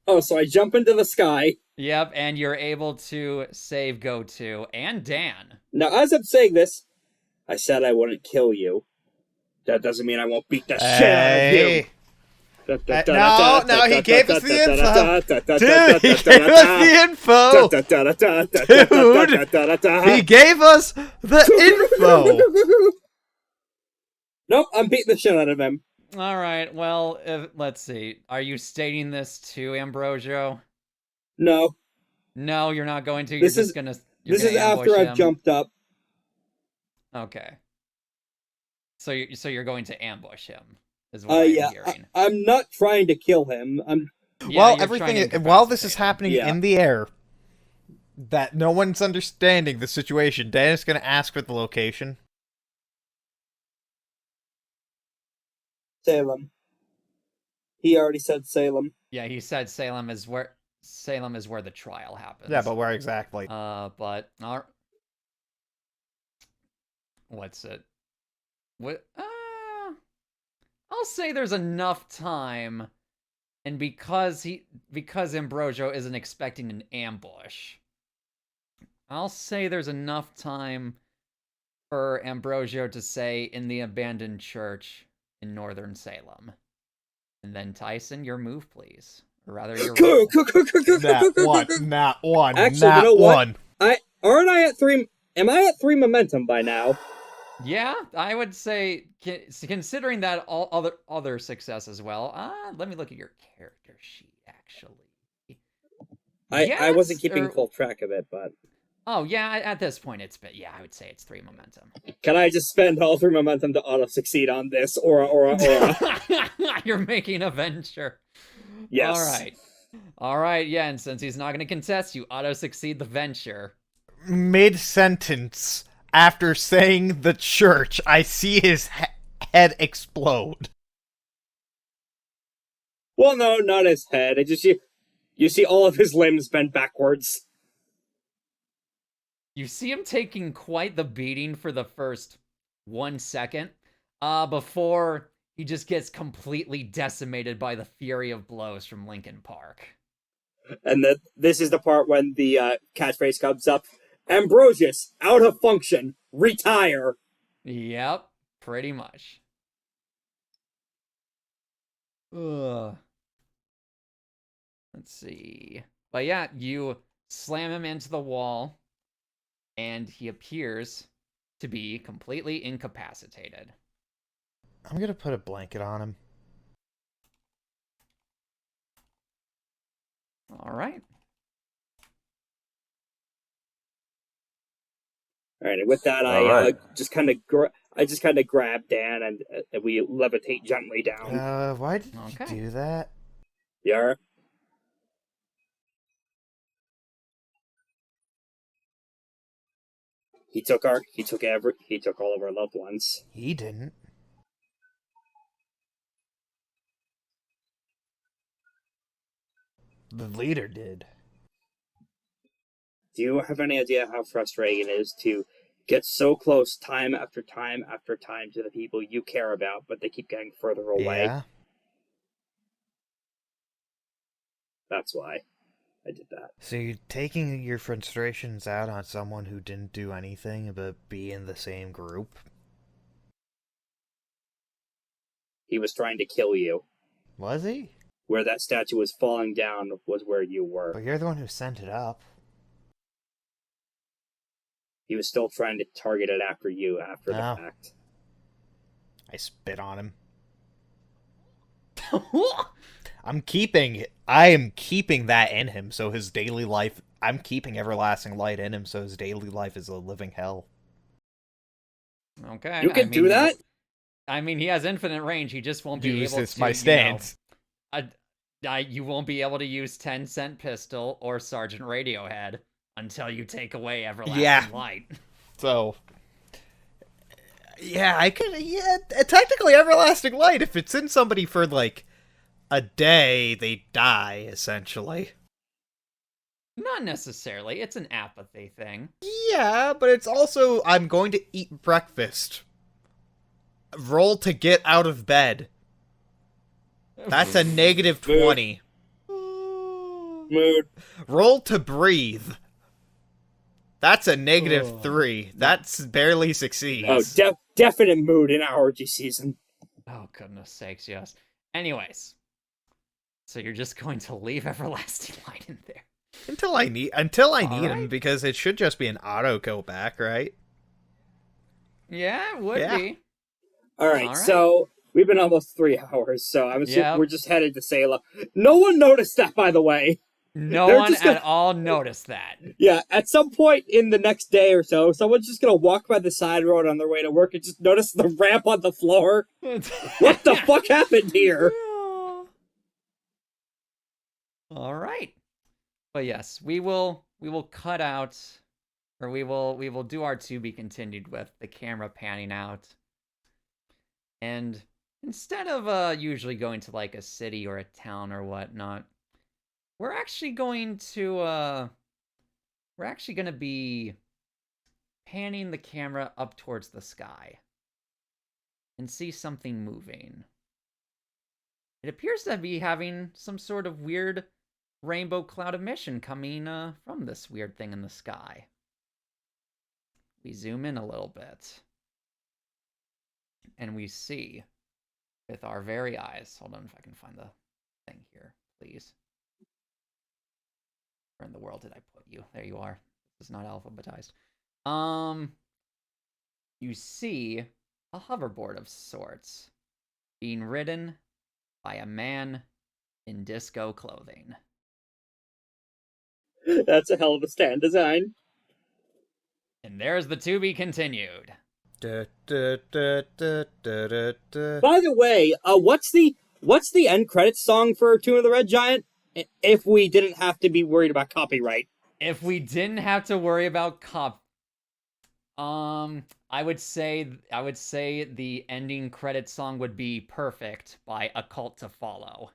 Oh, so I jump into the sky. Yep, and you're able to save Go2 and Dan. Now, as I'm saying this, I said I wouldn't kill you. That doesn't mean I won't beat the shit out of you. No, he gave us the info. Dude, he gave us the info. Dude, he gave us the info. Nope, I'm beating the shit out of him. All right, well, let's see. Are you stating this to Ambrosio? No. No, you're not going to. This is after I've jumped up. Okay. So you're going to ambush him. Is what I'm hearing. I'm not trying to kill him. While this is happening in the air, That no one's understanding the situation. Dan is going to ask for the location. Salem. He already said Salem. Yeah, he said Salem is where the trial happens. Yeah, but where exactly? But what's it? What? I'll say there's enough time, and because Ambrosio isn't expecting an ambush, I'll say there's enough time for Ambrosio to say in the abandoned church in northern Salem. And then Tyson, your move, please. Or rather, your roll. Not one. Actually, not you know what? one. Aren't I at 3? Am I at 3 momentum by now? Yeah, I would say, considering that all other success as well. Let me look at your character sheet, actually. I wasn't keeping full track of it, but... Oh, yeah, at this point, I would say it's 3 momentum. Can I just spend all 3 momentum to auto-succeed on this? Or... You're making a venture. Yes. All right, yeah, and since he's not going to contest, you auto-succeed the venture. Mid-sentence, after saying the church, I see his head explode. Well, no, not his head. It just you see all of his limbs bent backwards. You see him taking quite the beating for the first 1 second, before he just gets completely decimated by the fury of blows from Linkin Park. And this is the part when the catchphrase comes up. Ambrosius, out of function, retire. Yep, pretty much. Ugh. Let's see. But yeah, you slam him into the wall, and he appears to be completely incapacitated. I'm gonna put a blanket on him. All right. All right, and with that, I just kind of grab Dan and we levitate gently down. Why did you do that? Yeah. He took all of our loved ones. He didn't. The leader did. Do you have any idea how frustrating it is to get so close time after time after time to the people you care about, but they keep getting further away? Yeah. That's why I did that. So you're taking your frustrations out on someone who didn't do anything but be in the same group? He was trying to kill you. Was he? Where that statue was falling down was where you were. But you're the one who sent it up. He was still trying to target it after the fact. I spit on him. I am keeping that in him, so his daily life... I'm keeping everlasting light in him, so his daily life is a living hell. Okay. You can do that? I mean, he has infinite range, he just won't be able to... my stance. You won't be able to use 10-cent pistol or Sergeant Radiohead until you take away everlasting light. So... Yeah, I could... Yeah, technically everlasting light, if it's in somebody for, like... a day, they die, essentially. Not necessarily. It's an apathy thing. Yeah, but it's also, I'm going to eat breakfast. Roll to get out of bed. That's a negative 20. Mood. Roll to breathe. That's a negative 3. That's barely succeeds. Oh, definite mood in allergy season. Oh, goodness sakes, yes. Anyways. So you're just going to leave everlasting light in there. Until I need him, because it should just be an auto go back, right? Yeah, it would be. All right, so we've been almost 3 hours, so I'm assuming we're just headed to Salem. No one noticed that, by the way. No one at all noticed that. Yeah, at some point in the next day or so, someone's just going to walk by the side road on their way to work and just notice the ramp on the floor. What the fuck happened here? All right. But yes, we will cut out, or we will do our to be continued with the camera panning out. And instead of usually going to like a city or a town or whatnot, we're actually going to be panning the camera up towards the sky and see something moving. It appears to be having some sort of weird rainbow cloud emission coming from this weird thing in the sky. We zoom in a little bit, and we see with our very eyes. Hold on if I can find the thing here, please. Where in the world did I put you? There you are. This is not alphabetized. You see a hoverboard of sorts being ridden by a man in disco clothing. That's a hell of a stand design. And there's the to be continued. Da, da, da, da, da, da, da. By the way, what's the end credits song for Tomb of the Red Giant? If we didn't have to be worried about copyright. If we didn't have to worry about I would say the ending credit song would be "Perfect" by A Cult to Follow.